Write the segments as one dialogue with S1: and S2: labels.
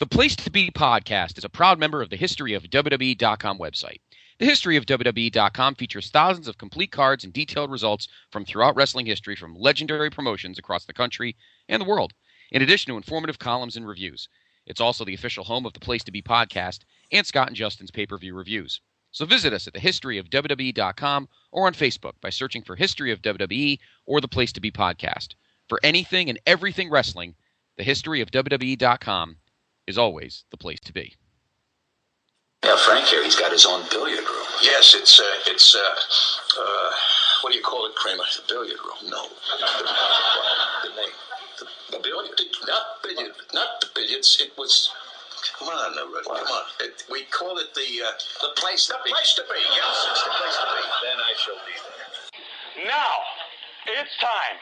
S1: The Place to Be podcast is a proud member of the History of WWE.com website. The History of WWE.com features thousands of complete cards and detailed results from throughout wrestling history from legendary promotions across the country and the world, in addition to informative columns and reviews. It's also the official home of the Place to Be podcast and Scott and Justin's pay-per-view reviews. So visit us at thehistoryofwwe.com or on Facebook by searching for History of WWE or the Place to Be podcast. For anything and everything wrestling, the History of WWE.com is always the place to be.
S2: Yeah, Frank here, he's got his own billiard room.
S3: Yes, it's what do you call it, Kramer? The billiard room? No. The name. The billiard? Not the billiards. It was, come on, come on. We call it the place to be. The place to be, yes, it's the place to be. Then I shall be there.
S4: Now, it's time.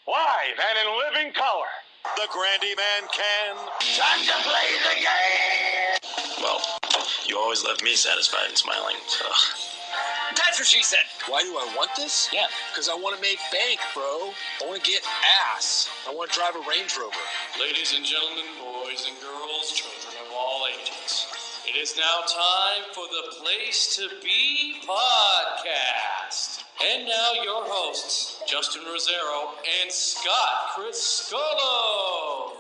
S4: Live and in living color. The Grandy Man can.
S3: Time to play the game!
S5: Well, you always left me satisfied and smiling, so...
S6: That's what she said.
S5: Why do I want this?
S6: Yeah.
S5: Because I want to make bank, bro. I want to get ass. I want to drive a Range Rover.
S7: Ladies and gentlemen, boys and girls, children of all ages, it is now time for the Place to Be podcast. And now your hosts, Justin Rosero and Scott Criscolo.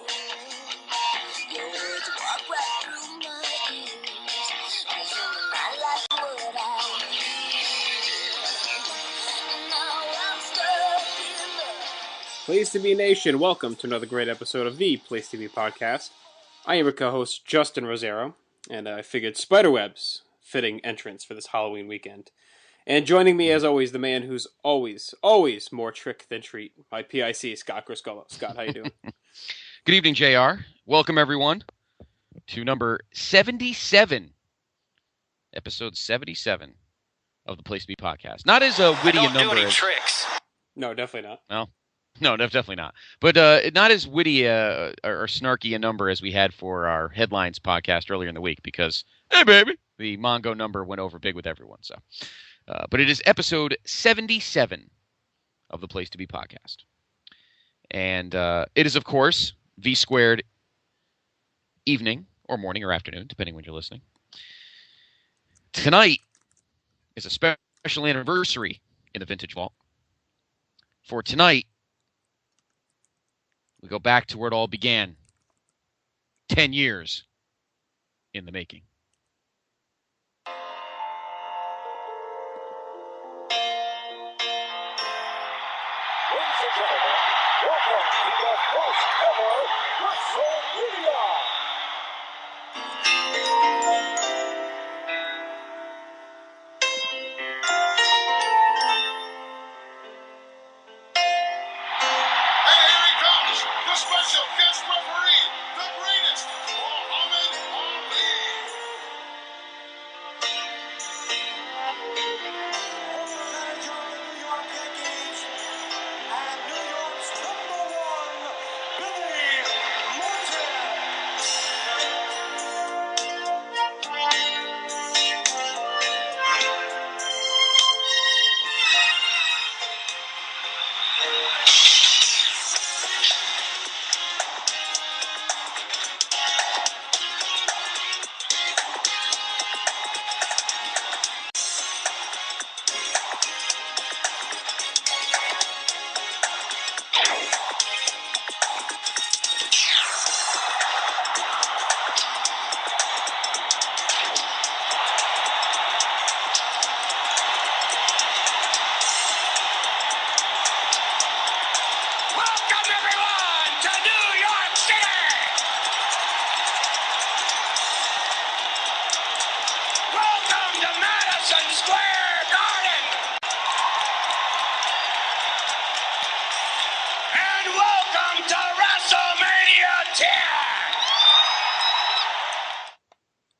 S8: Place to Be Nation, welcome to another great episode of the Place to Be podcast. I am your co-host, Justin Rosero, and I figured spiderwebs fitting entrance for this Halloween weekend. And joining me, as always, the man who's always more trick than treat, my PIC, Scott Criscolo. Scott, how you doing?
S1: Good evening, JR. Welcome, everyone, to number 77, episode 77 of the Place to Be podcast. Not as witty a number.
S6: I don't do any tricks.
S8: No, definitely not.
S1: No, definitely not. But not as witty or snarky a number as we had for our headlines podcast earlier in the week because, hey, baby, the Mongo number went over big with everyone. So, but it is episode 77 of the Place to Be podcast. And it is, of course, V squared evening or morning or afternoon, depending when you're listening. Tonight is a special anniversary in the Vintage Vault. For tonight, we go back to where it all began. 10 years in the making.
S4: Ladies and gentlemen, welcome to the first ever Wrestlemania.
S3: The special guest referee, the greatest, Muhammad Ali.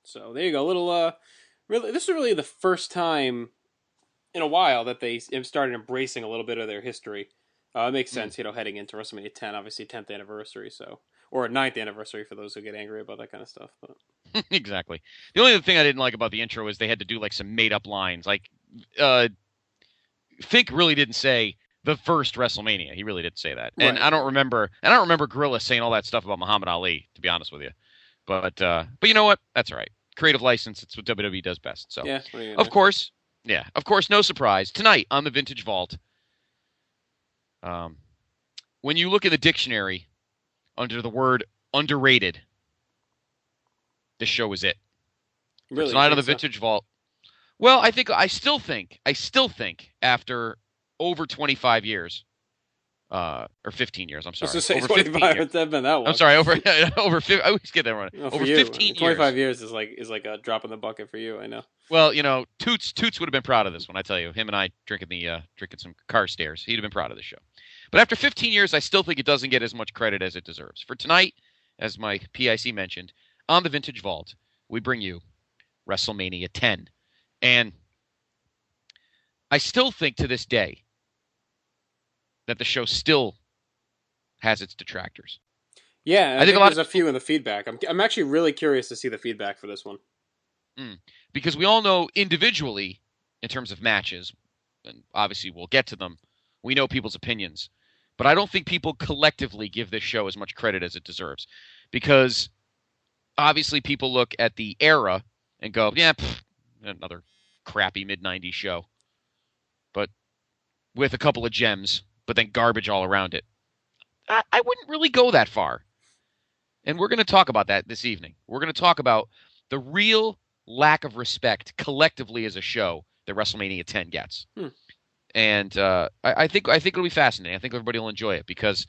S8: So there you go. This is really the first time in a while that they have started embracing a little bit of their history. It makes sense, heading into WrestleMania 10, obviously 10th anniversary, or 9th anniversary for those who get angry about that kind of stuff. But
S1: Exactly. The only other thing I didn't like about the intro is they had to do like some made up lines. Like Fink really didn't say the first WrestleMania. He really did say that.
S8: Right.
S1: And I don't remember Gorilla saying all that stuff about Muhammad Ali, to be honest with you. But you know what? That's all right. Creative license, it's what WWE does best. So
S8: yeah,
S1: of course, no surprise. Tonight on the Vintage Vault, when you look in the dictionary under the word underrated, this show is it.
S8: Really?
S1: Tonight on the Vintage Vault. Well, I still think after over 25 years, or 15 years, I'm sorry.
S8: I was going to say
S1: over
S8: 25, it's been that long.
S1: I'm sorry, over 50, I always get that wrong.
S8: No,
S1: over
S8: you,
S1: 15
S8: 25
S1: years
S8: is like a drop in the bucket for you, I know.
S1: Well, Toots would have been proud of this one, I tell you. Him and I drinking some car stairs. He'd have been proud of the show. But after 15 years, I still think it doesn't get as much credit as it deserves. For tonight, as my PIC mentioned, on the Vintage Vault, we bring you WrestleMania 10. And I still think to this day that the show still has its detractors.
S8: Yeah, I think there's a few in the feedback. I'm actually really curious to see the feedback for this one.
S1: Because we all know individually, in terms of matches, and obviously we'll get to them, we know people's opinions. But I don't think people collectively give this show as much credit as it deserves. Because obviously people look at the era and go, yeah, another crappy mid-90s show. But with a couple of gems, but then garbage all around it. I wouldn't really go that far. And we're going to talk about that this evening. We're going to talk about the real lack of respect collectively as a show that WrestleMania 10 gets. And I think it'll be fascinating. I think everybody will enjoy it because,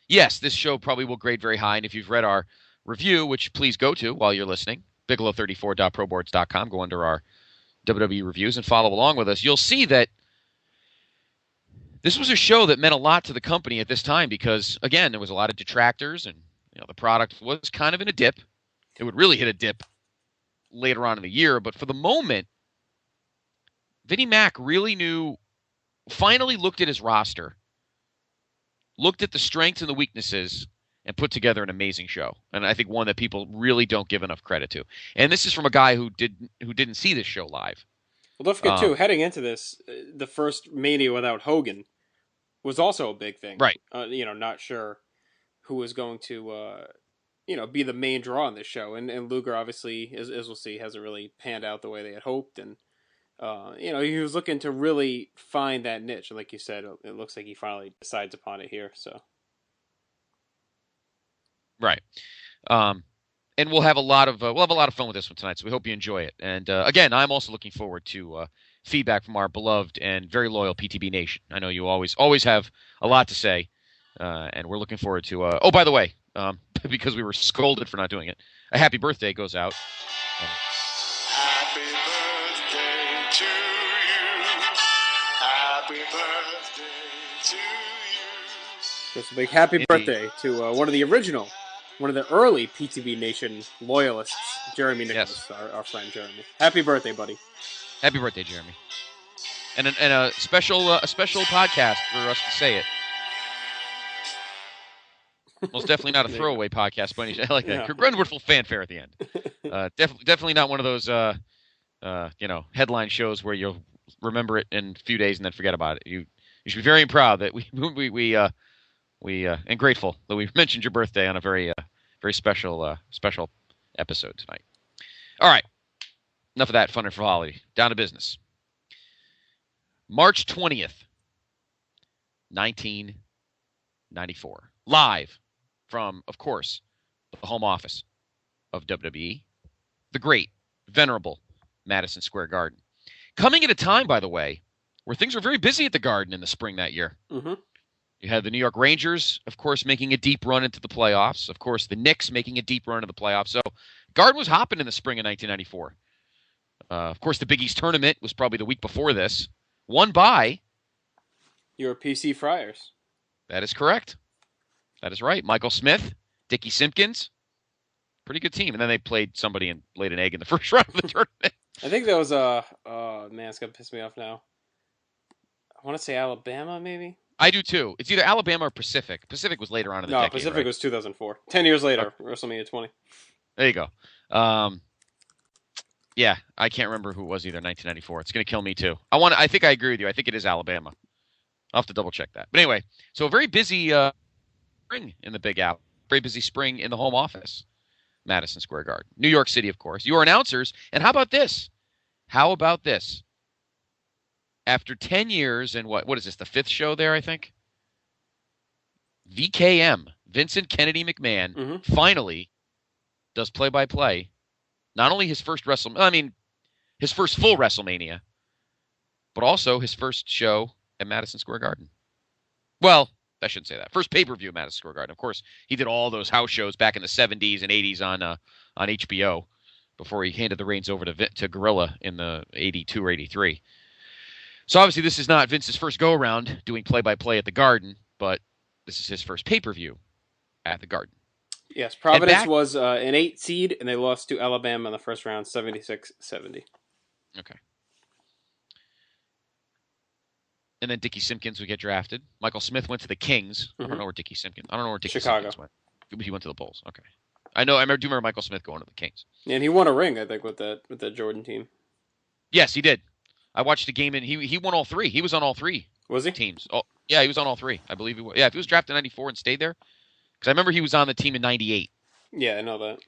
S1: yes, this show probably will grade very high. And if you've read our review, which please go to while you're listening, bigelow34.proboards.com, go under our WWE reviews and follow along with us, you'll see that this was a show that meant a lot to the company at this time because, again, there was a lot of detractors and the product was kind of in a dip. It would really hit a dip later on in the year, but for the moment, Vinnie Mac really finally looked at his roster, looked at the strengths and the weaknesses, and put together an amazing show. And I think one that people really don't give enough credit to. And this is from a guy who didn't see this show live.
S8: Well, don't forget, too, heading into this, the first Mania without Hogan was also a big thing.
S1: Right.
S8: Not sure who was going to, be the main draw on this show. And Luger, obviously, as we'll see, hasn't really panned out the way they had hoped. And, he was looking to really find that niche. And like you said, it looks like he finally decides upon it here. So.
S1: Right. And we'll have a lot of fun with this one tonight, so we hope you enjoy it. And again, I'm also looking forward to feedback from our beloved and very loyal PTB Nation. I know you always have a lot to say, and we're looking forward to. Oh, by the way, because we were scolded for not doing it, a happy birthday goes out.
S4: Happy birthday to you. Happy birthday to you.
S8: Just a big happy birthday to one of the early PTB Nation loyalists, Jeremy Nicholas, our friend Jeremy. Happy birthday, buddy.
S1: Happy birthday, Jeremy. And a special podcast for us to say it. Most definitely not a throwaway podcast, but I like that. Yeah. Wonderful fanfare at the end. Definitely not one of those headline shows where you'll remember it in a few days and then forget about it. You should be very proud that we and grateful that we've mentioned your birthday on a very special episode tonight. All right, enough of that fun and frivolity. Down to business. March 20th, 1994, live from, of course, the home office of WWE, the great, venerable Madison Square Garden. Coming at a time, by the way, where things were very busy at the Garden in the spring that year. Mm-hmm. You had the New York Rangers, of course, making a deep run into the playoffs. Of course, the Knicks making a deep run into the playoffs. So, Garden was hopping in the spring of 1994. Of course, the Big East tournament was probably the week before this. Won by
S8: your PC Friars.
S1: That is correct. That is right. Michael Smith, Dickie Simpkins. Pretty good team. And then they played somebody and laid an egg in the first round of the tournament.
S8: I think that was man, it's going to piss me off now. I want to say Alabama, maybe?
S1: I do too. It's either Alabama or Pacific. Pacific was later on in the decade.
S8: No, Pacific
S1: right?
S8: was 2004. 10 years later, WrestleMania 20.
S1: There you go. Yeah, I can't remember who it was either. 1994. It's going to kill me too. I think I agree with you. I think it is Alabama. I'll have to double check that. But anyway, so a very busy spring in the Big Apple. Very busy spring in the home office, Madison Square Garden, New York City, of course. Your announcers, and how about this? How about this? After 10 years and what is this? The 5th show there, I think. VKM, Vincent Kennedy McMahon, finally does play-by-play. Not only his first his first full WrestleMania, but also his first show at Madison Square Garden. Well, I shouldn't say that. First pay-per-view at Madison Square Garden. Of course, he did all those house shows back in the 70s and 80s on HBO before he handed the reins over to Gorilla in the 82 or 83. So obviously this is not Vince's first go-around doing play-by-play at the Garden, but this is his first pay-per-view at the Garden.
S8: Yes, Providence was an 8 seed, and they lost to Alabama in the first round, 76-70.
S1: Okay. And then Dickie Simpkins would get drafted. Michael Smith went to the Kings. I don't know where Dickie Simpkins went. He went to the Bulls. Okay. I do remember Michael Smith going to the Kings.
S8: And he won a ring, I think, with that Jordan team.
S1: Yes, he did. I watched a game, and he won all 3. He was on all 3.
S8: Was he?
S1: Teams. Oh, yeah, he was on all 3. I believe he was. Yeah, if he was drafted in 94 and stayed there. Because I remember he was on the team in 98.
S8: Yeah, I know that.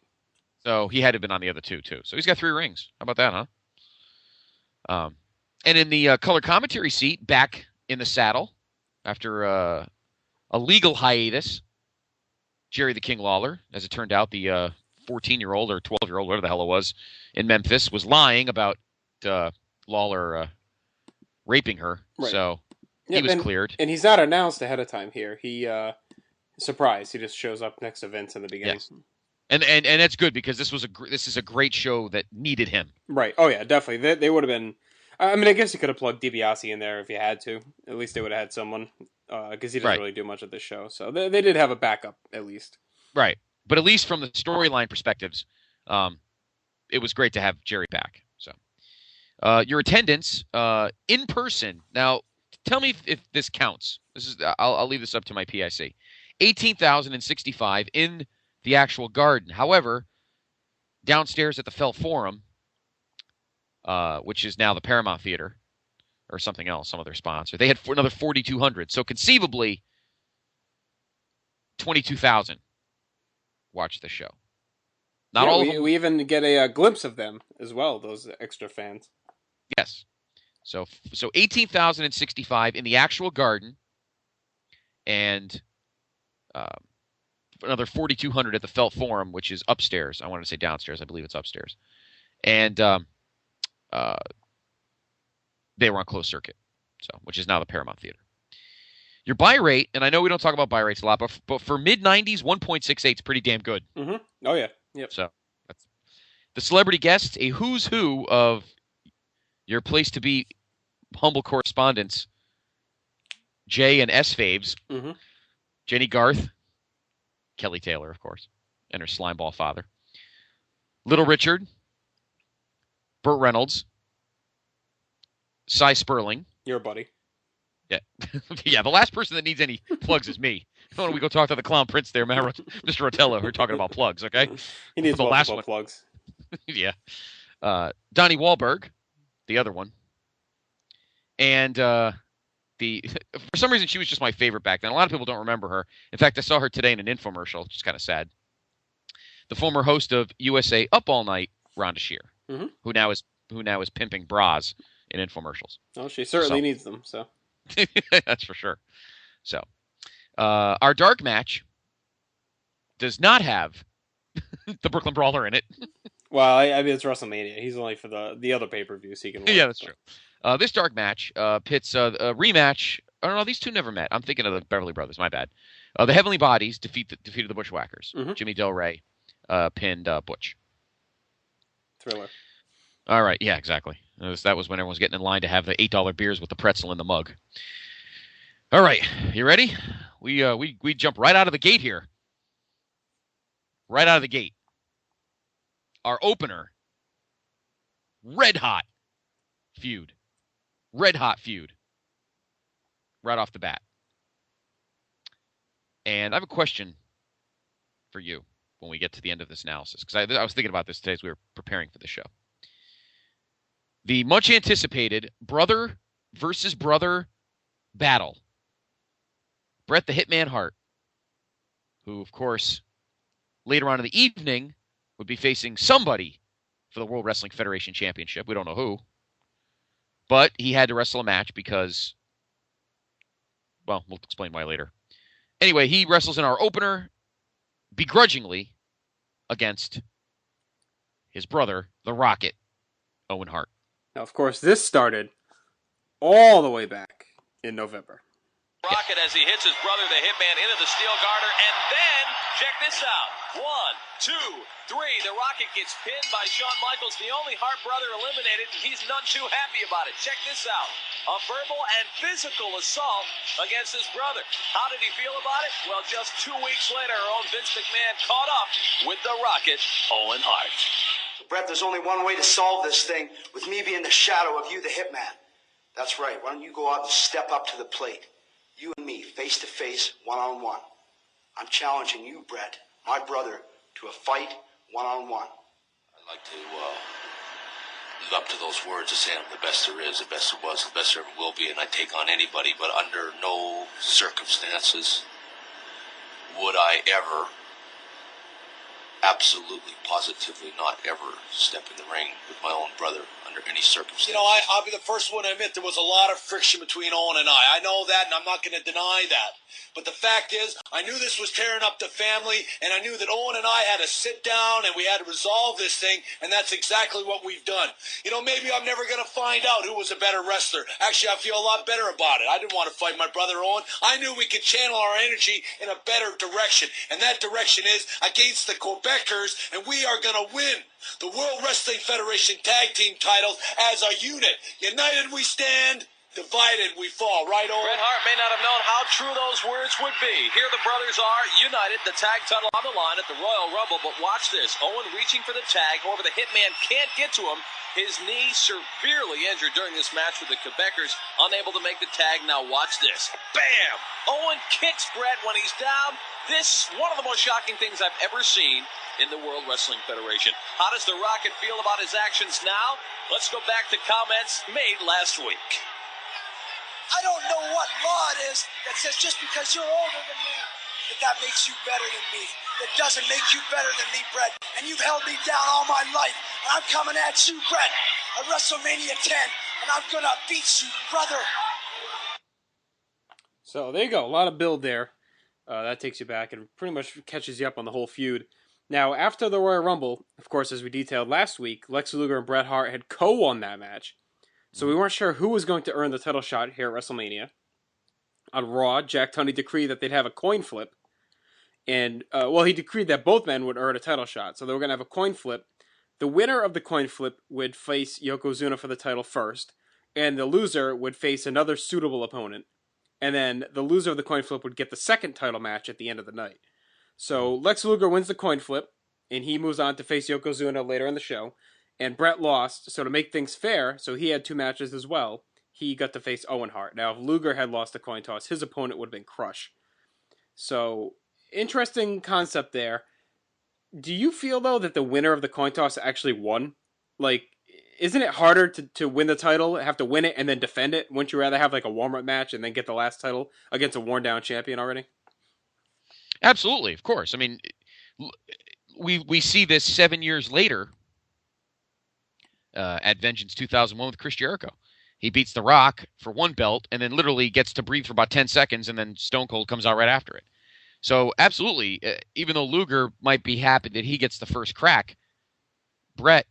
S8: So
S1: he had to have been on the other 2, too. So he's got 3 rings. How about that, huh? And in the color commentary seat, back in the saddle, after a legal hiatus, Jerry the King Lawler, as it turned out, the 14-year-old or 12-year-old, whatever the hell it was, in Memphis, was lying about Lawler raping her. Right. So he was cleared.
S8: And he's not announced ahead of time here. He surprised. He just shows up next to Vince in the beginning.
S1: Yes. And that's good because this is a great show that needed him.
S8: Right. Oh yeah, definitely. They would have been. I mean, I guess you could have plugged DiBiase in there if you had to. At least they would have had someone because he doesn't really do much at this show. So they did have a backup at least.
S1: Right. But at least from the storyline perspectives, it was great to have Jerry back. So your attendance in person. Now, tell me if this counts. I'll leave this up to my PIC. 18,065 in the actual Garden. However, downstairs at the Felt Forum, which is now the Paramount Theater, or something else, some other sponsor, they had another 4,200. So conceivably, 22,000 watched the show. Not all of them.
S8: We even get a glimpse of them as well, those extra fans.
S1: Yes. So 18,065 in the actual Garden, and another 4,200 at the Felt Forum, which is upstairs. I wanted to say downstairs. I believe it's upstairs. And they were on closed circuit, which is now the Paramount Theater. Your buy rate, and I know we don't talk about buy rates a lot, but for mid-90s, 1.68 is pretty damn good.
S8: Mm-hmm. Oh, yeah. Yep.
S1: So that's the celebrity guests, a who's who of your place to be humble correspondents, J and S faves, Jenny Garth, Kelly Taylor, of course, and her slimeball father, Little Richard, Burt Reynolds, Cy Sperling.
S8: Your buddy.
S1: Yeah. Yeah, the last person that needs any plugs is me. Why don't we go talk to the Clown Prince there, Mr. Rotello, who are talking about plugs, okay?
S8: He needs the last one. Plugs.
S1: Yeah. Donnie Wahlberg, the other one. And for some reason, she was just my favorite back then. A lot of people don't remember her. In fact, I saw her today in an infomercial, which is kind of sad. The former host of USA Up All Night, Rhonda Shear, who now is pimping bras in infomercials.
S8: Oh, she certainly needs them. So
S1: that's for sure. So our dark match does not have the Brooklyn Brawler in it.
S8: Well, I mean it's WrestleMania. He's only for the other pay-per-views he can win.
S1: Yeah, that's true. This dark match pits a rematch. Oh no, these two never met. I'm thinking of the Beverly Brothers. My bad. The Heavenly Bodies defeated the Bushwhackers. Jimmy Del Rey pinned Butch.
S8: Thriller.
S1: All right. Yeah, exactly. That was when everyone was getting in line to have the $8 beers with the pretzel in the mug. All right. You ready? We jump right out of the gate here. Right out of the gate. Our opener. Red hot feud. Red hot feud. Right off the bat. And I have a question for you when we get to the end of this analysis. Because I was thinking about this today as we were preparing for the show. the much anticipated brother versus brother battle. Bret the Hitman Hart, who, of course, later on in the evening would be facing somebody for the World Wrestling Federation Championship. We don't know who. But he had to wrestle a match because, well, we'll explain why later. Anyway, he wrestles in our opener begrudgingly against his brother, the Rocket, Owen Hart.
S8: Now, of course, this started all the way back in November.
S9: Rocket as he hits his brother, the Hitman, into the steel garter, and then, check this out. 1, 2, 3. The Rocket gets pinned by Shawn Michaels, the only Hart brother eliminated, and he's none too happy about it. Check this out. A verbal and physical assault against his brother. How did he feel about it? Well, just 2 weeks later, our own Vince McMahon caught up with the Rocket, Owen Hart.
S10: Bret, there's only one way to solve this thing, with me being the shadow of you, the Hitman. That's right. Why don't you go out and step up to the plate? You and me, face to face, one-on-one. I'm challenging you, Bret, my brother, to a fight one-on-one.
S3: I'd like to live up to those words of saying I'm the best there is, the best there was, the best there ever will be, and I take on anybody, but under no circumstances would I ever, absolutely, positively not ever step in the ring with my own brother under any circumstances.
S5: You know, I'll be the first one to admit there was a lot of friction between Owen and I. I know that, and I'm not going to deny that. But the fact is, I knew this was tearing up the family, and I knew that Owen and I had to sit down, and we had to resolve this thing, and that's exactly what we've done. You know, maybe I'm never going to find out who was a better wrestler. Actually, I feel a lot better about it. I didn't want to fight my brother Owen. I knew we could channel our energy in a better direction, and that direction is against the Quebecers, and we are going to win the World Wrestling Federation Tag Team titles as a unit. United we stand, divided we fall. Right, Owen?
S9: Bret Hart may not have known how true those words would be. Here the brothers are, united, the tag title on the line at the Royal Rumble. But watch this. Owen reaching for the tag. However, the Hitman can't get to him. His knee severely injured during this match with the Quebecers. Unable to make the tag. Now watch this. Bam! Owen kicks Bret when he's down. This, one of the most shocking things I've ever seen in the World Wrestling Federation. How does the Rocket feel about his actions now? Let's go back to comments made last week.
S10: I don't know what law it is that says just because you're older than me, that makes you better than me. That doesn't make you better than me, Bret. And you've held me down all my life. And I'm coming at you, Bret, at Wrestlemania 10. And I'm going to beat you, brother.
S8: So there you go. A lot of build there. That takes you back and pretty much catches you up on the whole feud. Now, after the Royal Rumble, of course, as we detailed last week, Lex Luger and Bret Hart had co-won that match. So we weren't sure who was going to earn the title shot here at WrestleMania. On Raw, Jack Tunney decreed that they'd have a coin flip. And, he decreed that both men would earn a title shot. So they were going to have a coin flip. The winner of the coin flip would face Yokozuna for the title first. And the loser would face another suitable opponent. And then the loser of the coin flip would get the second title match at the end of the night. So Lex Luger wins the coin flip. And he moves on to face Yokozuna later in the show. And Bret lost, so to make things fair, so he had two matches as well, he got to face Owen Hart. Now, if Luger had lost the coin toss, his opponent would have been Crush. So, interesting concept there. Do you feel, though, that the winner of the coin toss actually won? Like, isn't it harder to win the title, have to win it, and then defend it? Wouldn't you rather have, like, a warm-up match and then get the last title against a worn-down champion already?
S1: Absolutely, of course. I mean, we see this 7 years later, at Vengeance 2001 with Chris Jericho. He beats The Rock for one belt and then literally gets to breathe for about 10 seconds and then Stone Cold comes out right after it. So absolutely, even though Luger might be happy that he gets the first crack, Bret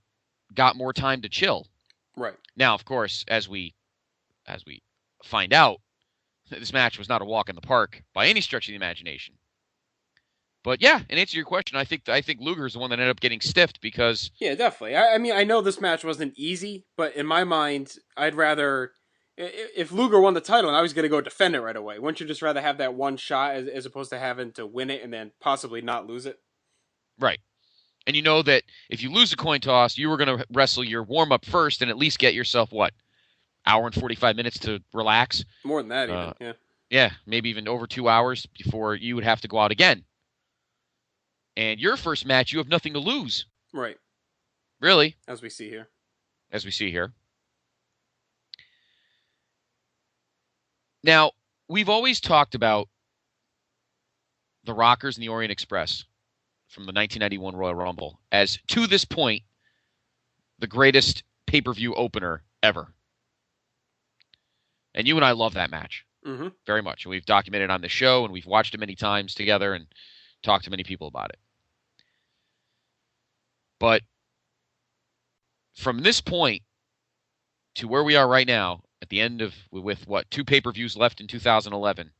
S1: got more time to chill.
S8: Right.
S1: Now, of course, as we find out, this match was not a walk in the park by any stretch of the imagination. But yeah, in answer to your question, I think Luger's the one that ended up getting stiffed because...
S8: Yeah, definitely. I mean, I know this match wasn't easy, but in my mind, I'd rather... If Luger won the title and I was going to go defend it right away, wouldn't you just rather have that one shot as opposed to having to win it and then possibly not lose it?
S1: Right. And you know that if you lose a coin toss, you were going to wrestle your warm-up first and at least get yourself, hour and 45 minutes to relax?
S8: More than that, even, yeah.
S1: Yeah, maybe even over 2 hours before you would have to go out again. And your first match, you have nothing to lose.
S8: Right.
S1: Really.
S8: As we see here.
S1: Now, we've always talked about the Rockers and the Orient Express from the 1991 Royal Rumble as, to this point, the greatest pay-per-view opener ever. And you and I love that match very much. And we've documented it on the show, and we've watched it many times together and talked to many people about it. But from this point to where we are right now, at the end of, with what, 2 pay-per-views left in 2011,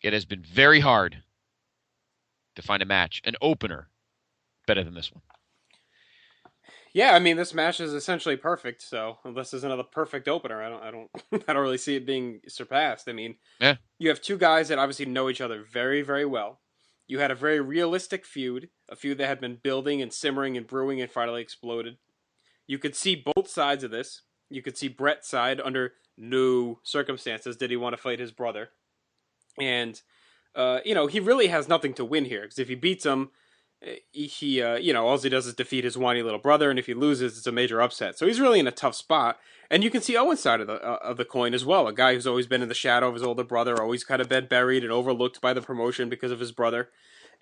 S1: it has been very hard to find a match, an opener, better than this one.
S8: Yeah, I mean, this match is essentially perfect. So unless there's another perfect opener, I don't I don't really see it being surpassed. I mean, you have 2 guys that obviously know each other very, very well. You had a very realistic feud, a feud that had been building and simmering and brewing and finally exploded. You could see both sides of this. You could see Bret's side under no circumstances did he want to fight his brother. And, he really has nothing to win here, because if he beats him, all he does is defeat his whiny little brother, and if he loses, it's a major upset. So he's really in a tough spot. And you can see Owen's side of the coin as well. A guy who's always been in the shadow of his older brother, always kind of been buried and overlooked by the promotion because of his brother.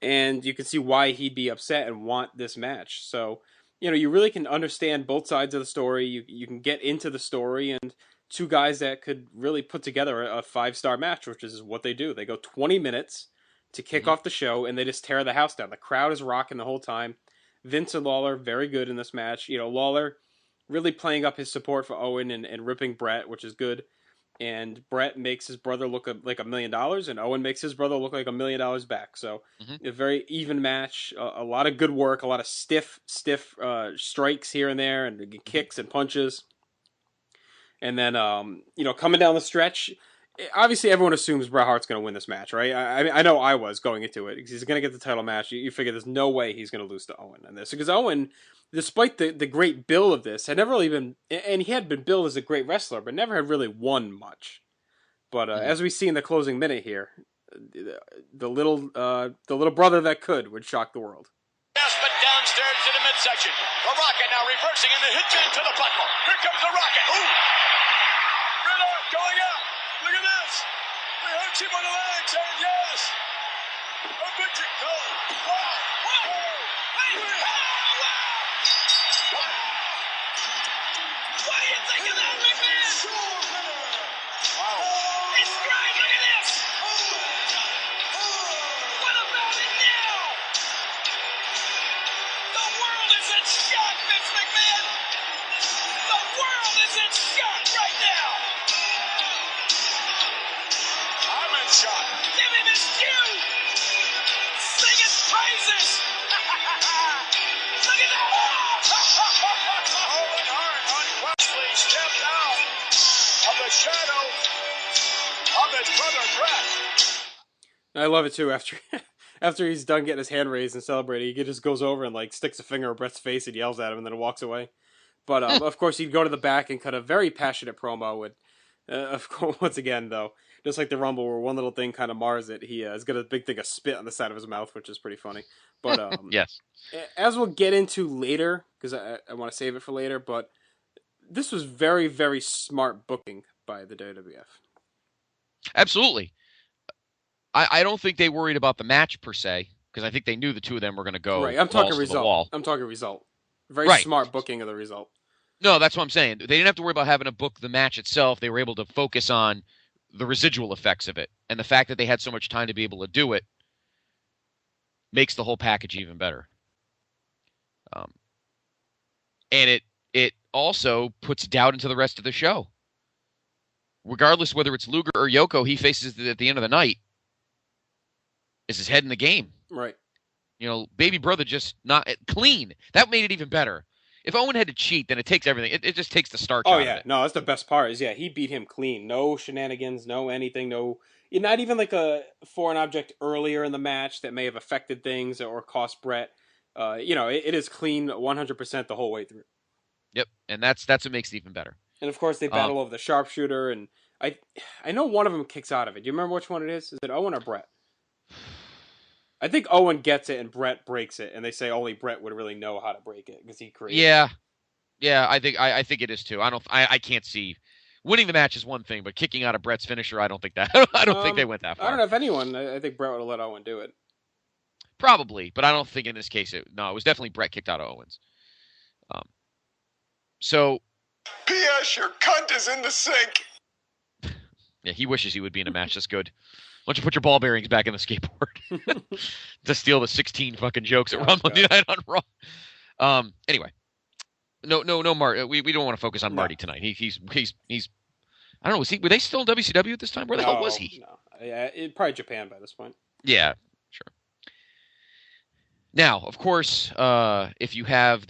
S8: And you can see why he'd be upset and want this match. So, you really can understand both sides of the story. You can get into the story, and 2 guys that could really put together a 5-star match, which is what they do. They go 20 minutes to kick off the show, and they just tear the house down. The crowd is rocking the whole time. Vince and Lawler, very good in this match. Lawler really playing up his support for Owen and ripping Bret, which is good. And Bret makes his brother look like $1 million, and Owen makes his brother look like $1 million back. So a very even match, a lot of good work, a lot of stiff strikes here and there, and kicks and punches. And then, coming down the stretch, obviously everyone assumes Bret Hart's going to win this match, right? I know I was going into it, because he's going to get the title match. You figure there's no way he's going to lose to Owen in this, because Owen, despite the great build of this, had never really been, and he had been billed as a great wrestler, but never had really won much. But as we see in the closing minute here, the little brother that would shock the world.
S4: Yes, but downstairs to the midsection. The Rocket now reversing and hits into the platform. Here comes the Rocket. Ooh! Good arm going up. Look at this. He hurts him on the legs, and yes. A victory. No. Whoa. Wait. What do you think of that, McMahon? Wow. It's great. Look at this. What about it now? The world is in shock, Vince McMahon. The world is in shock right now. I'm in shock. Give him his due. Sing his praises. Look at that. Owen Hart unquestionably stepped out of the shadow of his brother Bret.
S8: I love it too. After he's done getting his hand raised and celebrating, he just goes over and sticks a finger at Bret's face and yells at him, and then walks away. But of course, he'd go to the back and cut a very passionate promo. With, of course, once again though, just like the Rumble, where one little thing kind of mars it, he has got a big thing of spit on the side of his mouth, which is pretty funny. But
S1: yes,
S8: as we'll get into later, because I want to save it for later. But this was very, very smart booking by the WWF.
S1: Absolutely. I don't think they worried about the match per se, because I think they knew the 2 of them were going to go
S8: right. I'm talking
S1: balls to
S8: result.
S1: the wall.
S8: I'm talking result. Very
S1: right.
S8: Smart booking of the result.
S1: No, that's what I'm saying. They didn't have to worry about having to book the match itself. They were able to focus on the residual effects of it. And the fact that they had so much time to be able to do it makes the whole package even better. And it also puts doubt into the rest of the show. Regardless whether it's Luger or Yoko, he faces at the end of the night is his head in the game.
S8: Right.
S1: Baby brother just not clean. That made it even better. If Owen had to cheat, then it takes everything. It just takes the starch out of it.
S8: No, that's the best part. He beat him clean. No shenanigans, no anything, no. Not even like a foreign object earlier in the match that may have affected things or cost Bret. It is clean 100% the whole way through.
S1: Yep, and that's what makes it even better.
S8: And of course, they battle over the sharpshooter, and I know one of them kicks out of it. Do you remember which one it is? Is it Owen or Bret? I think Owen gets it and Bret breaks it, and they say only Bret would really know how to break it because he created it.
S1: Yeah, I think it is too. I can't see winning the match is one thing, but kicking out of Brett's finisher, I don't think that. I don't think they went that far.
S8: I don't know if anyone. I think Brett would have let Owen do it.
S1: Probably, but I don't think in this case it was definitely Brett kicked out of Owens. So.
S11: P.S. Your cunt is in the sink.
S1: Yeah, he wishes he would be in a match this good. Why don't you put your ball bearings back in the skateboard to steal the 16 fucking jokes that were on Monday Night on Raw? Anyway, no, Marty. We don't want to focus on Marty tonight. He's. I don't know. Were they still in WCW at this time? Where the hell was he?
S8: No, yeah, probably Japan by this point.
S1: Yeah, sure. Now, of course, if you have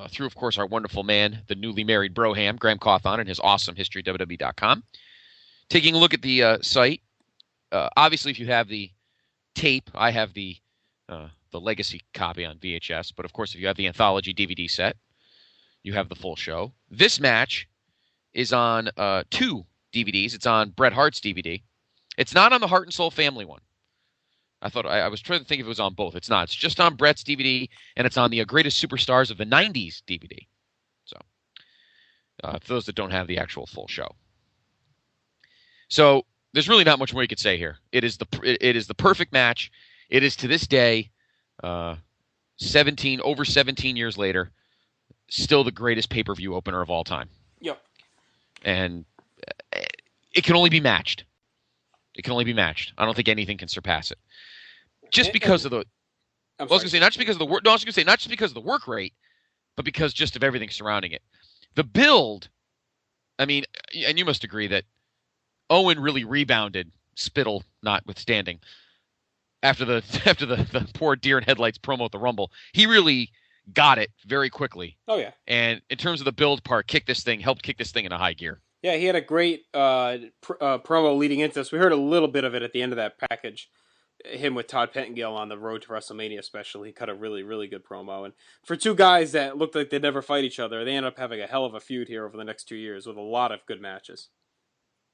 S1: through, of course, our wonderful man, the newly married Broham, Graham Cawthon, and his awesome history, WWE.com. Taking a look at the site, obviously, if you have the tape, I have the legacy copy on VHS. But, of course, if you have the anthology DVD set, you have the full show. This match is on 2 DVDs. It's on Bret Hart's DVD. It's not on the Heart and Soul Family one. I was trying to think if it was on both. It's not. It's just on Bret's DVD, and it's on the Greatest Superstars of the 90s DVD. So, for those that don't have the actual full show. So, there's really not much more you could say here. It is the perfect match. It is, to this day, over 17 years later, still the greatest pay-per-view opener of all time.
S8: Yep.
S1: And it can only be matched. It can only be matched. I don't think anything can surpass it. Just because of the, I was going to say not just because of the work. No, I was going to say not just because of the work rate, but because just of everything surrounding it. The build. I mean, and you must agree that Owen really rebounded, Spittle notwithstanding, after the poor deer in headlights promo at the Rumble. He really got it very quickly.
S8: Oh yeah.
S1: And in terms of the build part, helped kick this thing into high gear.
S8: Yeah, he had a great promo leading into this. We heard a little bit of it at the end of that package. Him with Todd Pettengill on the road to WrestleMania special. He cut a really, really good promo. And for two guys that looked like they'd never fight each other, they ended up having a hell of a feud here over the next 2 years with a lot of good matches.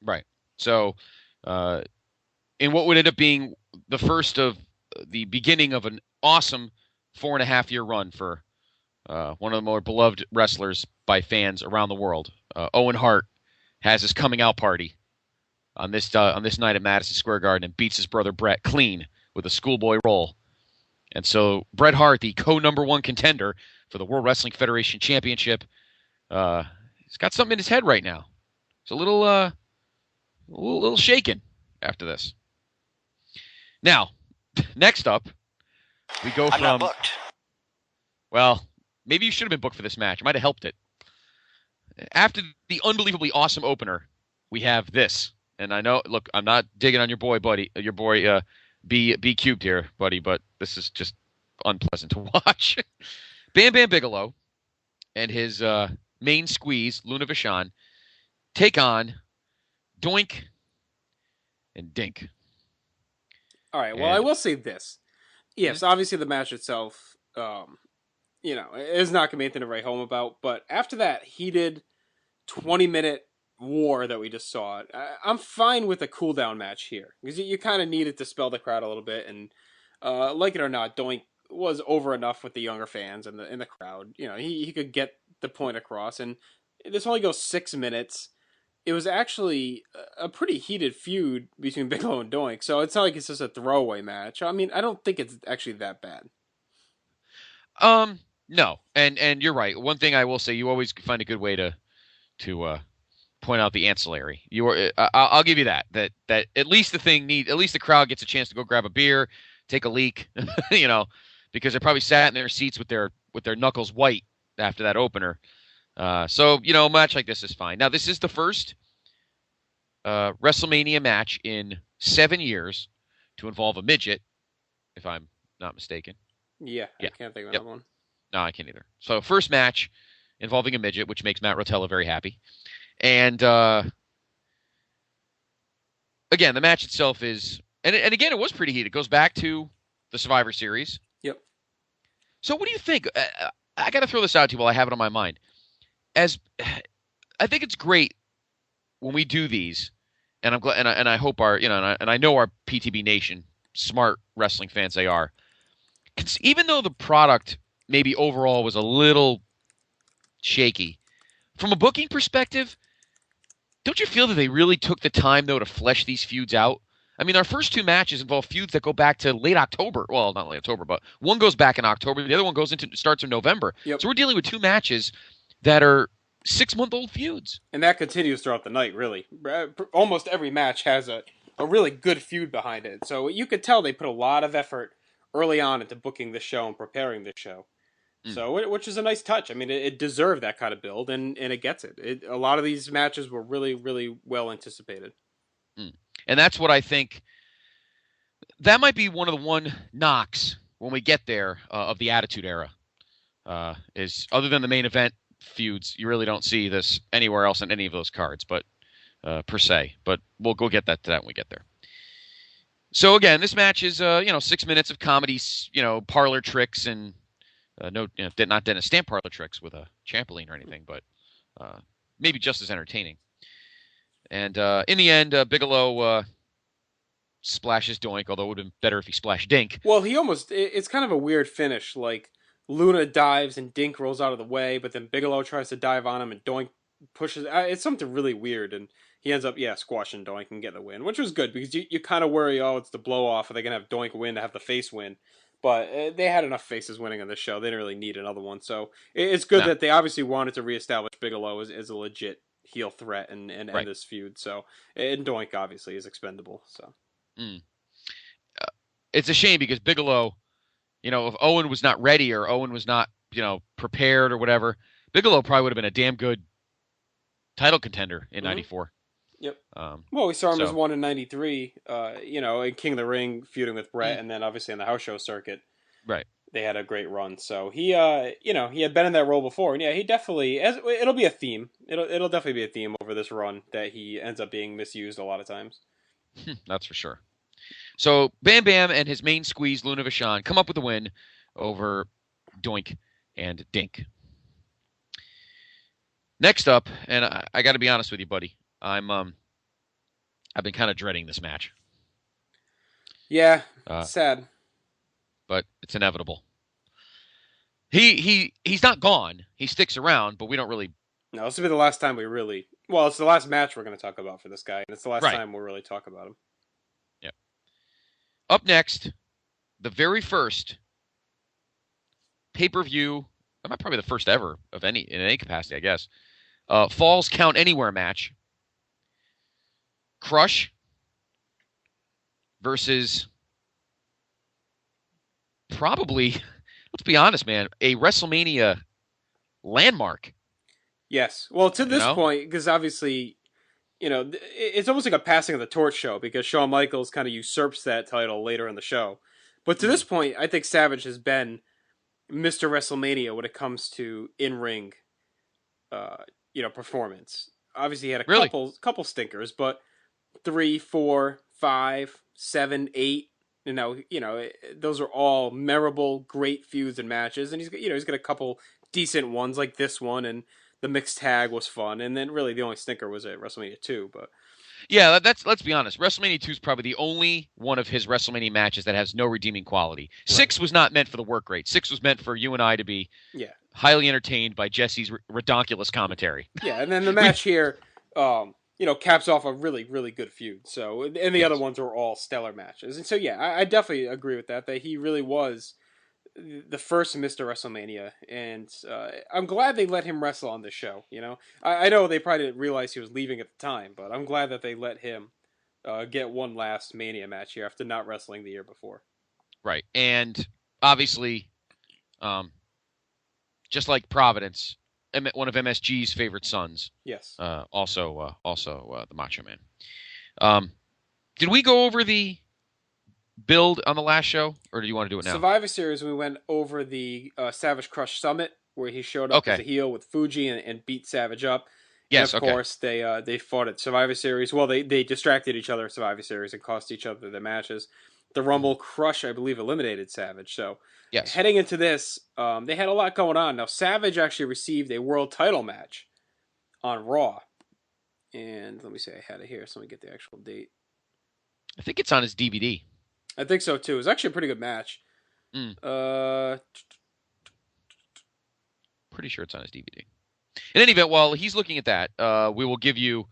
S1: Right. So, in what would end up being the first of the beginning of an awesome 4.5-year run for one of the more beloved wrestlers by fans around the world, Owen Hart has his coming out party on this night at Madison Square Garden and beats his brother Bret clean with a schoolboy roll. And so Bret Hart, the co-number 1 contender for the World Wrestling Federation Championship, he's got something in his head right now. It's a little shaken after this. Now, next up, we go from...
S6: I'm not booked.
S1: Well, maybe you should have been booked for this match. It might have helped it. After the unbelievably awesome opener, we have this. And I know, look, I'm not digging on your boy, B Cubed here, buddy, but this is just unpleasant to watch. Bam Bam Bigelow and his main squeeze, Luna Vachon, take on Doink and Dink.
S8: All right, well, I will say this. Yes, obviously the match itself, is not going to be anything to write home about, but after that heated 20-minute war that we just saw, I'm fine with a cool-down match here, because you kind of needed to spell the crowd a little bit, and like it or not, Doink was over enough with the younger fans and the crowd. He could get the point across, and this only goes 6 minutes. It was actually a pretty heated feud between Bigelow and Doink, so it's not like it's just a throwaway match. I mean, I don't think it's actually that bad.
S1: No, and you're right. One thing I will say, you always find a good way to point out the ancillary. I'll give you that at least the crowd gets a chance to go grab a beer, take a leak, because they probably sat in their seats with their knuckles white after that opener. So a match like this is fine. Now, this is the first WrestleMania match in 7 years to involve a midget, if I'm not mistaken.
S8: Yeah. I can't think of another one.
S1: No, I can't either. So, first match involving a midget, which makes Matt Rotella very happy. And again, the match itself is, and again, it was pretty heated. It goes back to the Survivor Series.
S8: Yep.
S1: So, what do you think? I got to throw this out to you while I have it on my mind. I think it's great when we do these, and I'm glad, and I hope and I know our PTB Nation, smart wrestling fans they are. Even though the product maybe overall was a little shaky, from a booking perspective, don't you feel that they really took the time, though, to flesh these feuds out? I mean, our first 2 matches involve feuds that go back to late October. Well, not late October, but one goes back in October. The other one starts in November.
S8: Yep.
S1: So we're dealing with 2 matches that are 6-month-old feuds.
S8: And that continues throughout the night, really. Almost every match has a really good feud behind it. So you could tell they put a lot of effort early on into booking the show and preparing the show. So, which is a nice touch. I mean, it deserved that kind of build, and it gets it. A lot of these matches were really, really well anticipated.
S1: And that's what I think. That might be one of the knocks when we get there of the Attitude Era. Is other than the main event feuds, you really don't see this anywhere else on any of those cards, but per se. But we'll go get to that when we get there. So again, this match is 6 minutes of comedy, parlor tricks and not Dennis Stamp parlor tricks with a trampoline or anything, but maybe just as entertaining. And in the end, Bigelow splashes Doink, although it would have been better if he splashed Dink.
S8: Well, it's kind of a weird finish. Like, Luna dives and Dink rolls out of the way, but then Bigelow tries to dive on him and Doink pushes. It's something really weird, and he ends up, squashing Doink and getting the win, which was good because you kind of worry, it's the blow off. Are they going to have Doink win to have the face win? But they had enough faces winning on this show. They didn't really need another one. So it's good that they obviously wanted to reestablish Bigelow as a legit heel threat and end this feud. So, and Doink obviously is expendable. So
S1: it's a shame because Bigelow, if Owen was not ready or Owen was not, prepared or whatever, Bigelow probably would have been a damn good title contender in '94.
S8: Yep. Well, we saw him as one in '93. In King of the Ring feuding with Brett, and then obviously on the house show circuit,
S1: right?
S8: They had a great run. So he had been in that role before, and he definitely it'll be a theme. It'll definitely be a theme over this run that he ends up being misused a lot of times.
S1: That's for sure. So Bam Bam and his main squeeze, Luna Vachon, come up with a win over Doink and Dink. Next up, and I got to be honest with you, buddy. I've been kind of dreading this match.
S8: Yeah, sad.
S1: But it's inevitable. He's not gone. He sticks around, but we don't really.
S8: No, this will be the last time we really. Well, it's the last match we're going to talk about for this guy, and it's the last time we'll really talk about him.
S1: Yep. Up next, the very first pay-per-view, probably the first ever in any capacity, I guess. Falls Count Anywhere match. Crush versus probably, let's be honest, man, a WrestleMania landmark.
S8: Yes. Well, to this point, because obviously, it's almost like a passing of the torch show because Shawn Michaels kind of usurps that title later in the show. But to this point, I think Savage has been Mr. WrestleMania when it comes to in-ring, performance. Obviously, he had a couple stinkers, but 3, 4, 5, 7, 8. Those are all memorable, great feuds and matches, and he's got a couple decent ones like this one, and the mixed tag was fun, and then really the only stinker was at WrestleMania 2. But
S1: yeah, let's be honest. WrestleMania 2 is probably the only one of his WrestleMania matches that has no redeeming quality. Right. 6 was not meant for the work rate. 6 was meant for you and I to be highly entertained by Jesse's redonkulous commentary.
S8: Yeah, and then the match here. Caps off a really, really good feud. So, and the other ones were all stellar matches. And so, I definitely agree with that he really was the first Mr. WrestleMania. And I'm glad they let him wrestle on this show, I know they probably didn't realize he was leaving at the time, but I'm glad that they let him get one last Mania match here after not wrestling the year before.
S1: Right. And obviously, just like Providence, one of MSG's favorite sons.
S8: Yes.
S1: Also the Macho Man. Did we go over the build on the last show, or do you want to do it now?
S8: Survivor Series, we went over the Savage Crush Summit, where he showed up as a heel with Fuji and beat Savage up.
S1: Yes,
S8: and of course, they fought at Survivor Series. Well, they distracted each other at Survivor Series and cost each other their matches. The Rumble Crush, I believe, eliminated Savage. So, heading into this, they had a lot going on. Now, Savage actually received a world title match on Raw. And let me see, I had it here, so let me get the actual date.
S1: I think it's on his DVD.
S8: I think so, too. It was actually a pretty good match.
S1: Pretty sure it's on his DVD. In any event, while he's looking at that, we will give you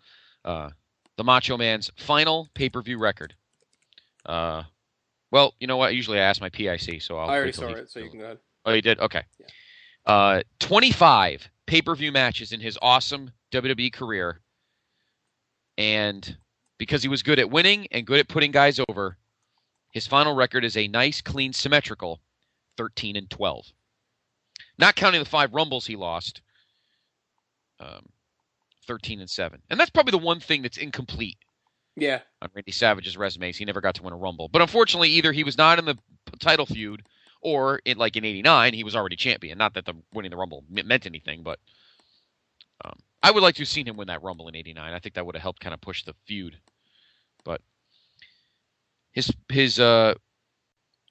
S1: the Macho Man's final pay-per-view record. Well, you know what? Usually I ask my PIC, so I
S8: already saw it, so you can go ahead.
S1: Oh, you did? Okay.
S8: Yeah.
S1: 25 pay-per-view matches in his awesome WWE career. And because he was good at winning and good at putting guys over, his final record is a nice, clean, symmetrical 13-12. Not counting the 5 Rumbles he lost, 13-7. And that's probably the one thing that's incomplete.
S8: Yeah.
S1: On Randy Savage's resume, he never got to win a Rumble. But unfortunately, either he was not in the title feud, or in 89, he was already champion. Not that winning the Rumble meant anything, but I would like to have seen him win that Rumble in 89. I think that would have helped kind of push the feud. But his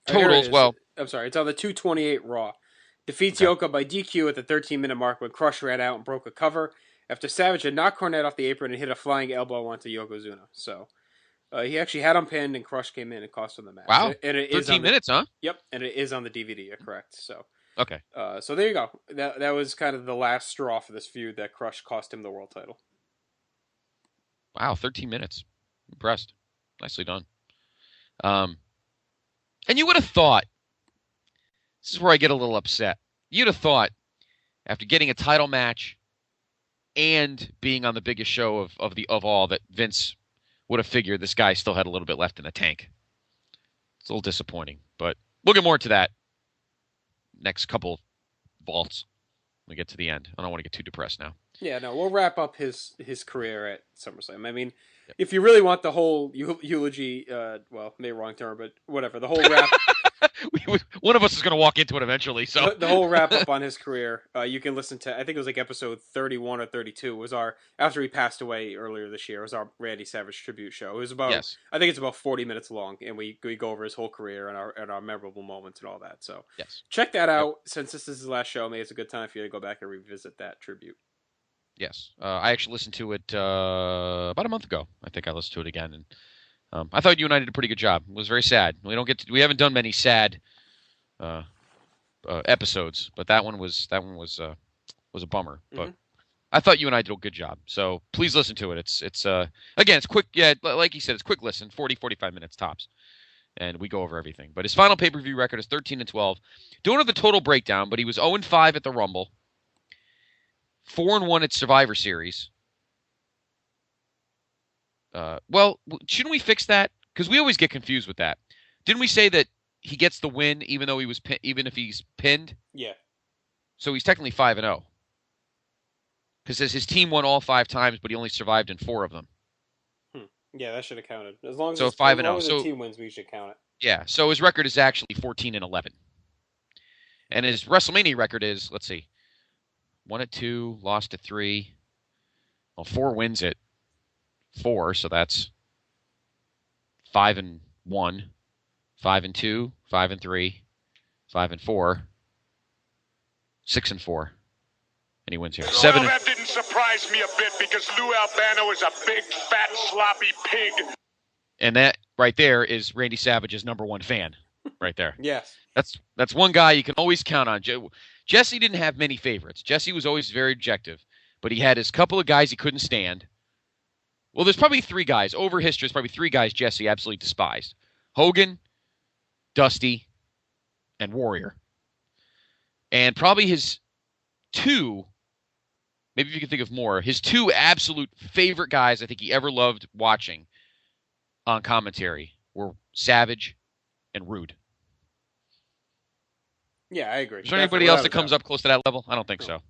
S1: totals, well...
S8: I'm sorry, it's on the 228 Raw. Defeats Yoka by DQ at the 13-minute mark when Crush ran out and broke a cover after Savage had knocked Cornette off the apron and hit a flying elbow onto Yokozuna. So he actually had him pinned, and Crush came in and cost him the match.
S1: Wow,
S8: and it
S1: 13 minutes, huh?
S8: Yep, and it is on the DVD, you're correct. So
S1: okay.
S8: So there you go. That was kind of the last straw for this feud that Crush cost him the world title.
S1: Wow, 13 minutes. Impressed. Nicely done. And you would have thought, this is where I get a little upset. You'd have thought, after getting a title match and being on the biggest show of all, that Vince would have figured this guy still had a little bit left in the tank. It's a little disappointing, but we'll get more into that next couple vaults when we get to the end. I don't want to get too depressed now.
S8: Yeah, no, we'll wrap up his career at SummerSlam. I mean, if you really want the whole eulogy, well, maybe wrong term, but whatever, the whole wrap...
S1: One of us is going to walk into it eventually. So
S8: the whole wrap up on his career, you can listen to. I think it was like episode 31 or 32. Was our after he passed away earlier this year. It was our Randy Savage tribute show. It was about.
S1: Yes.
S8: I think it's about 40 minutes long, and we go over his whole career and our memorable moments and all that. So
S1: yes,
S8: check that out. Since this is his last show, maybe it's a good time for you to go back and revisit that tribute.
S1: Yes, I actually listened to it about a month ago. I think I listened to it again, and I thought you and I did a pretty good job. It was very sad. We haven't done many sad episodes, but that one was a bummer. But I thought you and I did a good job. So please listen to it. It's again, it's quick. Yeah, like you said, it's quick listen, 40-45 minutes tops, and we go over everything. But his final pay-per-view record is 13-12. Don't have the total breakdown, but he was 0-5 at the Rumble, 4-1 at Survivor Series. Well, shouldn't we fix that? Because we always get confused with that. Didn't we say that he gets the win even though even if he's pinned?
S8: Yeah.
S1: So he's technically 5-0. Because his team won all 5 times, but he only survived in 4 of them.
S8: Yeah, that should have counted. As long as
S1: so 5-0.
S8: So the team wins, we should count it.
S1: Yeah. So his record is actually 14-11, and his WrestleMania record is, let's see, 1-2, lost at 3. Well, 4 wins at 4, so that's 5-1, 5-2, 5-3, 5-4, 6-4, and he wins here.
S11: Well, that didn't surprise me a bit because Lou Albano is a big, fat, sloppy pig.
S1: And that right there is Randy Savage's #1 fan, right there.
S8: Yes,
S1: that's one guy you can always count on. Jesse didn't have many favorites. Jesse was always very objective, but he had his couple of guys he couldn't stand. Well, there's probably 3 guys. Over history, there's probably 3 guys Jesse absolutely despised. Hogan, Dusty, and Warrior. And probably his 2, maybe if you can think of more, his 2 absolute favorite guys I think he ever loved watching on commentary were Savage and Rude.
S8: Yeah, I agree.
S1: Is there anybody else that comes up close to that level? I don't think so.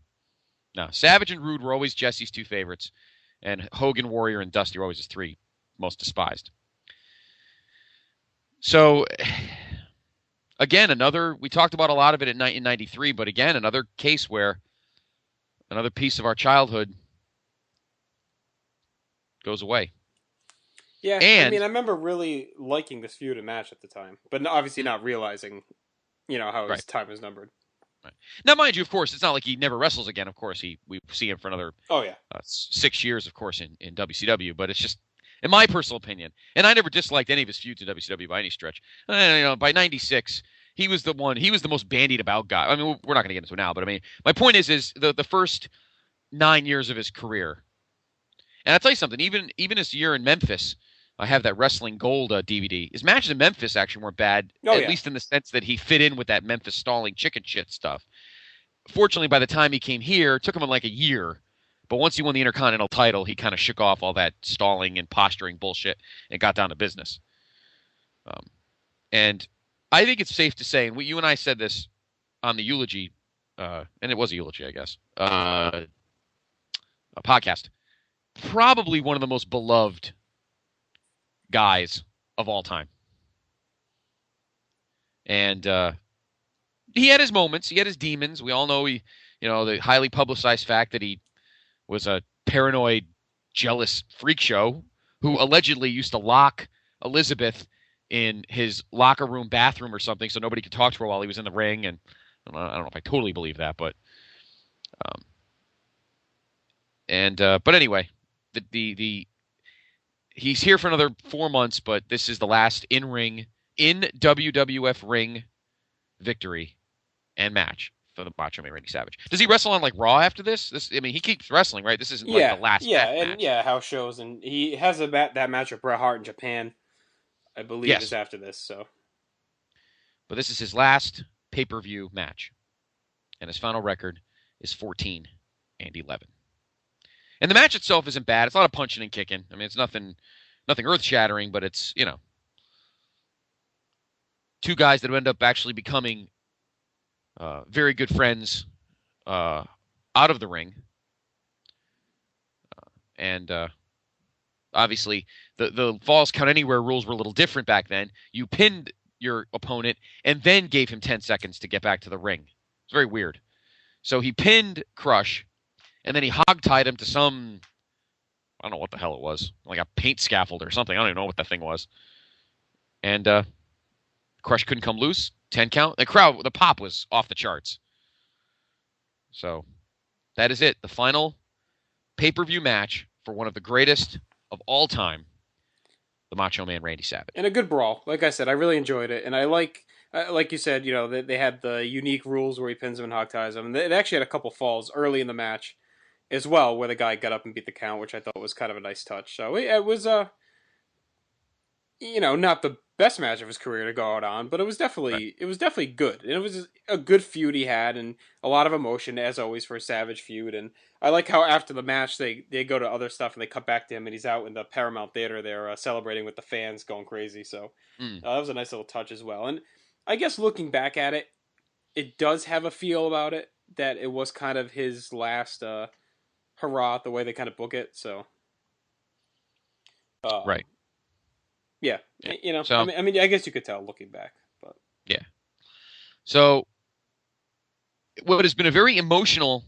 S1: No, Savage and Rude were always Jesse's 2 favorites. And Hogan, Warrior, and Dusty were always his 3 most despised. So, again, we talked about a lot of it in 1993, but again, another case where another piece of our childhood goes away.
S8: Yeah,
S1: and,
S8: I mean, I remember really liking this feud and match at the time, but obviously not realizing, how his time was numbered.
S1: Right. Now, mind you, of course, it's not like he never wrestles again. Of course, we see him for another 6 years, of course, in WCW. But it's just, in my personal opinion, and I never disliked any of his feuds in WCW by any stretch. By '96, he was the most bandied about guy. I mean, we're not going to get into it now, but I mean, my point is the first 9 years of his career, And I'll tell you something, even this year in Memphis, I have that Wrestling Gold DVD. His matches in Memphis actually weren't bad, at least in the sense that he fit in with that Memphis stalling chicken shit stuff. Fortunately, by the time he came here, it took him like a year. But once he won the Intercontinental title, he kind of shook off all that stalling and posturing bullshit and got down to business. And I think it's safe to say, and you and I said this on the eulogy, and it was a eulogy, I guess, a podcast, probably one of the most beloved guys of all time. And he had his moments. He had his demons. We all know the highly publicized fact that he was a paranoid, jealous freak show who allegedly used to lock Elizabeth in his locker room bathroom or something so nobody could talk to her while he was in the ring. And I don't know if I totally believe that, but anyway, he's here for another 4 months, but this is the last in WWF ring victory and match for the Macho Man Randy Savage. Does he wrestle on like Raw after this? He keeps wrestling, right? This isn't like the last match.
S8: House shows, and he has that match with Bret Hart in Japan, I believe, is after this. So,
S1: but this is his last pay-per-view match, and his final record is 14-11. And the match itself isn't bad. It's a lot of punching and kicking. I mean, it's nothing earth-shattering, but it's two guys that end up actually becoming very good friends out of the ring. And obviously, the Falls Count Anywhere rules were a little different back then. You pinned your opponent and then gave him 10 seconds to get back to the ring. It's very weird. So he pinned Crush, and then he hog-tied him to some, I don't know what the hell it was, like a paint scaffold or something. I don't even know what that thing was. And Crush couldn't come loose. 10 count. The pop was off the charts. So that is it. The final pay-per-view match for one of the greatest of all time, the Macho Man Randy Savage.
S8: And a good brawl. Like I said, I really enjoyed it. And I like you said, they had the unique rules where he pins him and hog ties him. And they actually had a couple falls early in the match as well, where the guy got up and beat the count, which I thought was kind of a nice touch. So it was, not the best match of his career to go out on, but it was definitely good. And it was a good feud he had, and a lot of emotion, as always, for a Savage feud. And I like how after the match they go to other stuff and they cut back to him, and he's out in the Paramount Theater there celebrating with the fans going crazy. So that was a nice little touch as well. And I guess looking back at it, it does have a feel about it that it was kind of his last hurrah, the way they kind of book it. So
S1: right.
S8: Yeah. So, I mean, I guess you could tell looking back, but
S1: yeah. So, what has been a very emotional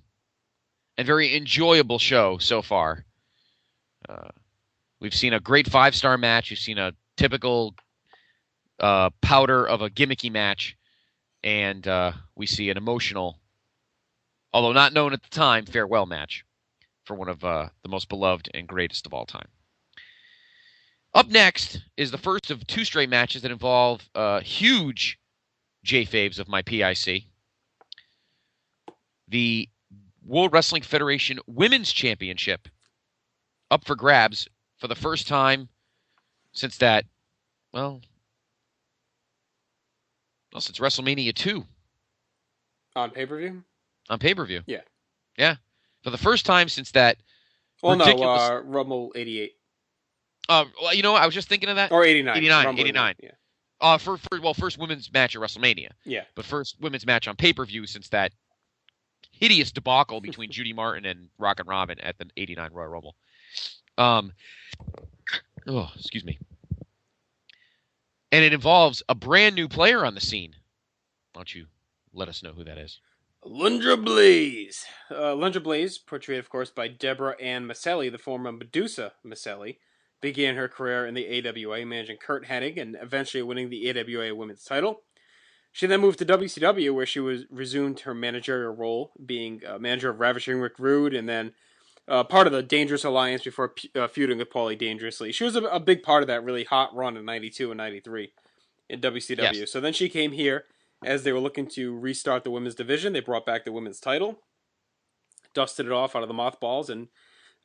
S1: and very enjoyable show so far. We've seen a great 5-star match. We've seen a typical powder of a gimmicky match, and we see an emotional, although not known at the time, farewell match for one of the most beloved and greatest of all time. Up next is the first of 2 straight matches that involve huge J-faves of my PIC. The World Wrestling Federation Women's Championship up for grabs for the first time since since WrestleMania 2.
S8: On pay-per-view?
S1: On pay-per-view.
S8: Yeah.
S1: Yeah. For the first time since that
S8: ridiculous... Rumble 88.
S1: I was just thinking of that.
S8: Or 89.
S1: 89. Yeah. First women's match at WrestleMania.
S8: Yeah.
S1: But first women's match on pay-per-view since that hideous debacle between Judy Martin and Rockin' Robin at the 89 Royal Rumble. Excuse me. And it involves a brand new player on the scene. Why don't you let us know who that is?
S8: Lundra Blaze. Lundra Blaze, portrayed, of course, by Deborah Ann Maselli, the former Medusa Maselli, began her career in the AWA, managing Kurt Hennig and eventually winning the AWA Women's title. She then moved to WCW, where she resumed her managerial role, being manager of Ravishing Rick Rude, and then part of the Dangerous Alliance before feuding with Paulie Dangerously. She was a big part of that really hot run in 92 and 93 in WCW. Yes. So then she came here as they were looking to restart the women's division. They brought back the women's title, dusted it off out of the mothballs, and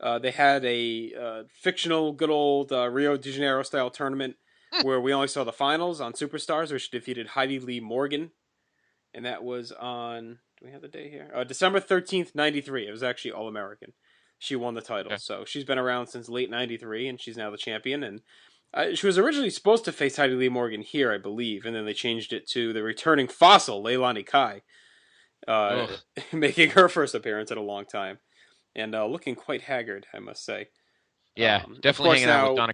S8: They had a fictional, good old Rio de Janeiro style tournament where we only saw the finals on Superstars, which defeated Heidi Lee Morgan, and that was on. Do we have the day here? December 13th, 93. It was actually All American. She won the title, so she's been around since late '93, and she's now the champion. And she was originally supposed to face Heidi Lee Morgan here, I believe, and then they changed it to the returning fossil Leilani Kai, making her first appearance in a long time, and looking quite haggard, I must say.
S1: Yeah, definitely hanging out with Donna.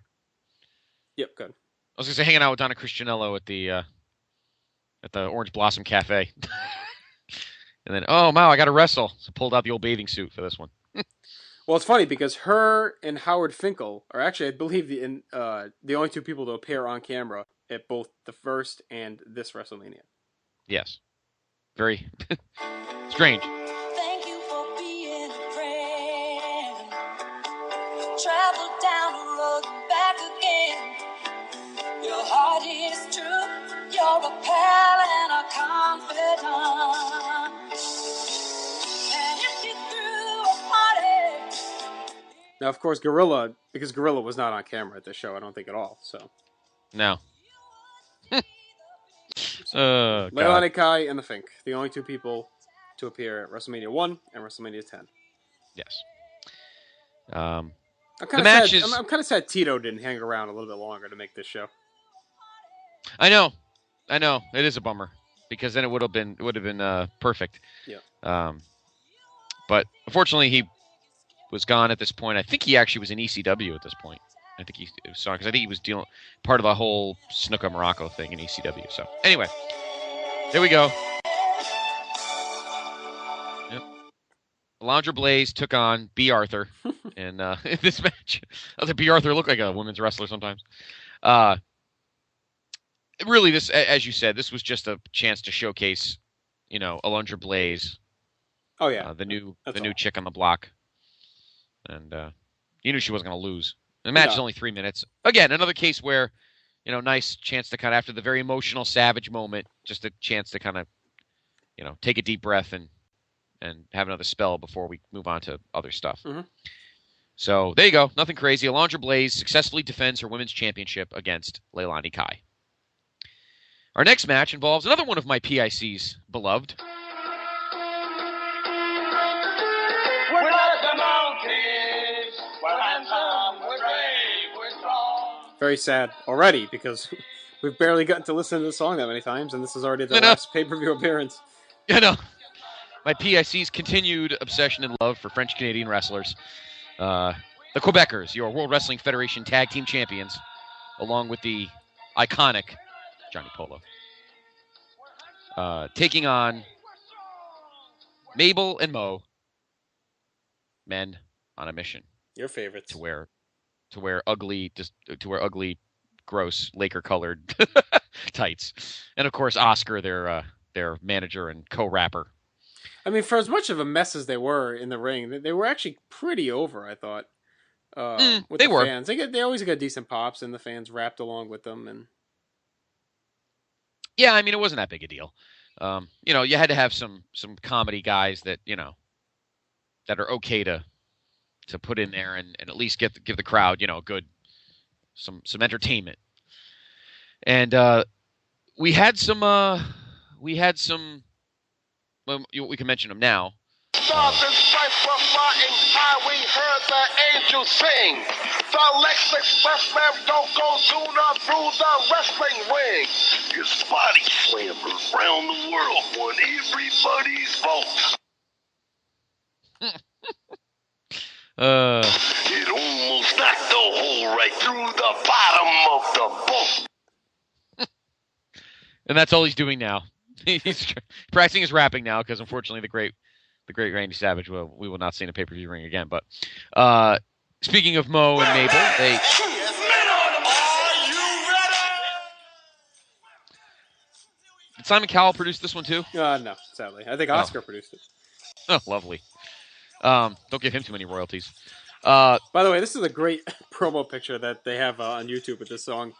S8: Yep, good.
S1: I was going to say hanging out with Donna Cristianello at the Orange Blossom Cafe. And then, oh, wow, I got to wrestle. So pulled out the old bathing suit for this one.
S8: Well, it's funny because her and Howard Finkel are actually, I believe, the only two people to appear on camera at both the first and this WrestleMania.
S1: Yes. Very strange.
S12: Thank you for being a friend. Travel down the road and back again. Your heart is true. You're a pal and a confidant. And if you threw a party.
S8: Now, of course, Gorilla, because Gorilla was not on camera at this show, I don't think at all. So.
S1: No.
S8: Leilani Kai and the Fink, the only two people to appear at WrestleMania 1 and WrestleMania 10.
S1: Yes.
S8: I'm kind of sad Tito didn't hang around a little bit longer to make this show.
S1: I know. It is a bummer because then it would have been perfect.
S8: Yeah.
S1: But unfortunately, he was gone at this point. I think he actually was in ECW at this point. I think he saw because I think he was dealing part of the whole Snuka Morocco thing in ECW. So anyway, there we go. Yep. Alundra Blaze took on B. Arthur in this match. B. Arthur looked like a women's wrestler sometimes. Really, this, as you said, this was just a chance to showcase, Alundra Blaze.
S8: Oh yeah,
S1: the new chick on the block, and you knew she wasn't going to lose. The match is only 3 minutes. Again, another case where, nice chance to kind of, after the very emotional Savage moment, just a chance to kind of, take a deep breath and have another spell before we move on to other stuff.
S8: Mm-hmm.
S1: So there you go. Nothing crazy. Alundra Blaze successfully defends her women's championship against Leilani Kai. Our next match involves another one of my PICs beloved.
S4: We're not the mountains. We're handsome. We're brave. We're strong.
S8: Very sad already because we've barely gotten to listen to the song that many times, and this is already the last pay-per-view appearance.
S1: I know. My PIC's continued obsession and love for French-Canadian wrestlers. The Quebecers, your World Wrestling Federation Tag Team Champions, along with the iconic Johnny Polo. Taking on Mabel and Mo, men on a mission.
S8: Your favorites.
S1: To wear ugly, gross Laker-colored tights, and of course Oscar, their manager and co-rapper.
S8: I mean, for as much of a mess as they were in the ring, they were actually pretty over, I thought. With the fans, they always get decent pops, and the fans rapped along with them. And
S1: yeah, I mean, it wasn't that big a deal. You had to have some comedy guys that that are okay to put in there and at least give the crowd good some entertainment. And we had some. Well, we can mention them now.
S4: Stars and stripes were flying high. We heard the angels sing. The Lex Expressman don't go sooner through the wrestling ring. Your body slammers around the world won everybody's vote. It almost knocked the hole right through the bottom of the boat.
S1: And that's all he's doing now. He's practicing his rapping now because, unfortunately, the great Randy Savage we will not see in a pay-per-view ring again. But speaking of Mo and Mabel, they. Did Simon Cowell produce this one too?
S8: No, sadly. I think Oscar produced it.
S1: Oh, lovely. Don't give him too many royalties.
S8: By the way, this is a great promo picture that they have on YouTube with this song.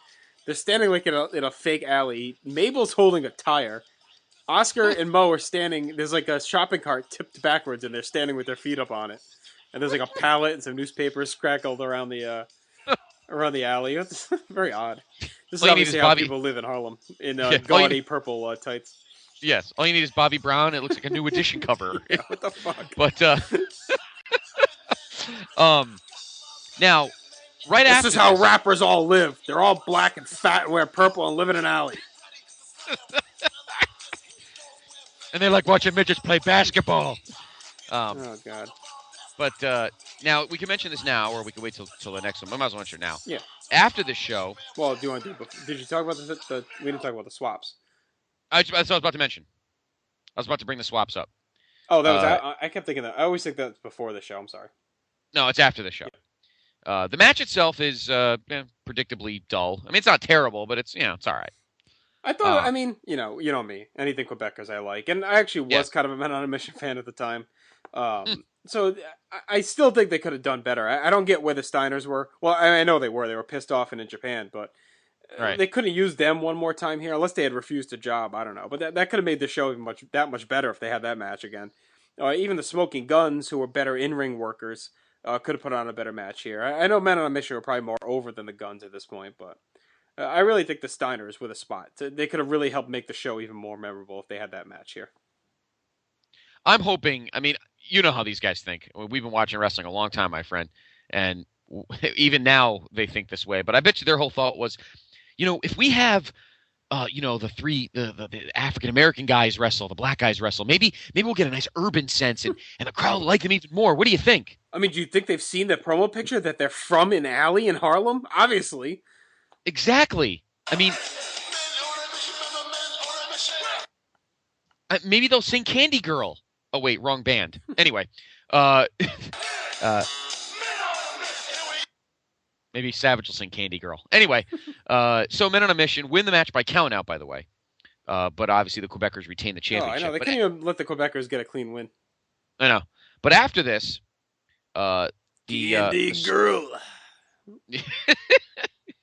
S8: They're standing like in a fake alley. Mabel's holding a tire. Oscar and Mo are standing. There's like a shopping cart tipped backwards, and they're standing with their feet up on it. And there's like a pallet and some newspapers crackled around the alley. It's very odd. This is obviously how people live in Harlem in gaudy purple tights.
S1: Yes, all you need is Bobby Brown. It looks like a new edition cover.
S8: Yeah, what the fuck?
S1: But now, right after
S8: this is how rappers all live. They're all black and fat and wear purple and live in an alley.
S1: And they like watching midgets play basketball.
S8: Oh God.
S1: But now we can mention this now, or we can wait till the next one. I might as well mention it now.
S8: Yeah.
S1: After the show.
S8: Well, do you want to did you talk about the? We didn't talk about the swaps.
S1: That's what I was about to mention. I was about to bring the swaps up.
S8: Oh, that was. I kept thinking that. I always think that's before the show. I'm sorry.
S1: No, it's after the show. Yeah. The match itself is predictably dull. I mean, it's not terrible, but it's it's all right.
S8: I thought. I mean, you know me. Anything Quebecers I like, and I actually was kind of a Men on a Mission fan at the time. So I still think they could have done better. I don't get where the Steiners were. Well, I know they were. They were pissed off in Japan, but they couldn't have used them one more time here unless they had refused a job. I don't know. But that could have made the show that much better if they had that match again. Even the Smoking Guns, who were better in-ring workers, could have put on a better match here. I know Men on a Mission are probably more over than the Guns at this point, but I really think the Steiners were the spot. They could have really helped make the show even more memorable if they had that match here.
S1: I'm hoping, I mean, you know how these guys think. We've been watching wrestling a long time, my friend, and even now they think this way. But I bet you their whole thought was, if we have, the African American guys wrestle, the black guys wrestle, maybe we'll get a nice urban sense, and the crowd will like them even more. What do you think?
S8: I mean, do you think they've seen the promo picture that they're from an alley in Harlem? Obviously.
S1: Exactly. I mean, maybe they'll sing Candy Girl. Oh, wait, wrong band. Anyway. Maybe Savage will sing Candy Girl. Anyway, so Men on a Mission win the match by count out, by the way. But obviously the Quebecers retain the championship.
S8: I know. They can't even let the Quebecers get a clean win.
S1: I know. But after this,
S8: Candy Girl.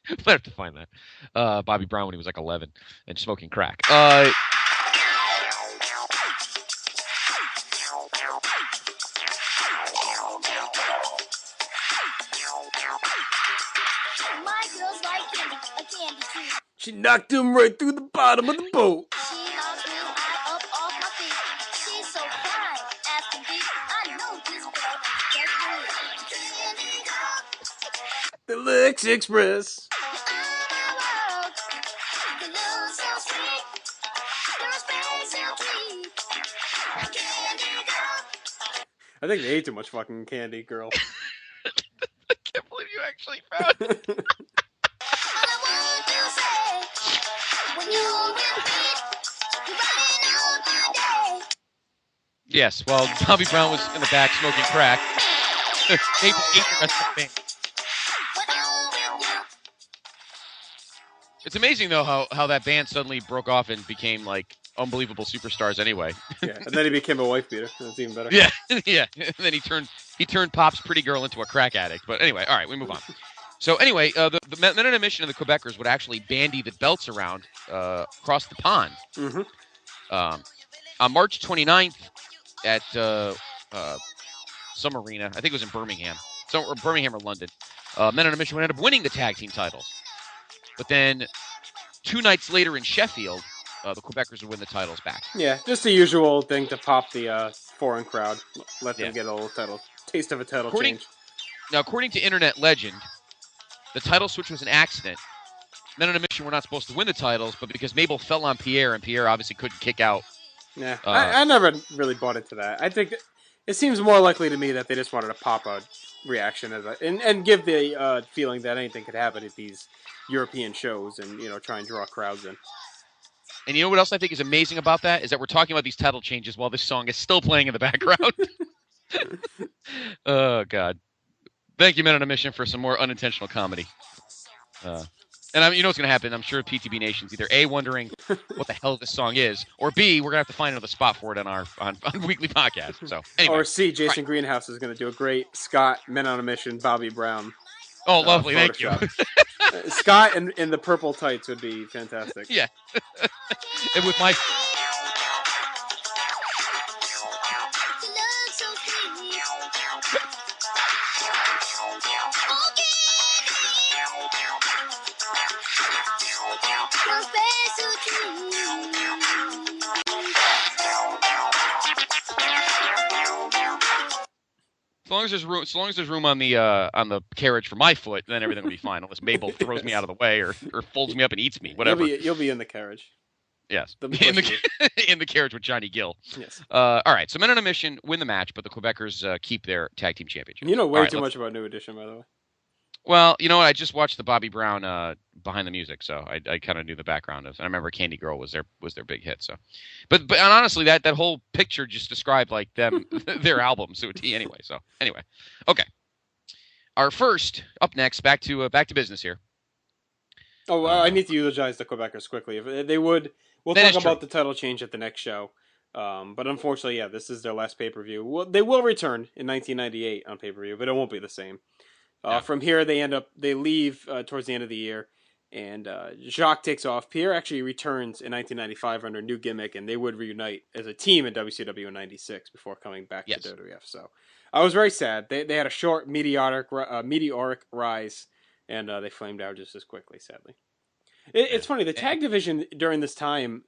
S1: I have to find that. Bobby Brown when he was like 11 and smoking crack.
S8: She knocked him right through the bottom of the boat.
S12: She knocks me high up off my feet. She's so fine, asking deep. I know this girl is
S8: The Lex Express. I think they ate too much fucking candy, girl.
S1: I can't believe you actually found it. Yes, well, Bobby Brown was in the back smoking crack. They ate the rest of the band. It's amazing, though, how that band suddenly broke off and became, like, unbelievable superstars anyway.
S8: Yeah, and then he became a wife beater. That's even better.
S1: Yeah, yeah. And then he turned Pop's pretty girl into a crack addict. But anyway, all right, we move on. So anyway, the Men on a Mission and the Quebecers would actually bandy the belts around across the pond.
S8: Mm-hmm.
S1: On March 29th at some arena, I think it was in Birmingham, or Birmingham or London, Men on a Mission would end up winning the tag team titles. But then 2 nights later in Sheffield, the Quebecers would win the titles back.
S8: Yeah, just the usual thing to pop the foreign crowd, let them get a little taste of a title change.
S1: Now, according to Internet legend, the title switch was an accident. Men on a Mission were not supposed to win the titles, but because Mabel fell on Pierre, and Pierre obviously couldn't kick out.
S8: Yeah, I never really bought into that. I think it seems more likely to me that they just wanted to pop a reaction and give the feeling that anything could happen at these European shows and, try and draw crowds in.
S1: And you know what else I think is amazing about that? Is that we're talking about these title changes while this song is still playing in the background. Oh, God. Thank you, Men on a Mission, for some more unintentional comedy. And you know what's going to happen? I'm sure PTB Nation's either A, wondering what the hell this song is, or B, we're going to have to find another spot for it on weekly podcast. So, anyway.
S8: Or C, Jason Greenhouse is going to do a great Scott, Men on a Mission, Bobby Brown.
S1: Oh, lovely. Thank you.
S8: Scott in the purple tights would be fantastic.
S1: Yeah. And with my... As long as there's room on the carriage for my foot, then everything will be fine. Unless Mabel throws me out of the way or folds me up and eats me, whatever.
S8: You'll be in the carriage.
S1: Yes, in the carriage with Johnny Gill.
S8: Yes.
S1: All right. So Men on a Mission win the match, but the Quebecers keep their tag team championship.
S8: You know way too much about New Edition, by the way.
S1: Well, you know what? I just watched the Bobby Brown Behind the Music, so I kind of knew the background of. And I remember Candy Girl was their big hit. So, but and honestly, that whole picture just described like them their albums to a T anyway. So anyway, okay. Our first up next, back to business here.
S8: Oh, I need to eulogize the Quebecers quickly. If they would, we'll talk about the title change at the next show. But unfortunately, yeah, this is their last pay-per-view. Well, they will return in 1998 on pay-per-view, but it won't be the same. From here, they leave towards the end of the year, and Jacques takes off. Pierre actually returns in 1995 under a new gimmick, and they would reunite as a team in WCW in 96 before coming back to WWF. So I was very sad. They had a short, meteoric rise, and they flamed out just as quickly, sadly. It's funny, the tag division during this time,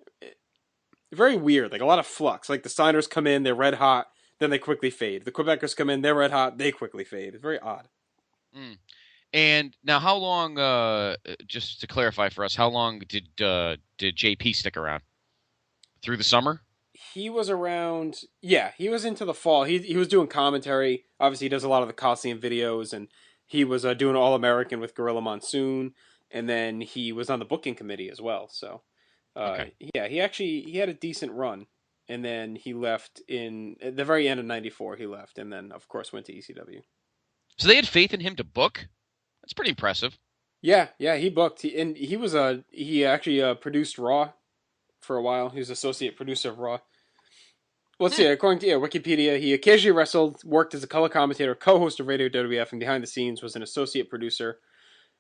S8: very weird, like a lot of flux. Like the Steiners come in, they're red hot, then they quickly fade. The Quebecers come in, they're red hot, they quickly fade. It's very odd.
S1: And now, how long? Just to clarify for us, how long did JP stick around? Through the summer?
S8: He was around. Yeah, he was into the fall. He was doing commentary. Obviously, he does a lot of the Coliseum videos, and he was doing All American with Gorilla Monsoon, and then he was on the booking committee as well. So, yeah, he had a decent run, and then he left at the very end of '94. He left, and then of course went to ECW.
S1: So they had faith in him to book? That's pretty impressive.
S8: Yeah, he booked. He actually produced Raw for a while. He was associate producer of Raw. Let's see, according to Wikipedia, he occasionally wrestled, worked as a color commentator, co-host of Radio WWF, and behind the scenes was an associate producer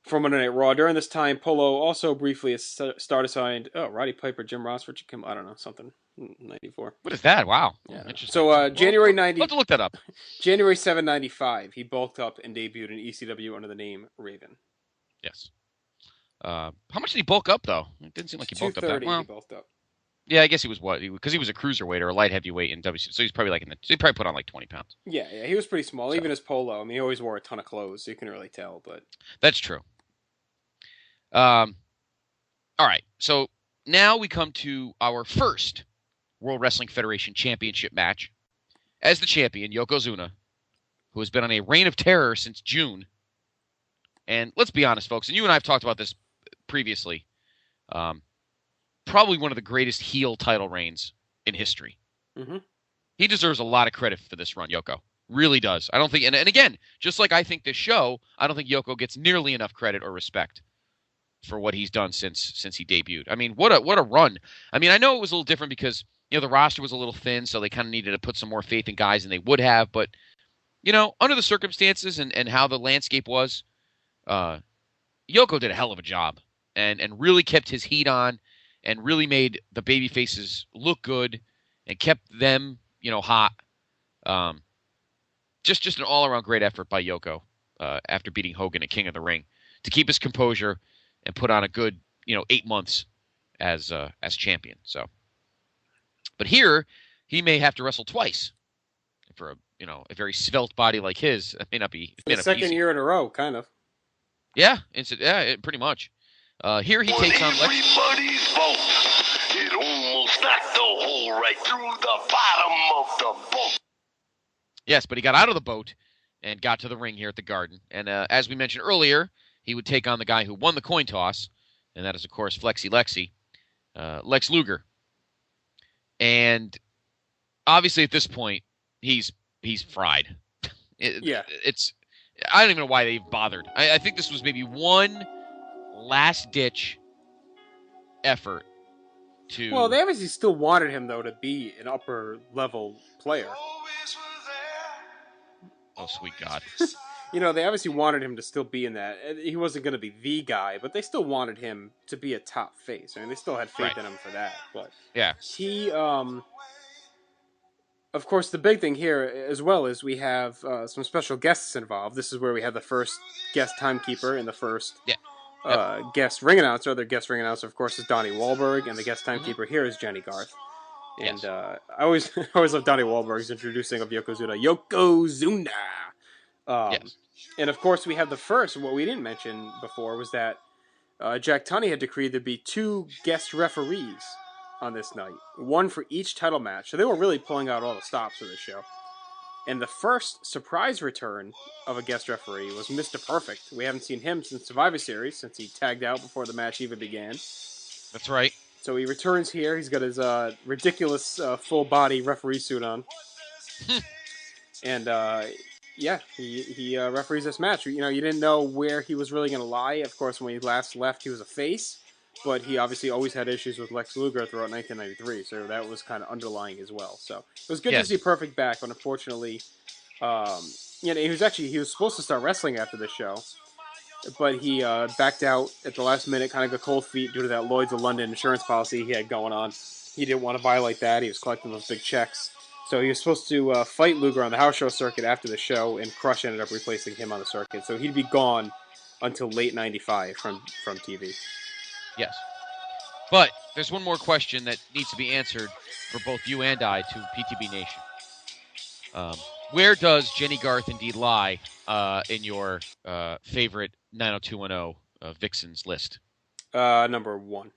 S8: for Monday Night Raw. During this time, Polo also briefly started signed Roddy Piper, Jim Ross, Richard Kim, I don't know, something. 94.
S1: What is that? Wow.
S8: Yeah. So January 90.
S1: I'll have to look that up.
S8: January 7, 95, he bulked up and debuted in ECW under the name Raven.
S1: Yes. How much did he bulk up though? It didn't seem like he bulked up that well.
S8: He bulked up.
S1: Yeah, I guess he was because he was a cruiserweight or a light heavyweight in WC, so he's probably he probably put on like 20 pounds.
S8: Yeah, he was pretty small, even as Polo. I mean, he always wore a ton of clothes, so you can really tell. But
S1: that's true. All right, so now we come to our first World Wrestling Federation Championship match. As the champion, Yokozuna, who has been on a reign of terror since June. And let's be honest, folks, and you and I have talked about this previously. Probably one of the greatest heel title reigns in history.
S8: Mm-hmm.
S1: He deserves a lot of credit for this run, Yoko. Really does. I don't think, and again, just like I think this show, I don't think Yoko gets nearly enough credit or respect for what he's done since he debuted. I mean, what a run. I mean, I know it was a little different because, the roster was a little thin, so they kind of needed to put some more faith in guys than they would have. But, under the circumstances and how the landscape was, Yoko did a hell of a job and really kept his heat on and really made the baby faces look good and kept them, hot. Just an all-around great effort by Yoko after beating Hogan at King of the Ring to keep his composure and put on a good, 8 months as champion. So, but here he may have to wrestle twice for a very svelte body like his. It may not be
S8: the second year in a row, kind of.
S1: Yeah, pretty much. Here he takes on
S11: everybody's vote. It almost knocked the hole right through the bottom of the boat.
S1: Yes, but he got out of the boat and got to the ring here at the Garden. And as we mentioned earlier, he would take on the guy who won the coin toss, and that is, of course, Flexi Lexi, Lex Luger. And obviously at this point, he's fried. I don't even know why they bothered. I think this was maybe one last-ditch effort to...
S8: Well, they obviously still wanted him, though, to be an upper-level player.
S1: Oh, sweet God.
S8: They obviously wanted him to still be in that. He wasn't going to be the guy, but they still wanted him to be a top face. I mean, they still had faith in him for that. But
S1: yeah,
S8: he, of course, the big thing here as well is we have some special guests involved. This is where we have the first guest timekeeper and the first guest ring announcer. The guest ring announcer, of course, is Donnie Wahlberg, and the guest timekeeper here is Jenny Garth. And I always love Donnie Wahlberg's introducing of Yokozuna. Yokozuna!
S1: Yes.
S8: And of course, we have the first. What we didn't mention before was that Jack Tunney had decreed there'd be 2 guest referees on this night, 1 for each title match. So they were really pulling out all the stops for this show. And the first surprise return of a guest referee was Mr. Perfect. We haven't seen him since Survivor Series, since he tagged out before the match even began.
S1: That's right.
S8: So he returns here. He's got his ridiculous full-body referee suit on. And, he referees this match. You know, you didn't know where he was really going to lie. Of course, when he last left, he was a face. But he obviously always had issues with Lex Luger throughout 1993. So that was kind of underlying as well. So it was good to see Perfect back. But unfortunately, he was supposed to start wrestling after this show. But he backed out at the last minute, kind of got cold feet due to that Lloyd's of London insurance policy he had going on. He didn't want to violate that. He was collecting those big checks. So he was supposed to fight Luger on the house show circuit after the show, and Crush ended up replacing him on the circuit. So he'd be gone until late 95 from TV.
S1: Yes. But there's one more question that needs to be answered for both you and I to PTB Nation. Where does Jenny Garth indeed lie in your favorite 90210 Vixens list?
S8: Number 1.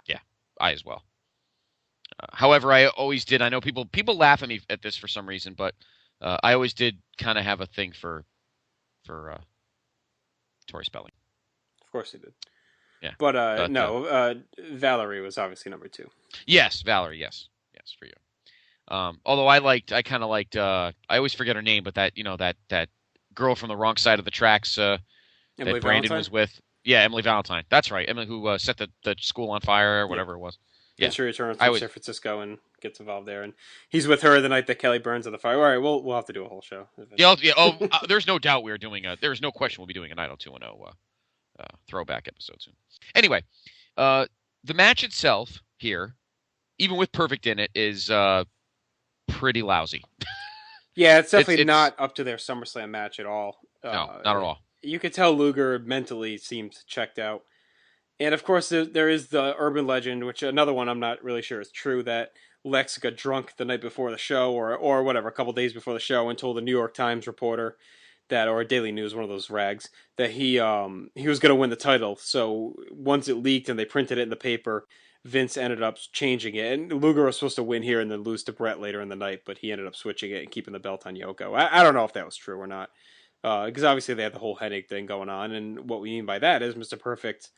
S1: Yeah, I as well. However, I always did. I know people laugh at me at this for some reason, but I always did kind of have a thing for Tori Spelling.
S8: Of course he did.
S1: Yeah,
S8: but Valerie was obviously number 2.
S1: Yes, Valerie. Yes, for you. Although I always forget her name, but that girl from the wrong side of the tracks that Brandon
S8: Valentine?
S1: was with. Yeah, Emily Valentine. That's right. Emily, who set the school on fire or whatever it was. Yeah.
S8: She returns from San Francisco and gets involved there, and he's with her the night that Kelly burns on the fire. All right, we'll have to do a whole show.
S1: There's no doubt we're doing there's no question we'll be doing a 90210 throwback episode soon. Anyway, the match itself here, even with Perfect in it, is pretty lousy.
S8: Yeah, it's definitely not up to their SummerSlam match at all.
S1: No, not at all.
S8: You could tell Luger mentally seemed checked out. And of course, there is the urban legend, which another one I'm not really sure is true, that Lex got drunk the night before the show or whatever, a couple days before the show, and told the New York Times reporter that, or Daily News, one of those rags, that he was going to win the title. So once it leaked and they printed it in the paper, Vince ended up changing it. And Luger was supposed to win here and then lose to Brett later in the night, but he ended up switching it and keeping the belt on Yoko. I don't know if that was true or not, because obviously they had the whole headache thing going on. And what we mean by that is Mr. Perfect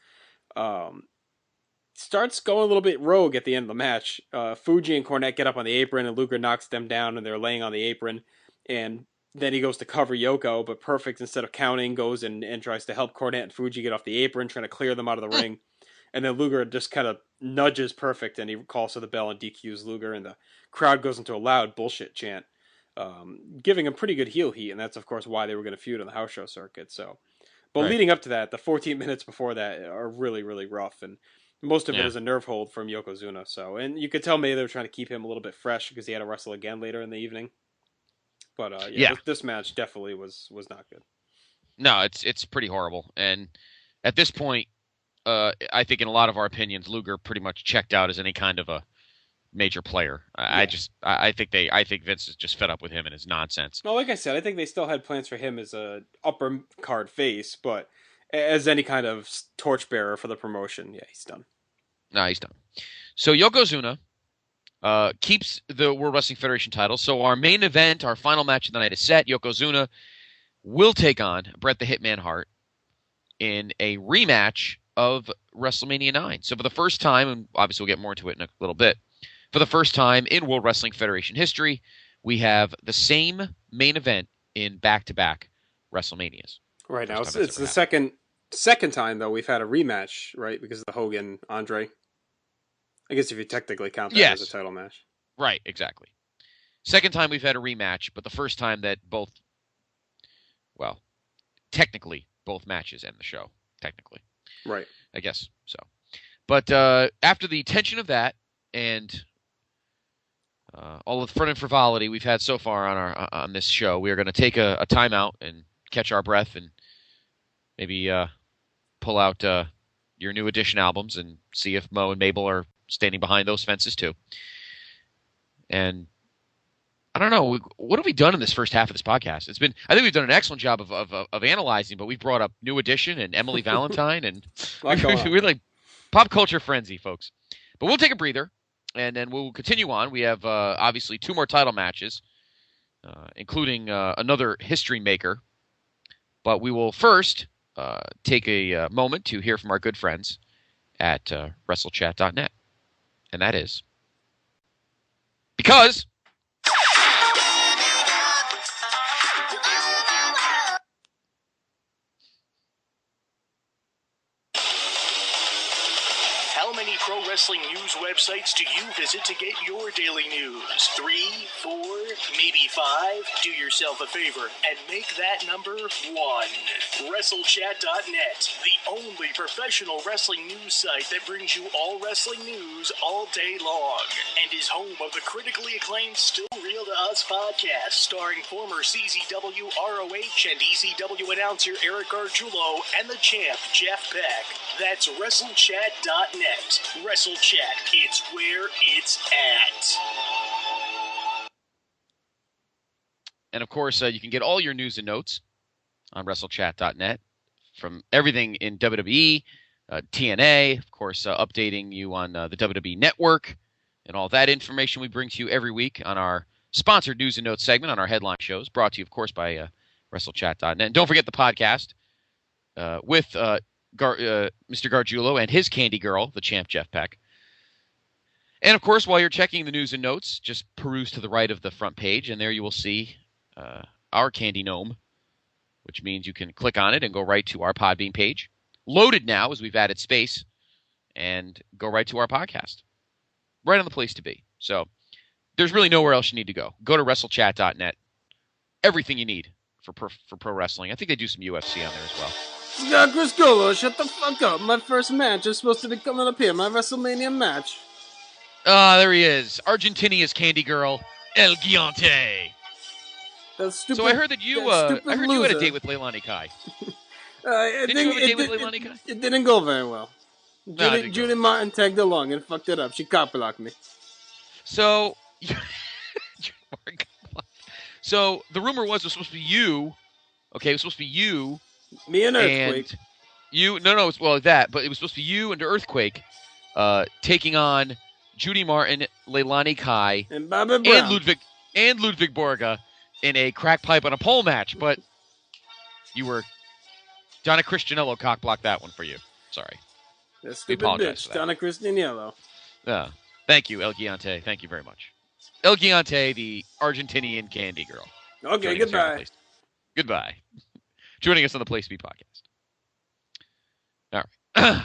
S8: starts going a little bit rogue at the end of the match. Fuji and Cornette get up on the apron, and Luger knocks them down, and they're laying on the apron. And then he goes to cover Yoko, but Perfect, instead of counting, goes and tries to help Cornette and Fuji get off the apron, trying to clear them out of the ring. And then Luger just kind of nudges Perfect, and he calls for the bell and DQs Luger, and the crowd goes into a loud bullshit chant, giving him pretty good heel heat, and that's, of course, why they were going to feud on the house show circuit. So, but leading up to that, the 14 minutes before that are really, really rough, and most of it is a nerve hold from Yokozuna. So, and you could tell maybe they were trying to keep him a little bit fresh because he had to wrestle again later in the evening. But this match definitely was not good.
S1: No, it's pretty horrible, and at this point, I think in a lot of our opinions, Luger pretty much checked out as any kind of a major player. I think Vince is just fed up with him and his nonsense.
S8: No, like I said, I think they still had plans for him as a upper card face, but as any kind of torchbearer for the promotion, he's done.
S1: No, he's done. So Yokozuna keeps the World Wrestling Federation title. So our main event, our final match of the night is set. Yokozuna will take on Bret the Hitman Hart in a rematch of WrestleMania 9. So for the first time, and obviously we'll get more into it in a little bit, for the first time in World Wrestling Federation history, we have the same main event in back-to-back WrestleManias.
S8: Right now, it's the second time, though, we've had a rematch, right, because of the Hogan-Andre. I guess if you technically count that as a title match.
S1: Right, exactly. Second time we've had a rematch, but the first time that technically both matches end the show, technically.
S8: Right.
S1: I guess so. But after the tension of that and all of the fun and frivolity we've had so far on this show, we are going to take a timeout and catch our breath and maybe pull out your new edition albums and see if Mo and Mabel are standing behind those fences too. And I don't know, what have we done in this first half of this podcast? I think we've done an excellent job of analyzing, but we've brought up New Edition and Emily Valentine, and we're like pop culture frenzy, folks. But we'll take a breather, and then we'll continue on. We have obviously 2 more title matches, including another history maker. But we will first take a moment to hear from our good friends at WrestleChat.net. And that is because
S13: how many pro wrestling news websites do you visit to get your daily news? 3, 4, maybe 5? Do yourself a favor and make that number 1. WrestleChat.net, the only professional wrestling news site that brings you all wrestling news all day long, and is home of the critically acclaimed Still Real to Us podcast, starring former CZW, ROH, and ECW announcer Eric Gargiulo and the champ Jeff Beck. That's WrestleChat.net. WrestleChat, it's where it's at.
S1: And of course, you can get all your news and notes on WrestleChat.net from everything in WWE, TNA, of course, updating you on the WWE Network and all that information we bring to you every week on our sponsored news and notes segment on our headline shows, brought to you, of course, by WrestleChat.net. And don't forget the podcast with Mr. Gargiulo and his candy girl, the champ Jeff Beck. And, of course, while you're checking the news and notes, just peruse to the right of the front page, and there you will see our candy gnome, which means you can click on it and go right to our Podbean page. Loaded now, as we've added space, and go right to our podcast. Right on the place to be. So there's really nowhere else you need to go. Go to WrestleChat.net. Everything you need for pro wrestling. I think they do some UFC on there as well.
S8: Yeah, Chris Golo, shut the fuck up. My first match is supposed to be coming up here. My WrestleMania match.
S1: There he is. Argentinia's candy girl, El Gigante. So I heard that you had a date with Leilani Kai. Did you have a date with Leilani Kai?
S8: It didn't go very well. Judy Martin tagged along and fucked it up. She cop blocked me.
S1: So, the rumor was it was supposed to be you. Okay, it was supposed to be you.
S8: Me and Earthquake.
S1: But it was supposed to be you and Earthquake taking on Judy Martin, Leilani Kai,
S8: and Bobby Brown.
S1: and Ludwig Borga in a crack pipe on a pole match, but Donna Christianello cock-blocked that one for you. Sorry.
S8: That stupid bitch, Donna Christianello.
S1: Yeah. Thank you, El Gigante. Thank you very much. El Gigante, the Argentinian candy girl.
S8: Okay, goodbye.
S1: Goodbye. Joining us on the Place to Be podcast. All right.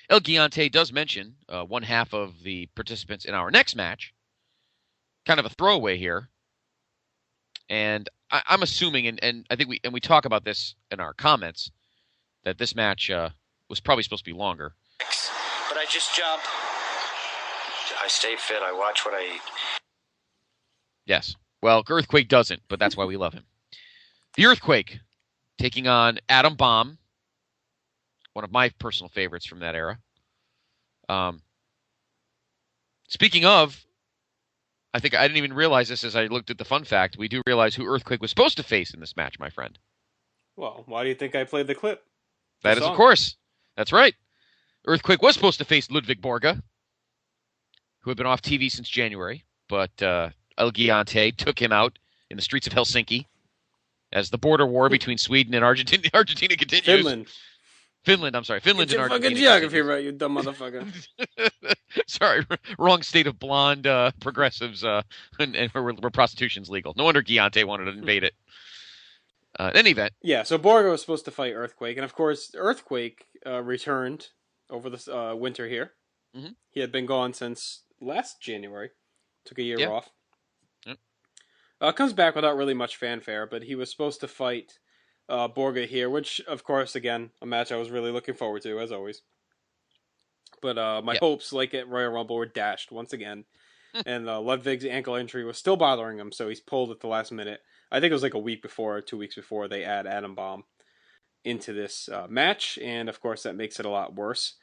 S1: El Gigante does mention one half of the participants in our next match. Kind of a throwaway here. And I'm assuming, and I think we talk about this in our comments, that this match was probably supposed to be longer.
S6: But I just jump. I stay fit. I watch what I eat.
S1: Yes. Well, Earthquake doesn't, but that's why we love him. The Earthquake taking on Adam Bomb, one of my personal favorites from that era. Speaking of, I think I didn't even realize this as I looked at the fun fact. We do realize who Earthquake was supposed to face in this match, my friend.
S8: Well, why do you think I played the clip?
S1: That is, of course. That's right. Earthquake was supposed to face Ludwig Borga, who had been off TV since January, but El Gigante took him out in the streets of Helsinki as the border war between Sweden and Argentina continues. Finland, I'm sorry. Finland and Argentina.
S8: Fucking geography right, you dumb motherfucker.
S1: Sorry, wrong state of blonde progressives and where prostitution's legal. No wonder Gigante wanted to invade it. In any event.
S8: Yeah, so Borga was supposed to fight Earthquake, and of course, Earthquake returned over the winter here.
S1: Mm-hmm.
S8: He had been gone since last January. Took a year off.
S1: Yep.
S8: Comes back without really much fanfare, but he was supposed to fight Borga here, which, of course, again, a match I was really looking forward to, as always. But my hopes, like at Royal Rumble, were dashed once again. And Ludwig's ankle injury was still bothering him, so he's pulled at the last minute. I think it was like a week before, 2 weeks before, they add Adam Bomb into this match, and of course that makes it a lot worse.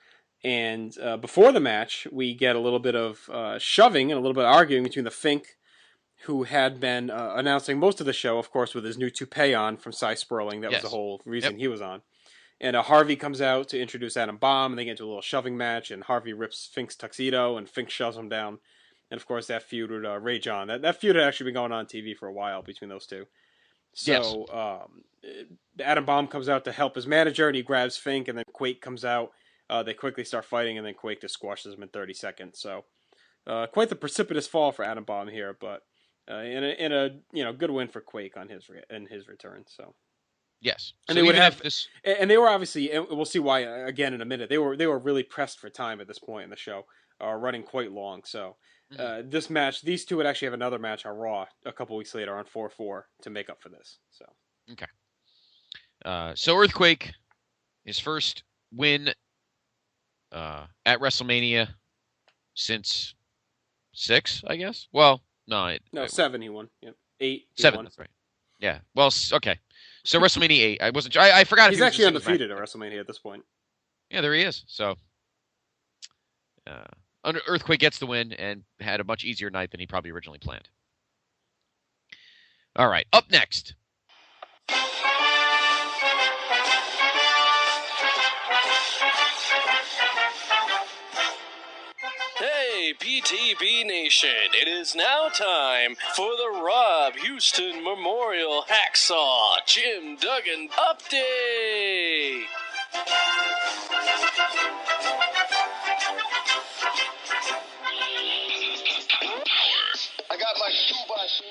S8: And before the match, we get a little bit of shoving and a little bit of arguing between the Fink, who had been announcing most of the show, of course, with his new toupee on from Cy Sperling. That was the whole reason he was on. And Harvey comes out to introduce Adam Bomb, and they get into a little shoving match, and Harvey rips Fink's tuxedo, and Fink shoves him down. And, of course, that feud would rage on. That feud had actually been going on TV for a while between those two. So Adam Bomb comes out to help his manager, and he grabs Fink, and then Quake comes out. They quickly start fighting, and then Quake just squashes him in 30 seconds. So quite the precipitous fall for Adam Bomb here, but in a good win for Quake on his return. So
S1: yes,
S8: and
S1: so
S8: they would have
S1: this,
S8: and they were obviously, and we'll see why again in a minute. They were really pressed for time at this point in the show, running quite long. So this match, these two would actually have another match on Raw a couple weeks later on 4-4 to make up for this. So
S1: okay, so Earthquake, his first win at WrestleMania since 6, I guess. Well, no,
S8: 7 he won. Yep. 8.
S1: 7. That's right. Yeah. Well, okay. So WrestleMania 8. I wasn't sure. I forgot.
S8: He's actually undefeated at WrestleMania at this point.
S1: Yeah, there he is. So, Earthquake gets the win and had a much easier night than he probably originally planned. All right. Up next.
S7: Hey, PTB Nation, it is now time for the Rob Houston Memorial Hacksaw Jim Duggan Update.
S11: I got my 2x4.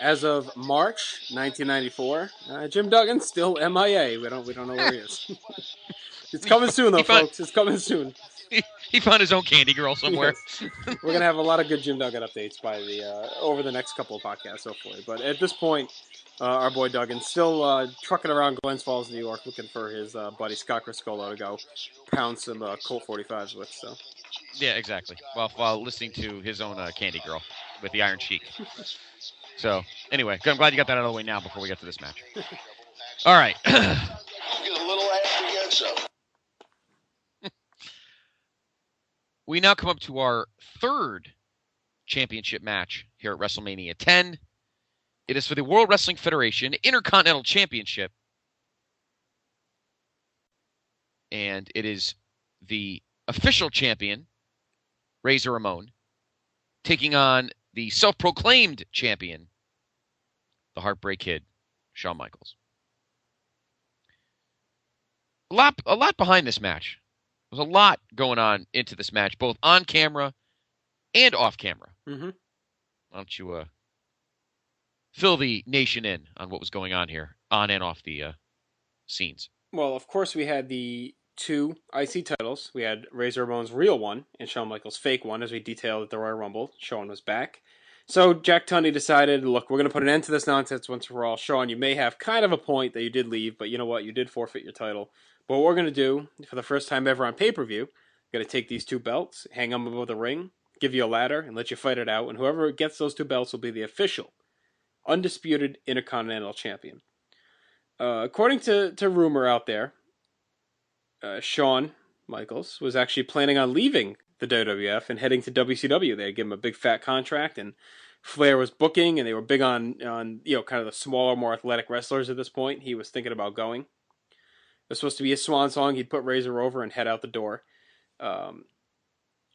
S8: As of March 1994, Jim Duggan's still MIA. We don't know where he is. It's coming soon, though, folks. It's coming soon.
S1: He found his own candy girl somewhere.
S8: Yes. We're gonna have a lot of good Jim Duggan updates by the over the next couple of podcasts, hopefully. But at this point, our boy Duggan's still trucking around Glens Falls, New York, looking for his buddy Scott Criscolo to go pound some Colt 45s with. So.
S1: Yeah, exactly. While listening to his own candy girl with the Iron Sheik. So anyway, I'm glad you got that out of the way now before we get to this match. All right.
S11: Get a little apprehensive.
S1: We now come up to our third championship match here at WrestleMania 10. It is for the World Wrestling Federation Intercontinental Championship. And it is the official champion, Razor Ramon, taking on the self-proclaimed champion, the Heartbreak Kid, Shawn Michaels. A lot behind this match. There's a lot going on into this match, both on camera and off camera.
S8: Mm-hmm.
S1: Why don't you fill the nation in on what was going on here, on and off the scenes?
S8: Well, of course, we had the 2 IC titles. We had Razor Ramon's real one and Shawn Michaels' fake one, as we detailed at the Royal Rumble. Shawn was back. So Jack Tunney decided, look, we're going to put an end to this nonsense once for all. Shawn, you may have kind of a point that you did leave, but you know what? You did forfeit your title. But what we're going to do, for the first time ever on pay-per-view, we're going to take these 2 belts, hang them above the ring, give you a ladder, and let you fight it out. And whoever gets those 2 belts will be the official, undisputed Intercontinental Champion. According to rumor out there, Shawn Michaels was actually planning on leaving the WWF and heading to WCW. They had given him a big fat contract, and Flair was booking, and they were big on kind of the smaller, more athletic wrestlers at this point. He was thinking about going. It was supposed to be a swan song. He'd put Razor over and head out the door.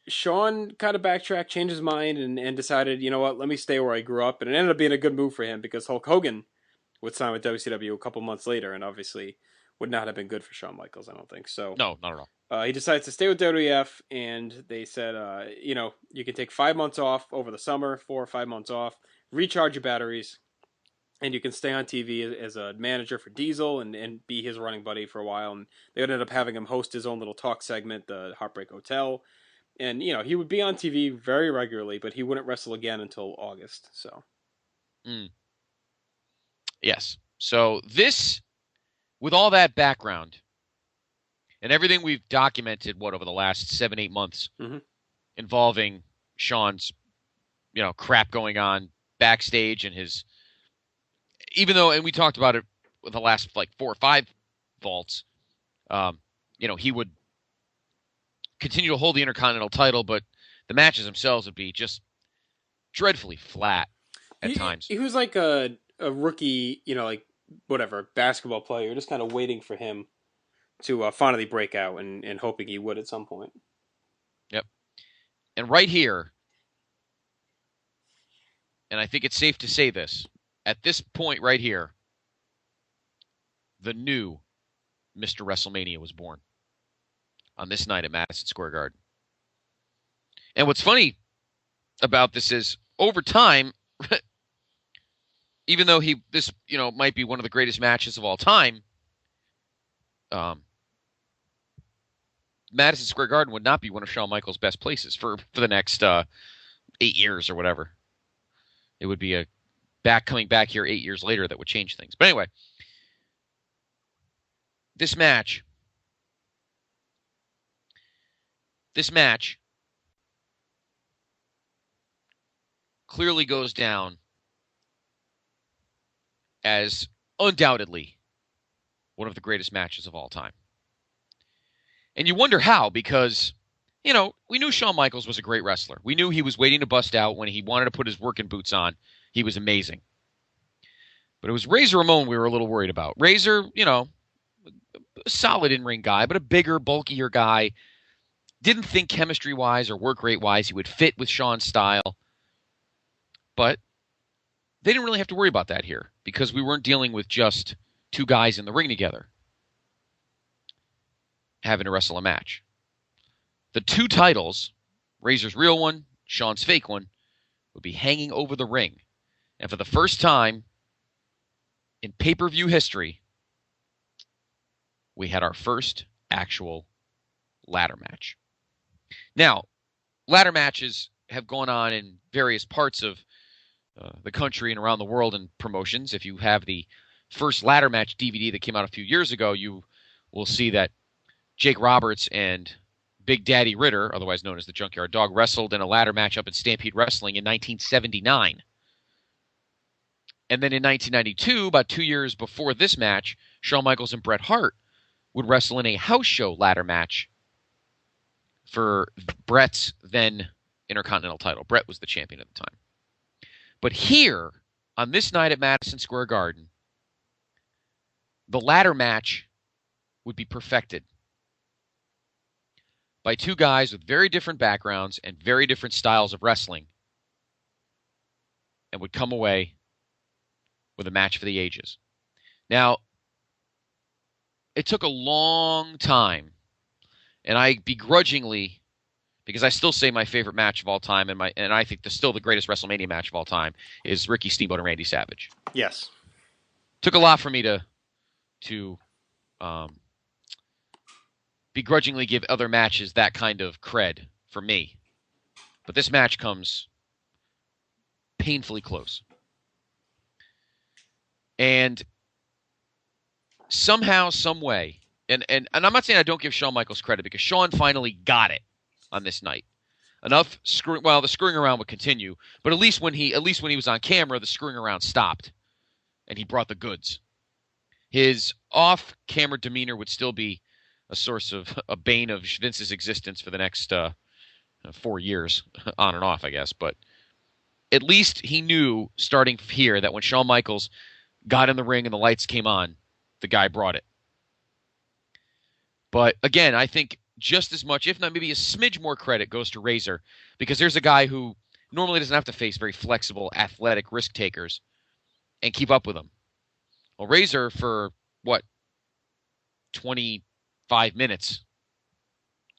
S8: Shawn kind of backtracked, changed his mind, and decided, you know what, let me stay where I grew up. And it ended up being a good move for him because Hulk Hogan would sign with WCW a couple months later, and obviously would not have been good for Shawn Michaels, I don't think. So
S1: no, not at all.
S8: He decides to stay with WWF, and they said, you can take 5 months off over the summer, 4 or 5 months off, recharge your batteries, and you can stay on TV as a manager for Diesel and be his running buddy for a while. And they ended up having him host his own little talk segment, the Heartbreak Hotel. And, he would be on TV very regularly, but he wouldn't wrestle again until August. So,
S1: Yes. So this, with all that background and everything we've documented, over the last 7-8 months involving Shawn's, crap going on backstage and his, even though, and we talked about it with the last 4 or 5 vaults, he would continue to hold the Intercontinental title, but the matches themselves would be just dreadfully flat at times.
S8: He was like a rookie, like whatever, basketball player, just kind of waiting for him to finally break out and hoping he would at some point.
S1: Yep. And right here, and I think it's safe to say this, at this point right here, the new Mr. WrestleMania was born on this night at Madison Square Garden. And what's funny about this is, over time, even though this might be one of the greatest matches of all time, Madison Square Garden would not be one of Shawn Michaels' best places for the next 8 years or whatever. It would be coming back here 8 years later that would change things. But anyway, this match clearly goes down as undoubtedly one of the greatest matches of all time. And you wonder how, because, we knew Shawn Michaels was a great wrestler. We knew he was waiting to bust out when he wanted to put his working boots on. He was amazing. But it was Razor Ramon we were a little worried about. Razor, a solid in-ring guy, but a bigger, bulkier guy. Didn't think chemistry-wise or work rate-wise he would fit with Shawn's style. But they didn't really have to worry about that here, because we weren't dealing with just two guys in the ring together having to wrestle a match. The two titles, Razor's real one, Shawn's fake one, would be hanging over the ring. And for the first time in pay-per-view history, we had our first actual ladder match. Now, ladder matches have gone on in various parts of the country and around the world in promotions. If you have the first ladder match DVD that came out a few years ago, you will see that Jake Roberts and Big Daddy Ritter, otherwise known as the Junkyard Dog, wrestled in a ladder match up at Stampede Wrestling in 1979. And then in 1992, about 2 years before this match, Shawn Michaels and Bret Hart would wrestle in a house show ladder match for Bret's then Intercontinental title. Bret was the champion at the time. But here, on this night at Madison Square Garden, the ladder match would be perfected by two guys with very different backgrounds and very different styles of wrestling, and would come away with a match for the ages. Now, it took a long time, and I begrudgingly, because I still say my favorite match of all time, and I think still the greatest WrestleMania match of all time is Ricky Steamboat and Randy Savage.
S8: Yes.
S1: Took a lot for me to begrudgingly give other matches that kind of cred for me. But this match comes painfully close. And somehow, some way, and I'm not saying I don't give Shawn Michaels credit, because Shawn finally got it on this night. The screwing around would continue, but at least when he was on camera, the screwing around stopped, and he brought the goods. His off-camera demeanor would still be a source of a bane of Vince's existence for the next 4 years, on and off, I guess. But at least he knew, starting here, that when Shawn Michaels got in the ring and the lights came on, the guy brought it. But again, I think just as much, if not maybe a smidge more credit, goes to Razor, because there's a guy who normally doesn't have to face very flexible, athletic risk takers and keep up with them. Well, Razor, for 25 minutes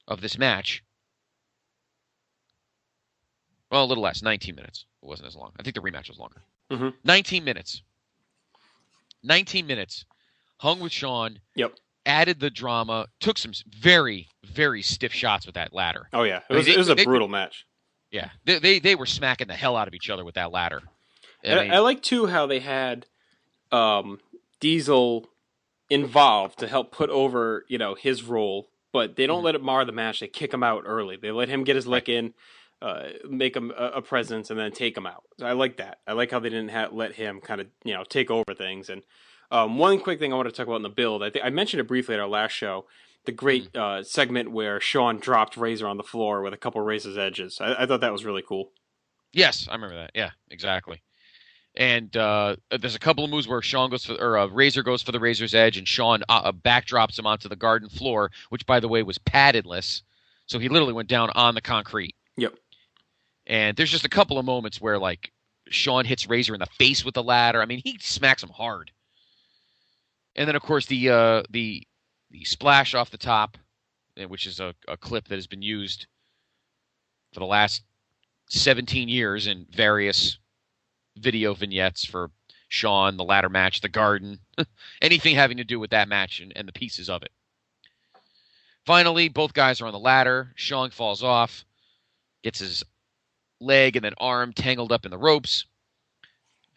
S1: of this match, well, a little less, 19 minutes. It wasn't as long. I think the rematch was longer.
S8: Mm-hmm.
S1: 19 minutes. 19 minutes. Hung with Shawn.
S8: Yep.
S1: Added the drama. Took some very, very stiff shots with that ladder.
S8: Oh, yeah. It was a brutal match.
S1: Yeah. They were smacking the hell out of each other with that ladder.
S8: I like, too, how they had Diesel involved to help put over, his role, but they don't let it mar the match. They kick him out early. They let him get his lick in, make him a presence, and then take him out. So I like that. I like how they didn't let him kind of, take over things. And one quick thing I want to talk about in the build, I mentioned it briefly at our last show, the great segment where Shawn dropped Razor on the floor with a couple Razor's edges. I thought that was really cool.
S1: Yes, I remember that. Yeah, exactly. And there's a couple of moves where Razor goes for the Razor's edge, and Shawn backdrops him onto the garden floor, which, by the way, was paddedless. So he literally went down on the concrete.
S8: Yep.
S1: And there's just a couple of moments where, like, Shawn hits Razor in the face with the ladder. I mean, he smacks him hard. And then, of course, the splash off the top, which is a clip that has been used for the last 17 years in various video vignettes for Shawn, the ladder match, the garden, anything having to do with that match and the pieces of it. Finally, both guys are on the ladder. Shawn falls off, gets his leg and then arm tangled up in the ropes,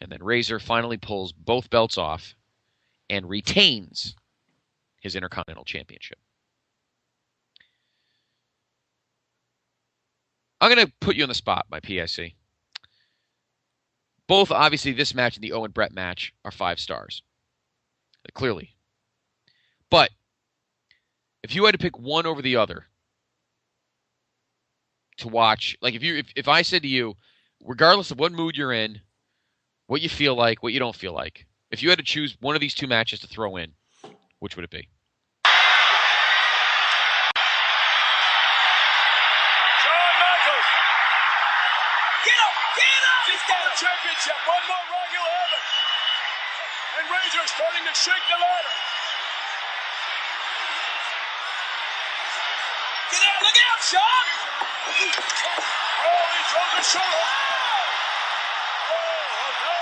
S1: and then Razor finally pulls both belts off and retains his Intercontinental Championship. I'm going to put you on the spot, my PIC. Both, obviously, this match and the Owen Brett match are 5 stars. Clearly. But if you had to pick one over the other to watch, like if I said to you, regardless of what mood you're in, what you feel like, what you don't feel like, if you had to choose one of these 2 matches to throw in, which would it be?
S4: Championship, one more run, he'll have it. And Razor starting to shake the ladder. Get out, look out, Shawn! Oh, he throws his shoulder. Oh, no.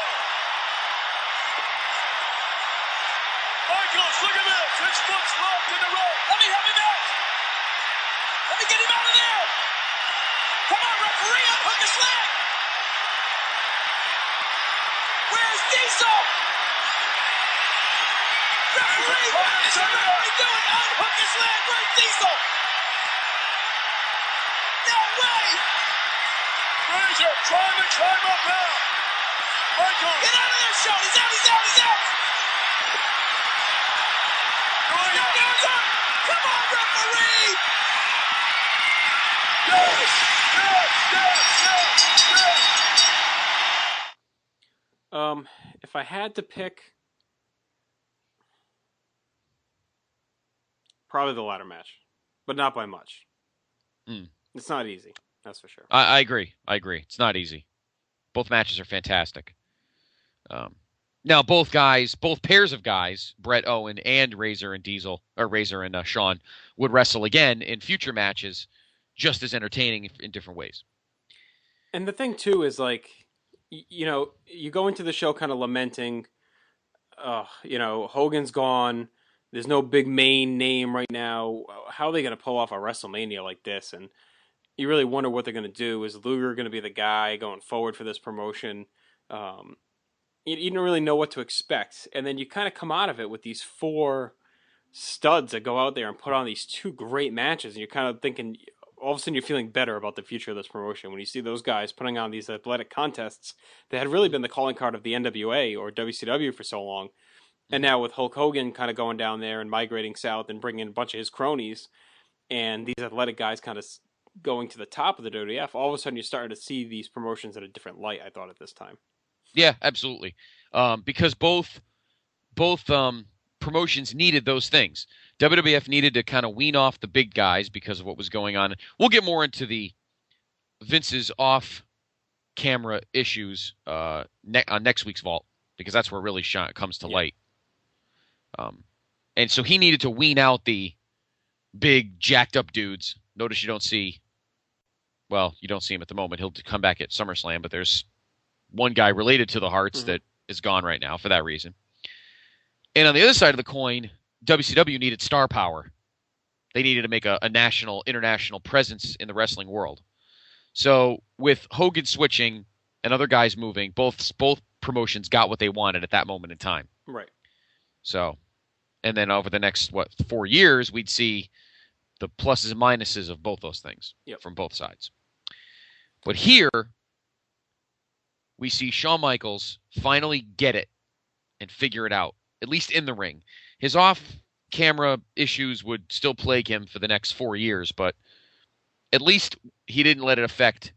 S4: Michaels, look at this. His foot's locked in the rope. Let me help him out. Let me get him out of there. Come on, referee, unhook his leg. Where's Diesel? Referee, what is everybody doing? Unhook his leg. Where's Diesel? No way! Razor trying to climb up now. Michael! Get out of there, Shawn! He's out, he's out, he's out! Going up! Come on, referee! Yes! Yes! Yes! Yes! Yes!
S8: If I had to pick, probably the ladder match, but not by much. It's not easy, that's for sure.
S1: I agree. It's not easy. Both matches are fantastic. Now, both pairs of guys, Brett Owen and Razor and Diesel, or Razor and Shawn, would wrestle again in future matches, just as entertaining in different ways.
S8: And the thing too is, like, you know, you go into the show kind of lamenting, Hogan's gone. There's no big main name right now. How are they going to pull off a WrestleMania like this? And you really wonder what they're going to do. Is Luger going to be the guy going forward for this promotion? You don't really know what to expect. And then you kind of come out of it with these 4 studs that go out there and put on these 2 great matches. And you're kind of thinking, all of a sudden you're feeling better about the future of this promotion when you see those guys putting on these athletic contests that had really been the calling card of the NWA or WCW for so long. And now with Hulk Hogan kind of going down there and migrating south and bringing in a bunch of his cronies and these athletic guys kind of going to the top of the WWF, all of a sudden you're starting to see these promotions in a different light, I thought, at this time. Yeah,
S1: absolutely. Because both promotions needed those things. WWF needed to kind of wean off the big guys because of what was going on. We'll get more into the Vince's off-camera issues on next week's Vault, because that's where it really comes to light. And so he needed to wean out the big, jacked-up dudes. Notice you don't see him at the moment. He'll come back at SummerSlam, but there's one guy related to the Hearts that is gone right now for that reason. And on the other side of the coin, WCW needed star power. They needed to make a international presence in the wrestling world. So with Hogan switching and other guys moving, both promotions got what they wanted at that moment in time.
S8: Right.
S1: So, and then over the next, 4 years, we'd see the pluses and minuses of both those things from both sides. But here, we see Shawn Michaels finally get it and figure it out, at least in the ring. His camera issues would still plague him for the next 4 years, but at least he didn't let it affect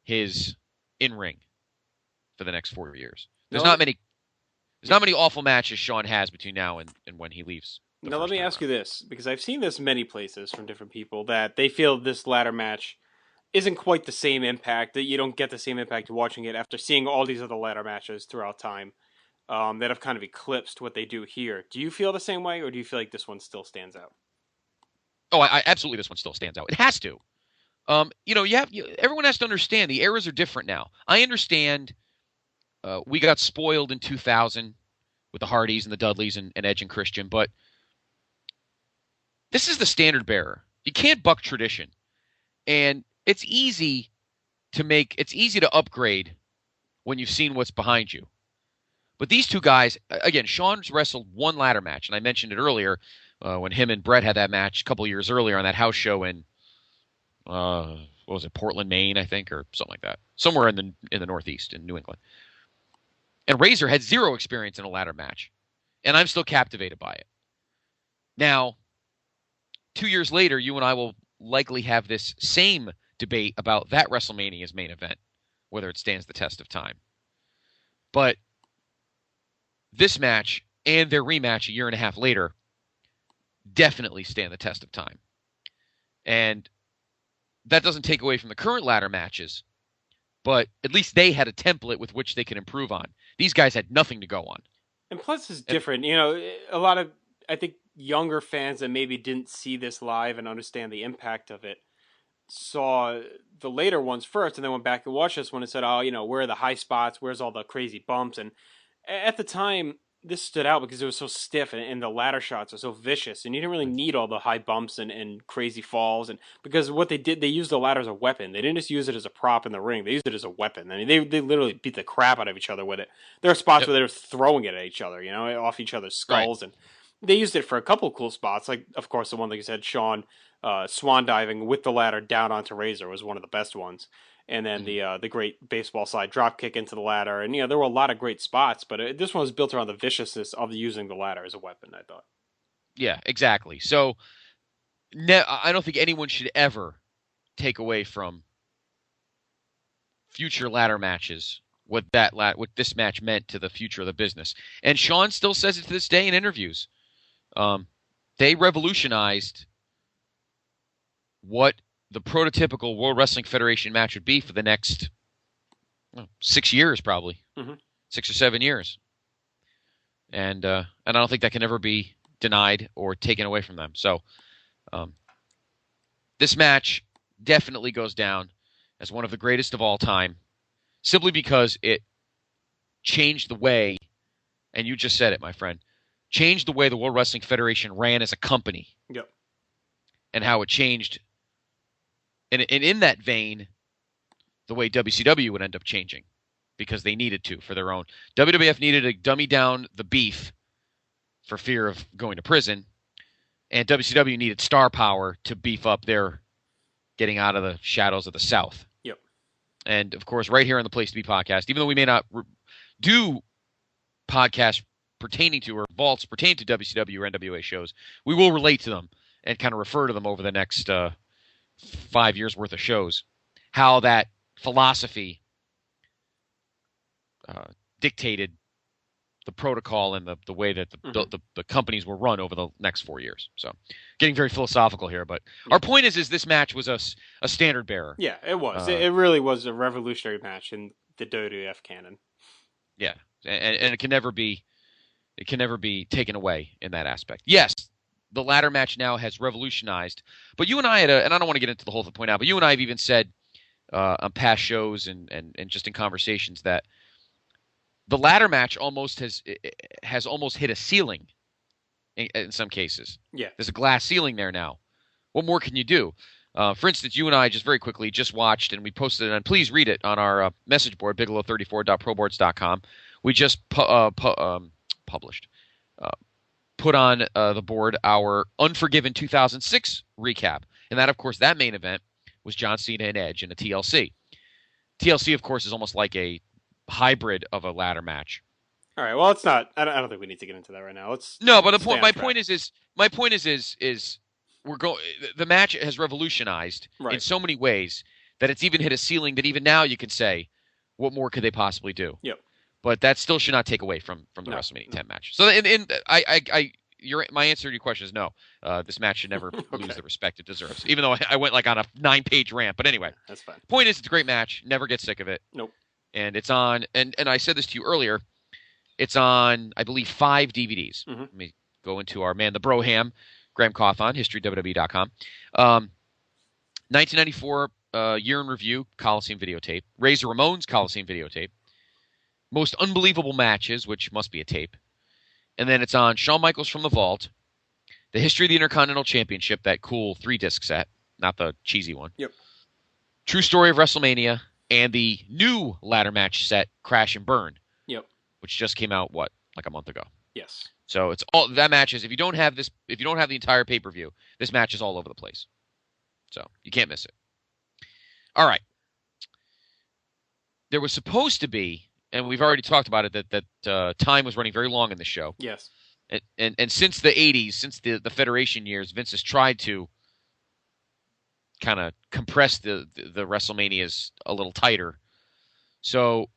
S1: his in-ring for the next 4 years. There's not many awful matches Shawn has between now and when he leaves.
S8: Now let me ask you this, because I've seen this many places from different people that they feel this ladder match isn't quite the same impact, that you don't get the same impact watching it after seeing all these other ladder matches throughout time that have kind of eclipsed what they do here. Do you feel the same way, or do you feel like this one still stands out?
S1: Oh, I absolutely, this one still stands out. It has to. Everyone has to understand the eras are different now. I understand we got spoiled in 2000 with the Hardys and the Dudleys and Edge and Christian, but this is the standard bearer. You can't buck tradition. And it's easy to upgrade when you've seen what's behind you. But these two guys, again, Shawn's wrestled one ladder match, and I mentioned it earlier when him and Brett had that match a couple years earlier on that house show in, what was it, Portland, Maine, I think, or something like that. Somewhere in the Northeast, in New England. And Razor had zero experience in a ladder match, and I'm still captivated by it. Now, 2 years later, you and I will likely have this same debate about that WrestleMania's main event, whether it stands the test of time. But this match and their rematch a year and a half later definitely stand the test of time. And that doesn't take away from the current ladder matches, but at least they had a template with which they could improve on. These guys had nothing to go on.
S8: And plus it's different. A lot of, I think, younger fans that maybe didn't see this live and understand the impact of it saw the later ones first and then went back and watched this one and said, where are the high spots? Where's all the crazy bumps? And at the time, this stood out because it was so stiff and the ladder shots are so vicious, and you didn't really need all the high bumps and crazy falls. And because what they did, they used the ladder as a weapon. They didn't just use it as a prop in the ring. They used it as a weapon. I mean, they literally beat the crap out of each other with it. There are spots where they were throwing it at each other, off each other's skulls. Right. And they used it for a couple of cool spots. Like, of course, the one, like you said, Shawn swan diving with the ladder down onto Razor was one of the best ones. And then the great baseball slide drop kick into the ladder. And, there were a lot of great spots, but this one was built around the viciousness of using the ladder as a weapon, I thought.
S1: Yeah, exactly. So I don't think anyone should ever take away from future ladder matches what this match meant to the future of the business. And Shawn still says it to this day in interviews. They revolutionized what the prototypical World Wrestling Federation match would be for the next 6 years, probably. Mm-hmm. 6 or 7 years. And I don't think that can ever be denied or taken away from them. So this match definitely goes down as one of the greatest of all time, simply because it changed the way, and you just said it, my friend, changed the way the World Wrestling Federation ran as a company.
S8: Yep. And
S1: how it changed. And in that vein, the way WCW would end up changing, because they needed to for their own. WWF needed to dummy down the beef for fear of going to prison, and WCW needed star power to beef up their getting out of the shadows of the South.
S8: Yep.
S1: And, of course, right here on the Place to Be podcast, even though we may not do podcasts pertaining to or vaults pertaining to WCW or NWA shows, we will relate to them and kind of refer to them over the next 5 years worth of shows, how that philosophy dictated the protocol and the way that the companies were run over the next 4 years. So getting very philosophical here, but our point is this match was a standard bearer.
S8: Yeah, it was. It really was a revolutionary match in the WWF canon.
S1: Yeah. And it can never be taken away in that aspect. Yes, the ladder match now has revolutionized. But you and I and I don't want to get into the whole point now, but you and I have even said on past shows and just in conversations that the ladder match has almost hit a ceiling in some cases.
S8: Yeah.
S1: There's a glass ceiling there now. What more can you do? For instance, you and I just very quickly just watched, and we posted it, and please read it on our message board, bigelow34.proboards.com. We just published. Put on the board our Unforgiven 2006 recap. And that, of course, that main event was John Cena and Edge in a TLC. TLC, of course, is almost like a hybrid of a ladder match.
S8: All right. Well, it's not. I don't think we need to get into that right now. Let's.
S1: No, but my
S8: point
S1: is we're going. The match has revolutionized in so many ways that it's even hit a ceiling that even now you can say, what more could they possibly do?
S8: Yep.
S1: But that still should not take away from the WrestleMania 10 match. So my answer to your question is no. This match should never lose the respect it deserves. Even though I went like on a 9-page rant, but anyway,
S8: that's fine.
S1: Point is, it's a great match. Never get sick of it.
S8: Nope.
S1: And it's on. And I said this to you earlier. It's on, I believe, 5 DVDs.
S8: Mm-hmm.
S1: Let me go into our man, the Broham, Graham Cawthon, HistoryWWE.com. 1994 year in review, Coliseum videotape. Razor Ramon's Coliseum videotape. Most unbelievable matches, which must be a tape. And then it's on Shawn Michaels from the Vault, the History of the Intercontinental Championship, that cool 3-disc set, not the cheesy one.
S8: Yep.
S1: True Story of WrestleMania, and the new ladder match set, Crash and Burn.
S8: Yep.
S1: Which just came out, like a month ago.
S8: Yes.
S1: So it's all that matches. If you don't have the entire pay-per-view, this match is all over the place. So you can't miss it. All right. There was supposed to be, and we've already talked about it, that time was running very long in the show.
S8: Yes.
S1: And since the 80s, since the Federation years, Vince has tried to kind of compress the WrestleManias a little tighter. So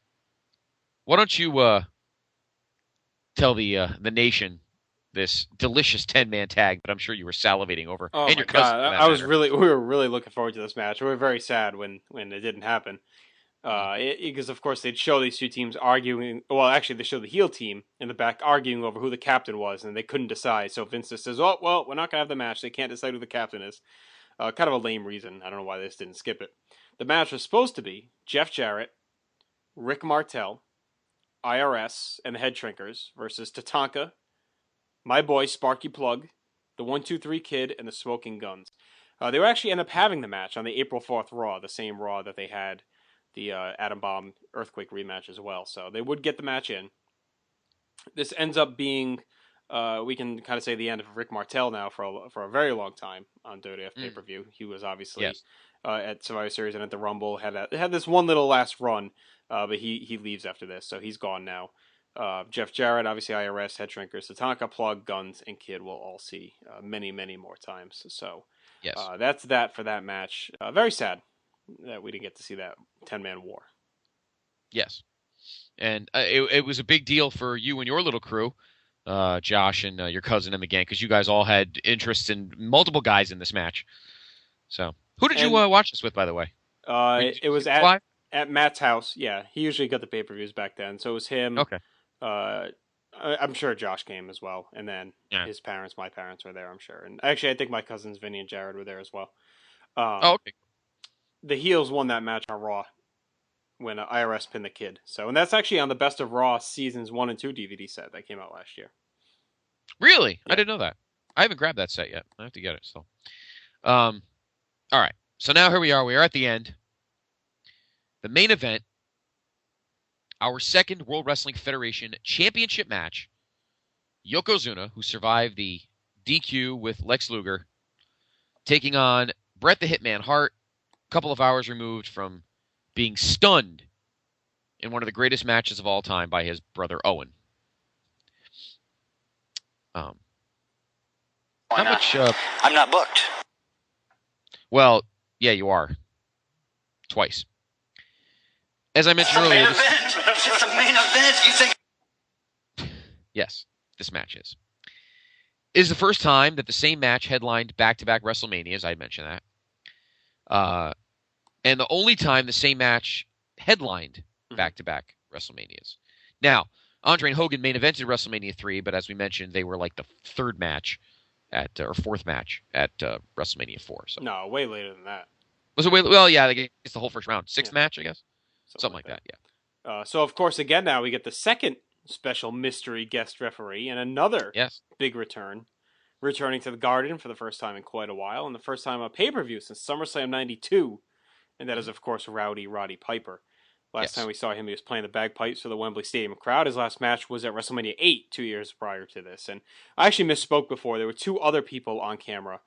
S1: why don't you tell the nation this delicious 10-man tag that I'm sure you were salivating over.
S8: Oh,
S1: and your cousin.
S8: We were really looking forward to this match. We were very sad when it didn't happen. Because of course they'd show these two teams arguing. Well, actually they showed the heel team in the back arguing over who the captain was, and they couldn't decide. So Vince just says, "Oh, well, we're not gonna have the match. They can't decide who the captain is." Kind of a lame reason. I don't know why they just didn't skip it. The match was supposed to be Jeff Jarrett, Rick Martel, IRS, and the Head Shrinkers versus Tatanka, my boy Sparky Plug, the 1-2-3 Kid, and the Smoking Guns. They would actually end up having the match on the April 4th Raw, the same Raw that they had the Atom Bomb Earthquake rematch as well. So they would get the match in. This ends up being, we can kind of say, the end of Rick Martel now for a very long time on WWF pay-per-view. He was obviously at Survivor Series and at the Rumble, had this one little last run, but he leaves after this, so he's gone now. Jeff Jarrett, obviously IRS, Head Shrinkers, Tatanka, Plug, Guns, and Kid will all see many, many more times. So that's that for that match. Very sad that we didn't get to see that 10-man war.
S1: Yes. And it was a big deal for you and your little crew, Josh and your cousin and the gang, because you guys all had interests in multiple guys in this match. So, who did you watch this with, by the way?
S8: It was at Matt's house. Yeah, he usually got the pay-per-views back then. So it was him. Okay. I'm sure Josh came as well. And then his parents, my parents were there, I'm sure. And actually, I think my cousins Vinny and Jared were there as well.
S1: Okay.
S8: The heels won that match on Raw when IRS pinned the Kid. And that's actually on the Best of Raw Seasons 1 and 2 DVD set that came out last year.
S1: Really? Yeah. I didn't know that. I haven't grabbed that set yet. I have to get it still. All right. So now here we are. We are at the end. The main event, our second World Wrestling Federation Championship match. Yokozuna, who survived the DQ with Lex Luger, taking on Bret the Hitman Hart, a couple of hours removed from being stunned in one of the greatest matches of all time by his brother Owen. How much?
S6: I'm not booked.
S1: Well, yeah, you are. Twice. As I mentioned earlier,
S6: It's a main event. You think?
S1: Yes, this match is. It is the first time that the same match headlined back-to-back WrestleManias. I had mentioned that. And the only time the same match headlined back-to-back WrestleManias. Now, Andre and Hogan main evented WrestleMania 3, but as we mentioned, they were like the third match or fourth match at WrestleMania 4. So.
S8: No, way later than that.
S1: Was it way? Well, yeah, it's the whole first round. Sixth match, I guess. Something like that, yeah.
S8: So, of course, again now we get the second special mystery guest referee and another big return. Returning to the Garden for the first time in quite a while, and the first time on pay-per-view since SummerSlam 92. And that is, of course, Roddy Piper. Last time we saw him, he was playing the bagpipes for the Wembley Stadium crowd. His last match was at WrestleMania 8, 2 years prior to this. And I actually misspoke before. There were two other people on camera,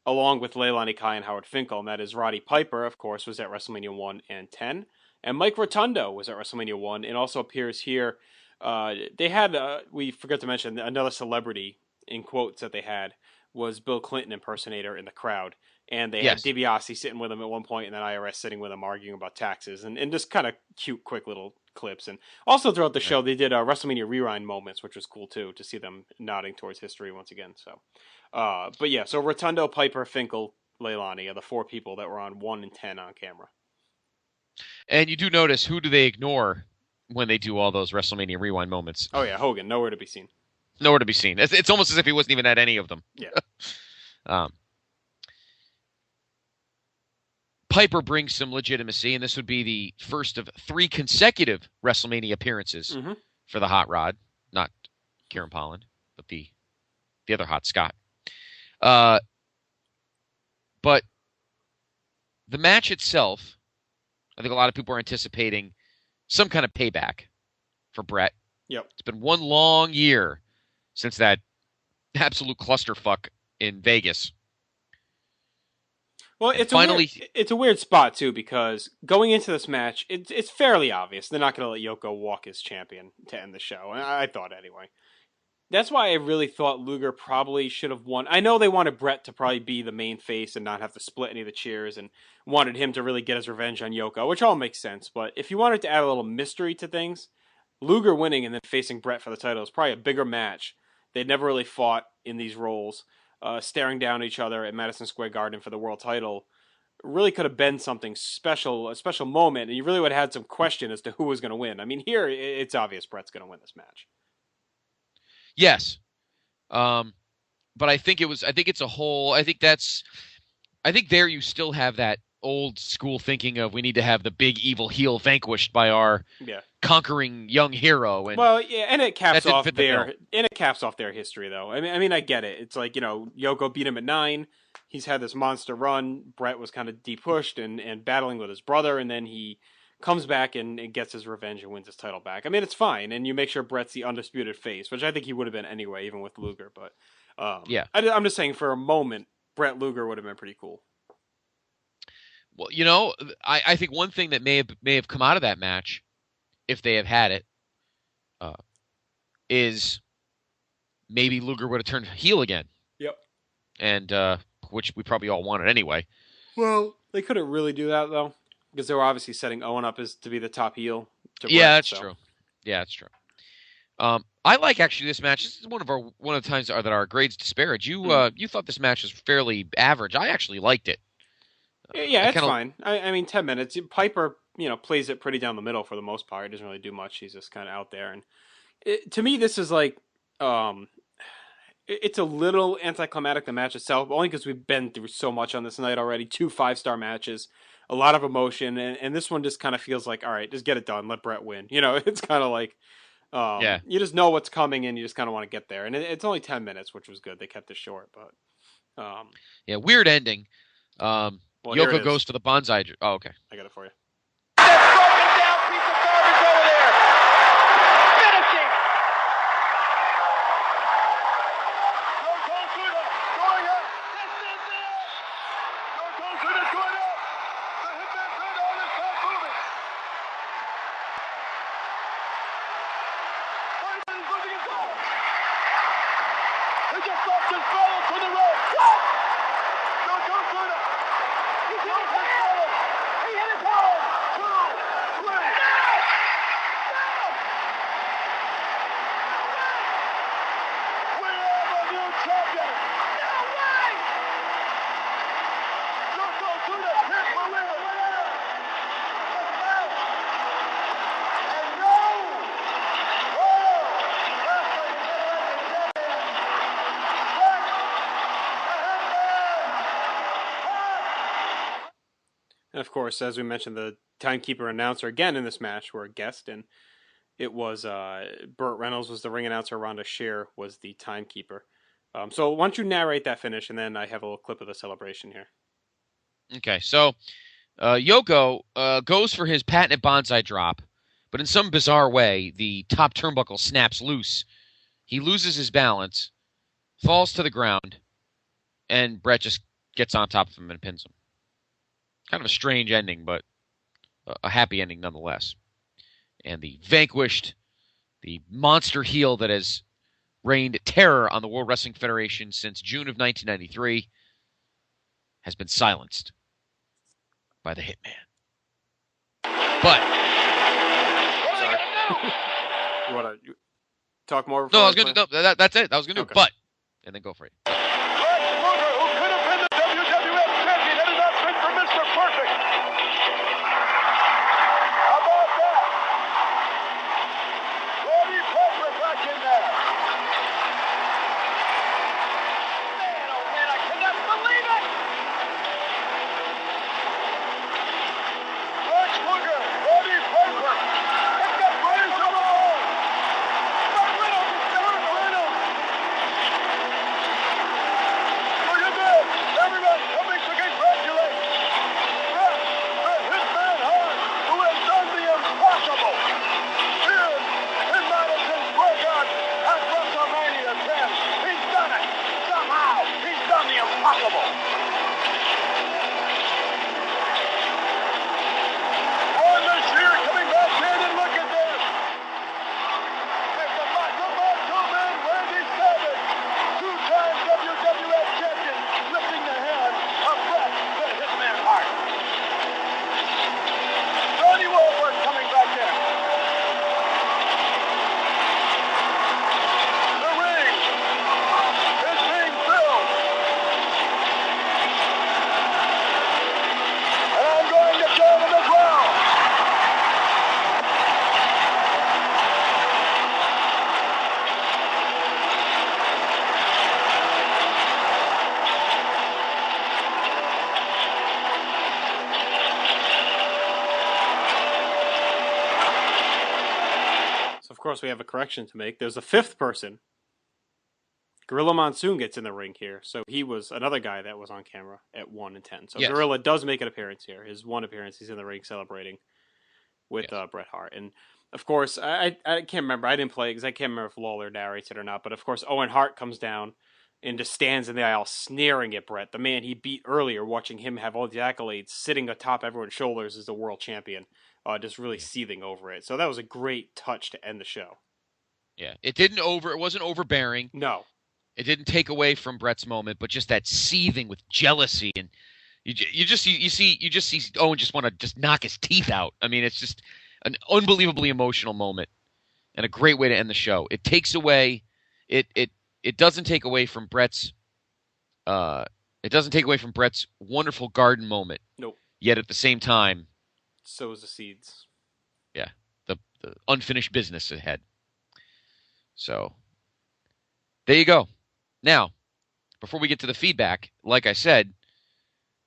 S8: along with Leilani Kai and Howard Finkel, and that is Roddy Piper, of course, was at WrestleMania 1 and 10. And Mike Rotundo was at WrestleMania 1 and also appears here They had, we forgot to mention, another celebrity, in quotes, that they had was Bill Clinton impersonator in the crowd. And they had DiBiase sitting with him at one point, and then IRS sitting with him arguing about taxes, and just kind of cute, quick little clips. And also throughout the show, they did WrestleMania Rewind moments, which was cool too, to see them nodding towards history once again. So, but yeah, so Rotundo, Piper, Finkel, Leilani are the 4 people that were on 1 and 10 on camera.
S1: And you do notice, who do they ignore when they do all those WrestleMania Rewind moments?
S8: Oh yeah, Hogan, nowhere to be seen.
S1: Nowhere to be seen. It's almost as if he wasn't even at any of them.
S8: Yeah.
S1: Piper brings some legitimacy, and this would be the first of 3 consecutive WrestleMania appearances for the Hot Rod. Not Kieran Polland, but the other Hot Scott. But the match itself, I think a lot of people are anticipating some kind of payback for Brett.
S8: Yep.
S1: It's been 1 long year since that absolute clusterfuck in Vegas.
S8: Well, it's a weird spot too, because going into this match, it's fairly obvious they're not going to let Yoko walk as champion to end the show. I thought anyway. That's why I really thought Luger probably should have won. I know they wanted Brett to probably be the main face and not have to split any of the cheers, and wanted him to really get his revenge on Yoko, which all makes sense. But if you wanted to add a little mystery to things, Luger winning and then facing Brett for the title is probably a bigger match. They'd never really fought in these roles. Staring down each other at Madison Square Garden for the world title really could have been something special, a special moment, and you really would have had some question as to who was going to win. I mean, here, it's obvious Brett's going to win this match.
S1: Yes. But I think it's a whole, I think there you still have that old school thinking of, we need to have the big evil heel vanquished by our conquering young hero. And
S8: and it caps off their history, though. I mean, I get it. It's like, Yoko beat him at 9. He's had this monster run. Brett was kind of de-pushed and battling with his brother, and then he comes back and gets his revenge and wins his title back. I mean, it's fine, and you make sure Brett's the undisputed face, which I think he would have been anyway, even with Luger. But I'm just saying, for a moment, Brett Luger would have been pretty cool.
S1: Well, I think one thing that may have come out of that match, if they have had it, is maybe Luger would have turned heel again.
S8: Yep.
S1: And which we probably all wanted anyway.
S8: Well, they couldn't really do that, though, because they were obviously setting Owen up as to be the top heel.
S1: That's true. Yeah, that's true. I like, actually, this match. This is one of the times that our grades disparage. You thought this match was fairly average. I actually liked it.
S8: Yeah, it's fine. I mean, 10 minutes. Piper, plays it pretty down the middle for the most part. He doesn't really do much. He's just kind of out there. And to me, this is like, it's a little anticlimactic, the match itself, only because we've been through so much on this night already. 2 5-star matches, a lot of emotion, and this one just kind of feels like, all right, just get it done. Let Brett win. It's kind of like, you just know what's coming, and you just kind of want to get there. And it's only 10 minutes, which was good. They kept it short, but
S1: weird ending.
S8: Well,
S1: Yoko goes for the bonsai. Oh, okay.
S8: I got it for you. And of course, as we mentioned, the timekeeper announcer again in this match were a guest, and it was Burt Reynolds was the ring announcer, Rhonda Shear was the timekeeper. So why don't you narrate that finish, and then I have a little clip of the celebration here.
S1: Okay, so Yoko goes for his patented bonsai drop, but in some bizarre way, the top turnbuckle snaps loose. He loses his balance, falls to the ground, and Brett just gets on top of him and pins him. Kind of a strange ending, but a happy ending nonetheless. And the vanquished the monster heel that has reigned terror on the World Wrestling Federation since June of 1993, has been silenced by the Hitman. But
S8: sorry. You want to talk more?
S1: No, I was going to. No, that's it. I was going to do. But and then go for it.
S8: Of course, we have a correction to make. There's a fifth person. Gorilla Monsoon gets in the ring here. So he was another guy that was on camera at 1 and 10. So yes. Gorilla does make an appearance here. His one appearance, he's in the ring celebrating with Bret Hart. And of course, I can't remember. I didn't play because I can't remember if Lawler narrates it or not. But of course, Owen Hart comes down and just stands in the aisle sneering at Bret. The man he beat earlier, watching him have all the accolades, sitting atop everyone's shoulders as the world champion. Just really seething over it. So that was a great touch to end the show.
S1: Yeah, it wasn't overbearing.
S8: No.
S1: It didn't take away from Bret's moment, but just that seething with jealousy, and you just see Owen just want to just knock his teeth out. I mean, it's just an unbelievably emotional moment and a great way to end the show. It takes away it doesn't take away from Bret's wonderful garden moment.
S8: Nope.
S1: Yet at the same time,
S8: sows the seeds.
S1: Yeah, the unfinished business ahead. So, there you go. Now, before we get to the feedback, like I said,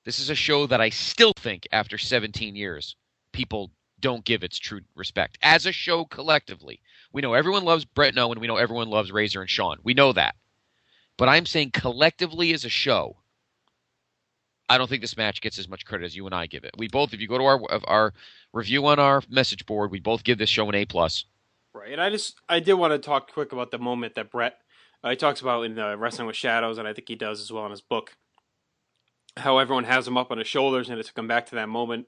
S1: this is a show that I still think, after 17 years, people don't give its true respect. As a show collectively, we know everyone loves Bret and Owen, we know everyone loves Razor and Shawn. We know that. But I'm saying collectively as a show, I don't think this match gets as much credit as you and I give it. We both, if you go to our review on our message board, we both give this show an A+.
S8: Right, and I did want to talk quick about the moment that Bret he talks about in Wrestling with Shadows, and I think he does as well in his book, how everyone has him up on his shoulders, and it took him back to that moment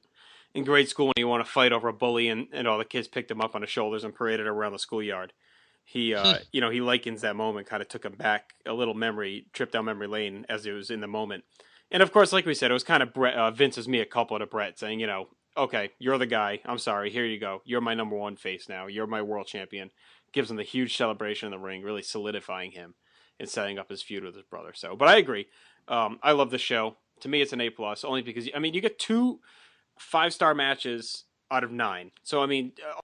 S8: in grade school when he wanted to fight over a bully, and all the kids picked him up on his shoulders and paraded around the schoolyard. He, he likens that moment, kind of took him back a little trip down memory lane as it was in the moment. And of course, like we said, it was kind of Vince's mea culpa to Bret, saying, okay, you're the guy. I'm sorry. Here you go. You're my number one face now. You're my world champion. Gives him the huge celebration in the ring, really solidifying him and setting up his feud with his brother. So, but I agree. I love the show. To me, it's an A+, only because, you get 2 5-star matches out of 9. So,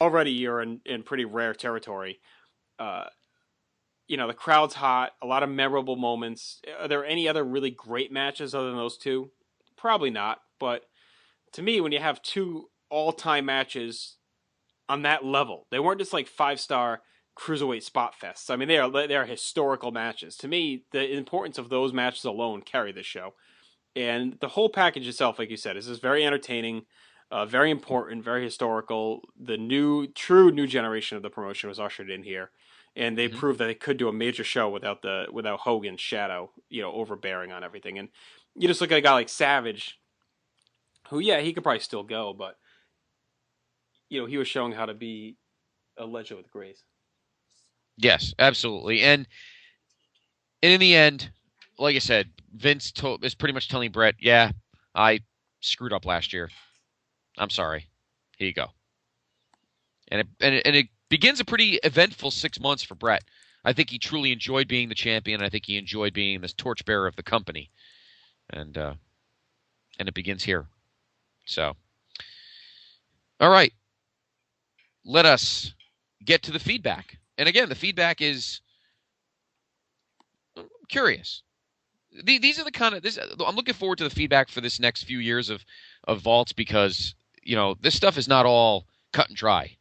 S8: already you're in pretty rare territory. The crowd's hot, a lot of memorable moments. Are there any other really great matches other than those 2? Probably not. But to me, when you have 2 all-time matches on that level, they weren't just like 5-star cruiserweight spot fests. They are historical matches. To me, the importance of those matches alone carry this show. And the whole package itself, like you said, is just very entertaining, very important, very historical. The true new generation of the promotion was ushered in here. And they proved that they could do a major show without Hogan's shadow, overbearing on everything. And you just look at a guy like Savage, who, he could probably still go, but, he was showing how to be a legend with grace.
S1: Yes, absolutely. And in the end, like I said, Vince is pretty much telling Brett, yeah, I screwed up last year. I'm sorry. Here you go. And it begins a pretty eventful 6 months for Brett. I think he truly enjoyed being the champion. I think he enjoyed being this torchbearer of the company. And it begins here. So, all right. Let us get to the feedback. And again, the feedback is curious. These are the kind of I'm looking forward to the feedback for this next few years of vaults because this stuff is not all cut and dry.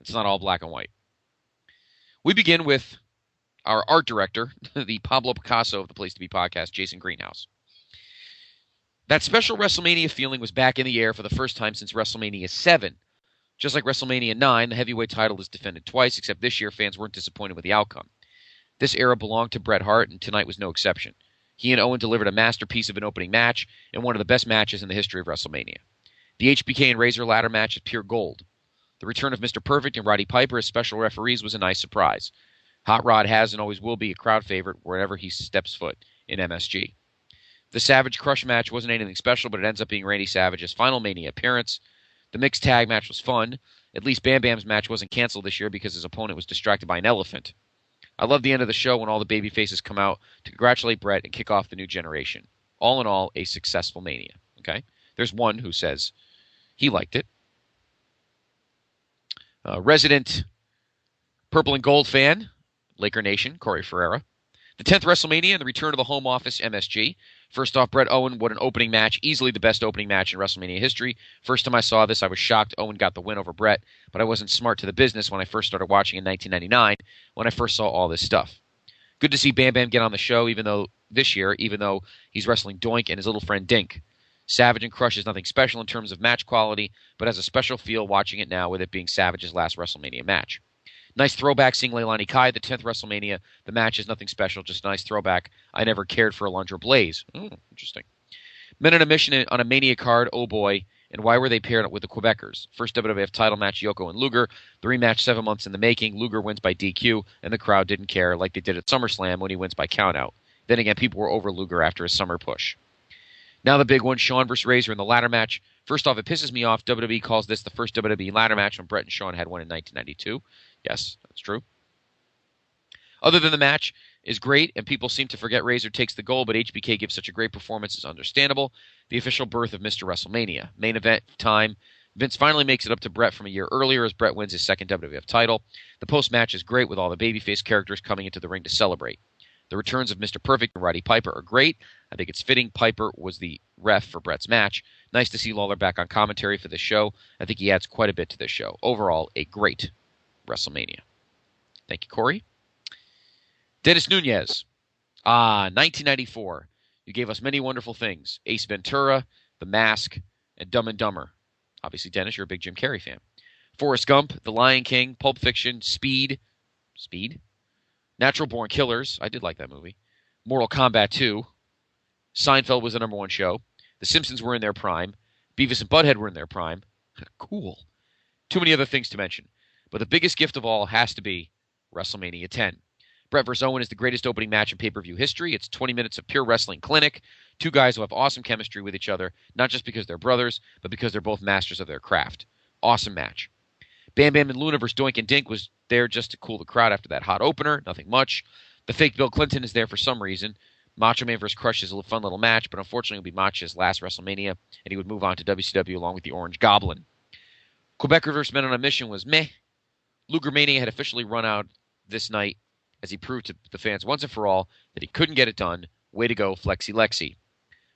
S1: It's not all black and white. We begin with our art director, the Pablo Picasso of the Place to Be podcast, Jason Greenhouse. That special WrestleMania feeling was back in the air for the first time since WrestleMania 7. Just like WrestleMania 9, the heavyweight title is defended twice, except this year fans weren't disappointed with the outcome. This era belonged to Bret Hart, and tonight was no exception. He and Owen delivered a masterpiece of an opening match and one of the best matches in the history of WrestleMania. The HBK and Razor ladder match is pure gold. The return of Mr. Perfect and Roddy Piper as special referees was a nice surprise. Hot Rod has and always will be a crowd favorite wherever he steps foot in MSG. The Savage Crush match wasn't anything special, but it ends up being Randy Savage's final Mania appearance. The mixed tag match was fun. At least Bam Bam's match wasn't canceled this year because his opponent was distracted by an elephant. I love the end of the show when all the babyfaces come out to congratulate Bret and kick off the new generation. All in all, a successful Mania. Okay? There's one who says he liked it. Resident Purple and Gold fan, Laker Nation, Corey Ferreira. The 10th WrestleMania and the return of the home office, MSG. First off, Bret Owen, what an opening match. Easily the best opening match in WrestleMania history. First time I saw this, I was shocked Owen got the win over Bret, but I wasn't smart to the business when I first started watching in 1999, when I first saw all this stuff. Good to see Bam Bam get on the show, even though he's wrestling Doink and his little friend Dink. Savage and Crush is nothing special in terms of match quality, but has a special feel watching it now with it being Savage's last WrestleMania match. Nice throwback seeing Leilani Kai at the 10th WrestleMania. The match is nothing special, just a nice throwback. I never cared for Alundra Blaze. Interesting. Men on a mission on a Mania card, oh boy. And why were they paired up with the Quebecers? First WWF title match, Yoko and Luger. The rematch 7 months in the making. Luger wins by DQ, and the crowd didn't care like they did at SummerSlam when he wins by countout. Then again, people were over Luger after his summer push. Now the big one, Shawn vs. Razor in the ladder match. First off, it pisses me off. WWE calls this the first WWE ladder match when Bret and Shawn had one in 1992. Yes, that's true. Other than the match is great, and people seem to forget Razor takes the gold, but HBK gives such a great performance is understandable. The official birth of Mr. WrestleMania. Main event time. Vince finally makes it up to Bret from a year earlier as Bret wins his second WWF title. The post-match is great with all the babyface characters coming into the ring to celebrate. The returns of Mr. Perfect and Roddy Piper are great. I think it's fitting Piper was the ref for Bret's match. Nice to see Lawler back on commentary for this show. I think he adds quite a bit to this show. Overall, a great WrestleMania. Thank you, Corey. Dennis Nunez. 1994. You gave us many wonderful things. Ace Ventura, The Mask, and Dumb and Dumber. Obviously, Dennis, you're a big Jim Carrey fan. Forrest Gump, The Lion King, Pulp Fiction, Speed? Natural Born Killers. I did like that movie. Mortal Kombat 2. Seinfeld was the number one show. The Simpsons were in their prime. Beavis and Butthead were in their prime. Cool. Too many other things to mention. But the biggest gift of all has to be WrestleMania 10. Bret vs. Owen is the greatest opening match in pay-per-view history. It's 20 minutes of pure wrestling clinic. Two guys who have awesome chemistry with each other, not just because they're brothers, but because they're both masters of their craft. Awesome match. Bam Bam and Luna vs. Doink and Dink was there just to cool the crowd after that hot opener. Nothing much. The fake Bill Clinton is there for some reason. Macho Man vs. Crush is a fun little match, but unfortunately it will be Macho's last WrestleMania, and he would move on to WCW along with the Orange Goblin. Quebecer vs. Men on a Mission was meh. Luger Mania had officially run out this night as he proved to the fans once and for all that he couldn't get it done. Way to go, Flexi Lexi.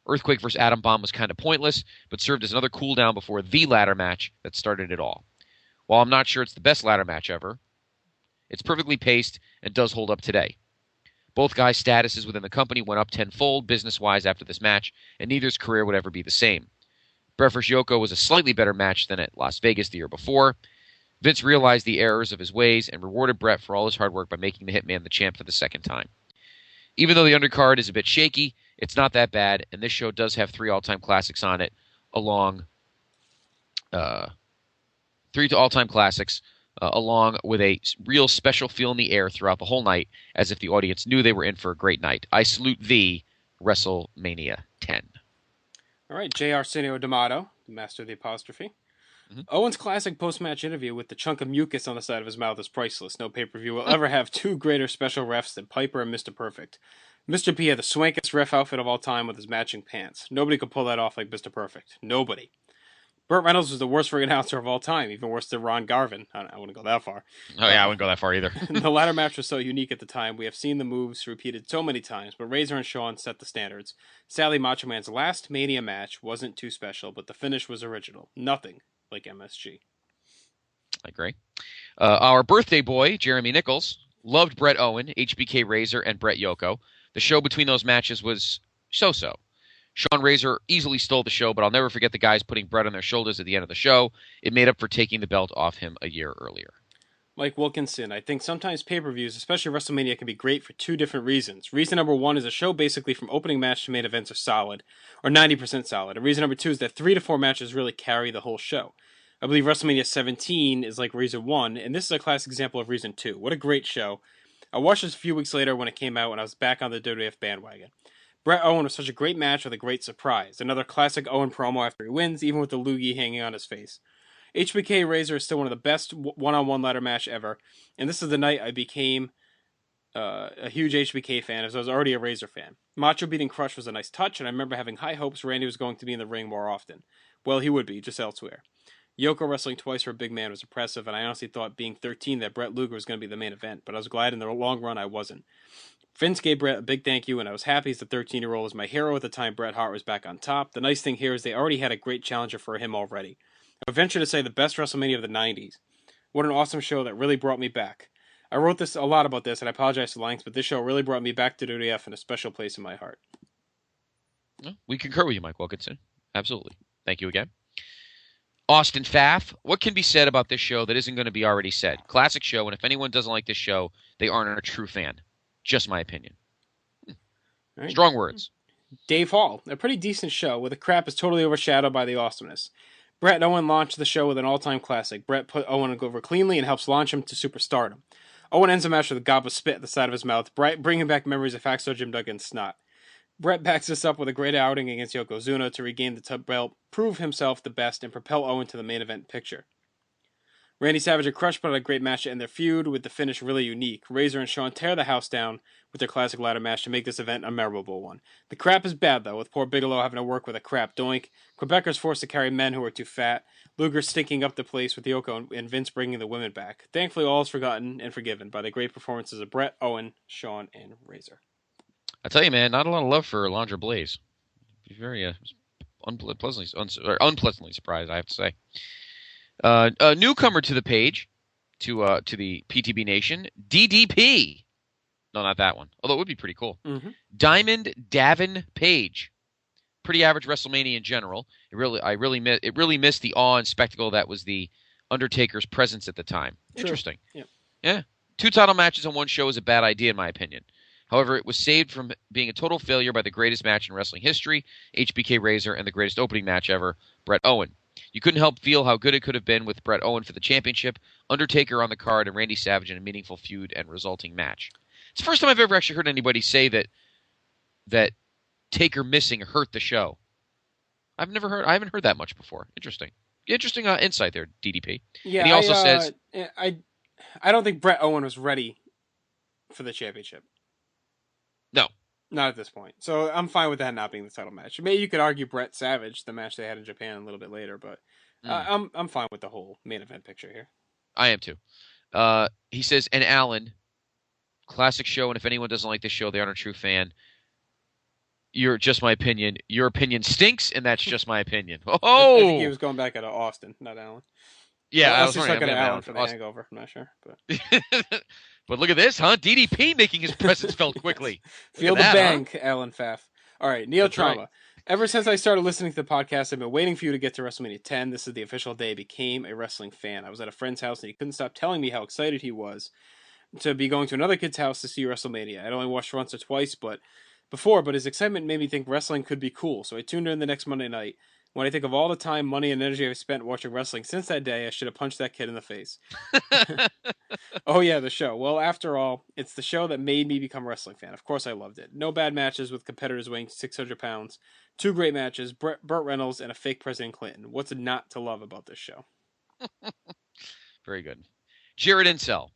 S1: Earthquake vs. Atom Bomb was kind of pointless, but served as another cool down before the ladder match that started it all. While I'm not sure it's the best ladder match ever, it's perfectly paced and does hold up today. Both guys' statuses within the company went up tenfold business-wise after this match, and neither's career would ever be the same. Bret vs. Yoko was a slightly better match than at Las Vegas the year before. Vince realized the errors of his ways and rewarded Bret for all his hard work by making the Hitman the champ for the second time. Even though the undercard is a bit shaky, it's not that bad, and this show does have 3 all-time classics on it, 3 all-time classics, along with a real special feel in the air throughout the whole night, as if the audience knew they were in for a great night. I salute thee, WrestleMania 10.
S8: All right, J. Arsenio D'Amato, the master of the apostrophe. Owen's classic post-match interview with the chunk of mucus on the side of his mouth is priceless. No pay-per-view will ever have two greater special refs than Piper and Mr. Perfect. Mr. P had the swankiest ref outfit of all time with his matching pants. Nobody could pull that off like Mr. Perfect. Nobody. Burt Reynolds was the worst ring announcer of all time, even worse than Ron Garvin. I wouldn't go that far.
S1: Oh yeah, I wouldn't go that far either.
S8: The latter match was so unique at the time. We have seen the moves repeated so many times, but Razor and Shawn set the standards. Sadly, Macho Man's last Mania match wasn't too special, but the finish was original. Nothing like MSG.
S1: I agree. Our birthday boy, Jeremy Nichols, loved Bret Owen, HBK Razor, and Bret Yoko. The show between those matches was so-so. Shawn Razor easily stole the show, but I'll never forget the guys putting Bret on their shoulders at the end of the show. It made up for taking the belt off him a year earlier.
S8: Mike Wilkinson, I think sometimes pay-per-views, especially WrestleMania, can be great for two different reasons. Reason number one is a show basically from opening match to main events are solid, or 90% solid. And reason number two is that 3 to 4 matches really carry the whole show. I believe WrestleMania 17 is like reason 1, and this is a classic example of reason 2. What a great show. I watched this a few weeks later when it came out when I was back on the WWF bandwagon. Bret Owen was such a great match with a great surprise. Another classic Owen promo after he wins, even with the loogie hanging on his face. HBK Razor is still one of the best one-on-one ladder match ever, and this is the night I became a huge HBK fan, as I was already a Razor fan. Macho beating Crush was a nice touch, and I remember having high hopes Randy was going to be in the ring more often. Well, he would be, just elsewhere. Yoko wrestling twice for a big man was impressive, and I honestly thought being 13 that Bret Luger was going to be the main event, but I was glad in the long run I wasn't. Vince gave Bret a big thank you, and I was happy as the 13-year-old was my hero at the time Bret Hart was back on top. The nice thing here is they already had a great challenger for him already. I would venture to say the best WrestleMania of the 90s. What an awesome show that really brought me back. I wrote a lot about this, and I apologize for the length, but this show really brought me back to WWF in a special place in my heart.
S1: We concur with you, Mike Wilkinson. Absolutely. Thank you again. Austin Pfaff, what can be said about this show that isn't going to be already said? Classic show, and if anyone doesn't like this show, they aren't a true fan. Just my opinion.
S8: Right.
S1: Strong words.
S8: Dave Hall, a pretty decent show, where the crap is totally overshadowed by the awesomeness. Bret and Owen launched the show with an all-time classic. Bret put Owen over cleanly and helps launch him to superstardom. Owen ends the match with a gob of spit at the side of his mouth, bringing back memories of Hacksaw Jim Duggan's snot. Bret backs this up with a great outing against Yokozuna to regain the belt, prove himself the best, and propel Owen to the main event picture. Randy Savage and Crush put on a great match to end their feud, with the finish really unique. Razor and Shawn tear the house down with their classic ladder match to make this event a memorable one. The crap is bad, though, with poor Bigelow having to work with a crap doink, Quebecers forced to carry men who are too fat, Luger stinking up the place with Yoko, and Vince bringing the women back. Thankfully, all is forgotten and forgiven by the great performances of Bret, Owen, Shawn, and Razor.
S1: I tell you, man, not a lot of love for Alundra Blaze. Very unpleasantly surprised, I have to say. A newcomer to the page, to the PTB Nation, DDP. No, not that one. Although it would be pretty cool.
S8: Mm-hmm.
S1: Diamond Davin Page. Pretty average WrestleMania in general. It really missed the awe and spectacle that was the Undertaker's presence at the time.
S8: True.
S1: Interesting.
S8: Yep.
S1: Yeah. 2 title matches on one show is a bad idea, in my opinion. However, it was saved from being a total failure by the greatest match in wrestling history, HBK Razor, and the greatest opening match ever, Bret Owen. You couldn't help feel how good it could have been with Bret Owen for the championship, Undertaker on the card, and Randy Savage in a meaningful feud and resulting match. It's the first time I've ever actually heard anybody say that Taker missing hurt the show. I haven't heard that much before. Interesting insight there, DDP.
S8: Yeah,
S1: and he also says,
S8: I don't think Bret Owen was ready for the championship.
S1: No.
S8: Not at this point. So I'm fine with that not being the title match. Maybe you could argue Bret Savage, the match they had in Japan, a little bit later, but I'm fine with the whole main event picture here.
S1: I am too. He says, and Alan, classic show, and if anyone doesn't like this show, they aren't a true fan. You're just my opinion. Your opinion stinks, and that's just my opinion. Oh!
S8: I think he was going back at Austin, not Alan.
S1: Yeah,
S8: I was just looking at Alan for the hangover. I'm not sure. But
S1: but look at this, huh? DDP making his presence felt quickly.
S8: Feel the bank, Alan Pfaff. All right, Neil Trauma. Right. Ever since I started listening to the podcast, I've been waiting for you to get to WrestleMania 10. This is the official day I became a wrestling fan. I was at a friend's house, and he couldn't stop telling me how excited he was to be going to another kid's house to see WrestleMania. I'd only watched once or twice but his excitement made me think wrestling could be cool, so I tuned in the next Monday night. When I think of all the time, money, and energy I've spent watching wrestling since that day, I should have punched that kid in the face. Oh yeah, the show. Well, after all, it's the show that made me become a wrestling fan. Of course I loved it. No bad matches with competitors weighing 600 pounds. 2 great matches, Burt Reynolds and a fake President Clinton. What's not to love about this show?
S1: Very good. Jared Incel.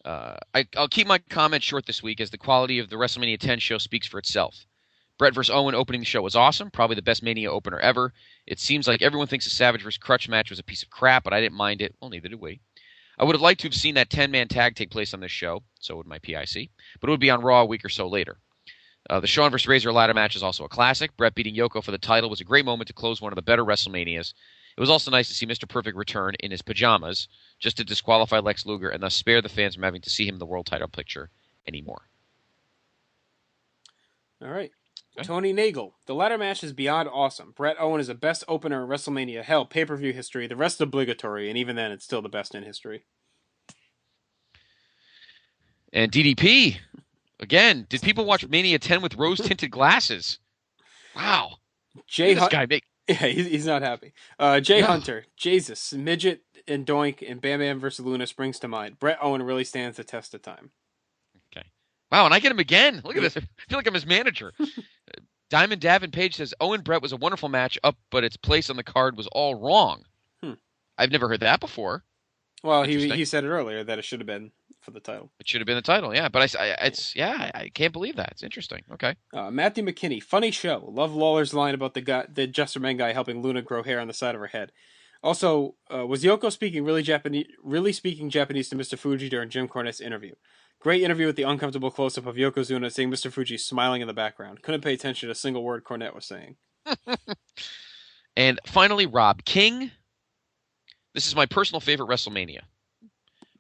S1: I'll keep my comments short this week as the quality of the WrestleMania 10 show speaks for itself. Bret vs. Owen opening the show was awesome, probably the best Mania opener ever. It seems like everyone thinks the Savage vs. Crutch match was a piece of crap, but I didn't mind it. Well, neither did we. I would have liked to have seen that 10-man tag take place on this show, so would my PIC, but it would be on Raw a week or so later. The Shawn vs. Razor ladder match is also a classic. Bret beating Yoko for the title was a great moment to close one of the better WrestleManias. It was also nice to see Mr. Perfect return in his pajamas, just to disqualify Lex Luger and thus spare the fans from having to see him in the world title picture anymore.
S8: All right. Okay. Tony Nagel. The ladder match is beyond awesome. Bret Owen is the best opener in WrestleMania. Hell, pay-per-view history. The rest is obligatory, and even then, it's still the best in history.
S1: And DDP. Again, did people watch Mania 10 with rose-tinted glasses? Wow.
S8: This guy Yeah, he's not happy. Hunter, Jesus, Midget and Doink and Bam Bam versus Luna springs to mind. Bret Owen really stands the test of time.
S1: Okay. Wow, and I get him again. Look at this. I feel like I'm his manager. Diamond Davin Page says, Owen Bret was a wonderful match up, but its place on the card was all wrong. I've never heard that before.
S8: Well, he said it earlier that it should have been for the title.
S1: It should have been the title, yeah. But I can't believe that. It's interesting. Okay.
S8: Matthew McKinney, funny show. Love Lawler's line about the Just Man guy helping Luna grow hair on the side of her head. Also, was Yoko speaking really speaking Japanese to Mr. Fuji during Jim Cornette's interview? Great interview with the uncomfortable close-up of Yokozuna seeing Mr. Fuji smiling in the background. Couldn't pay attention to a single word Cornette was saying.
S1: And finally, Rob King. This is my personal favorite WrestleMania.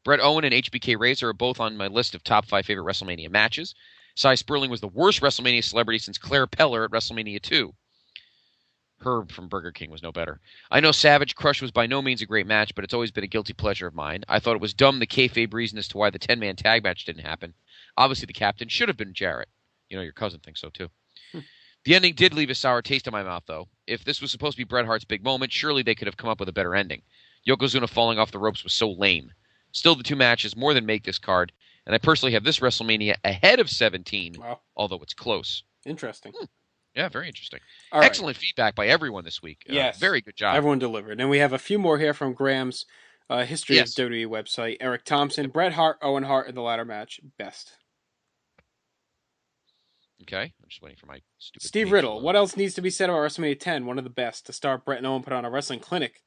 S1: Bret Owen and HBK Razor are both on my list of top 5 favorite WrestleMania matches. Cy Sperling was the worst WrestleMania celebrity since Claire Peller at WrestleMania 2. Herb from Burger King was no better. I know Savage Crush was by no means a great match, but it's always been a guilty pleasure of mine. I thought it was dumb the kayfabe reason as to why the 10-man tag match didn't happen. Obviously, the captain should have been Jarrett. You know, your cousin thinks so, too. The ending did leave a sour taste in my mouth, though. If this was supposed to be Bret Hart's big moment, surely they could have come up with a better ending. Yokozuna falling off the ropes was so lame. Still, the 2 matches more than make this card, and I personally have this WrestleMania ahead of 17, although it's close.
S8: Interesting.
S1: Yeah, very interesting.
S8: All
S1: Excellent feedback by everyone this week.
S8: Yes.
S1: Very good job.
S8: Everyone delivered. And we have a few more here from Graham's History of WWE website. Eric Thompson, Bret Hart, Owen Hart in the ladder match. Best.
S1: Okay. I'm just waiting for my stupid...
S8: Steve Riddle, what else needs to be said about WrestleMania 10? One of the best. To start, Bret and Owen put on a wrestling clinic.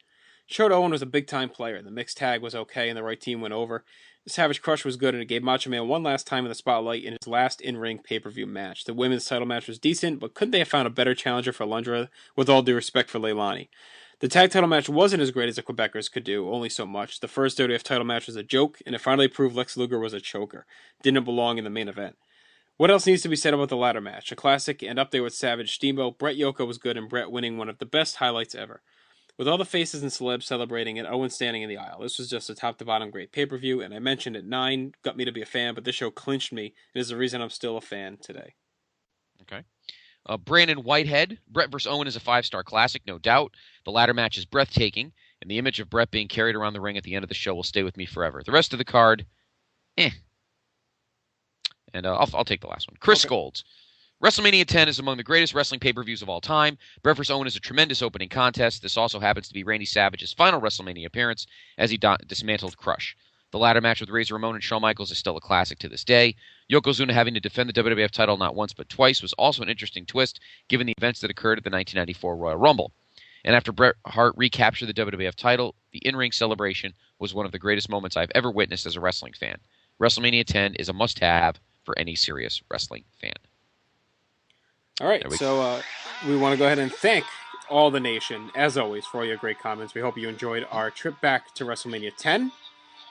S8: Showed Owen was a big-time player. The mixed tag was okay, and the right team went over. The Savage Crush was good, and it gave Macho Man one last time in the spotlight in his last in-ring pay-per-view match. The women's title match was decent, but couldn't they have found a better challenger for Lundra, with all due respect for Leilani? The tag title match wasn't as great as the Quebecers could do, only so much. The first WWF title match was a joke, and it finally proved Lex Luger was a choker. Didn't belong in the main event. What else needs to be said about the ladder match? A classic, and up there with Savage Steamboat. Bret Yoko was good, and Bret winning one of the best highlights ever. With all the faces and celebs celebrating and Owen standing in the aisle, this was just a top-to-bottom great pay-per-view, and I mentioned at 9, got me to be a fan, but this show clinched me, and is the reason I'm still a fan today.
S1: Okay. Brandon Whitehead, Bret vs. Owen is a 5-star classic, no doubt. The ladder match is breathtaking, and the image of Bret being carried around the ring at the end of the show will stay with me forever. The rest of the card, And I'll take the last one. Chris Golds. WrestleMania 10 is among the greatest wrestling pay-per-views of all time. Bret vs. Owen is a tremendous opening contest. This also happens to be Randy Savage's final WrestleMania appearance as he dismantled Crush. The ladder match with Razor Ramon and Shawn Michaels is still a classic to this day. Yokozuna having to defend the WWF title not once but twice was also an interesting twist given the events that occurred at the 1994 Royal Rumble. And after Bret Hart recaptured the WWF title, the in-ring celebration was one of the greatest moments I've ever witnessed as a wrestling fan. WrestleMania 10 is a must-have for any serious wrestling fan.
S8: All right, so we want to go ahead and thank all the nation, as always, for all your great comments. We hope you enjoyed our trip back to WrestleMania 10.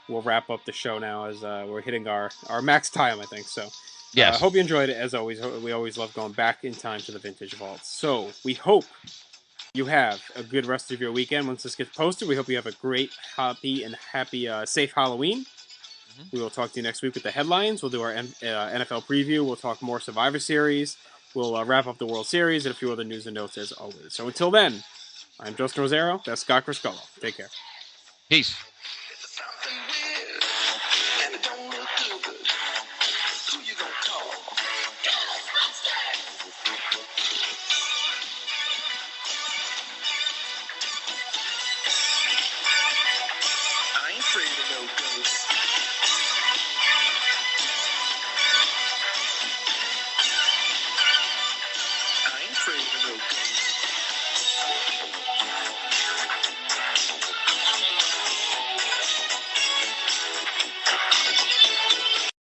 S8: We'll wrap up the show now as we're hitting our max time, I think. So
S1: yes.
S8: I hope you enjoyed it, as always. We always love going back in time to the Vintage Vault. So we hope you have a good rest of your weekend once this gets posted. We hope you have a great, happy, safe Halloween. Mm-hmm. We will talk to you next week with the headlines. We'll do our NFL preview. We'll talk more Survivor Series. We'll wrap up the World Series and a few other news and notes as always. So until then, I'm Justin Rosero. That's Scott Criscuolo. Take care.
S1: Peace.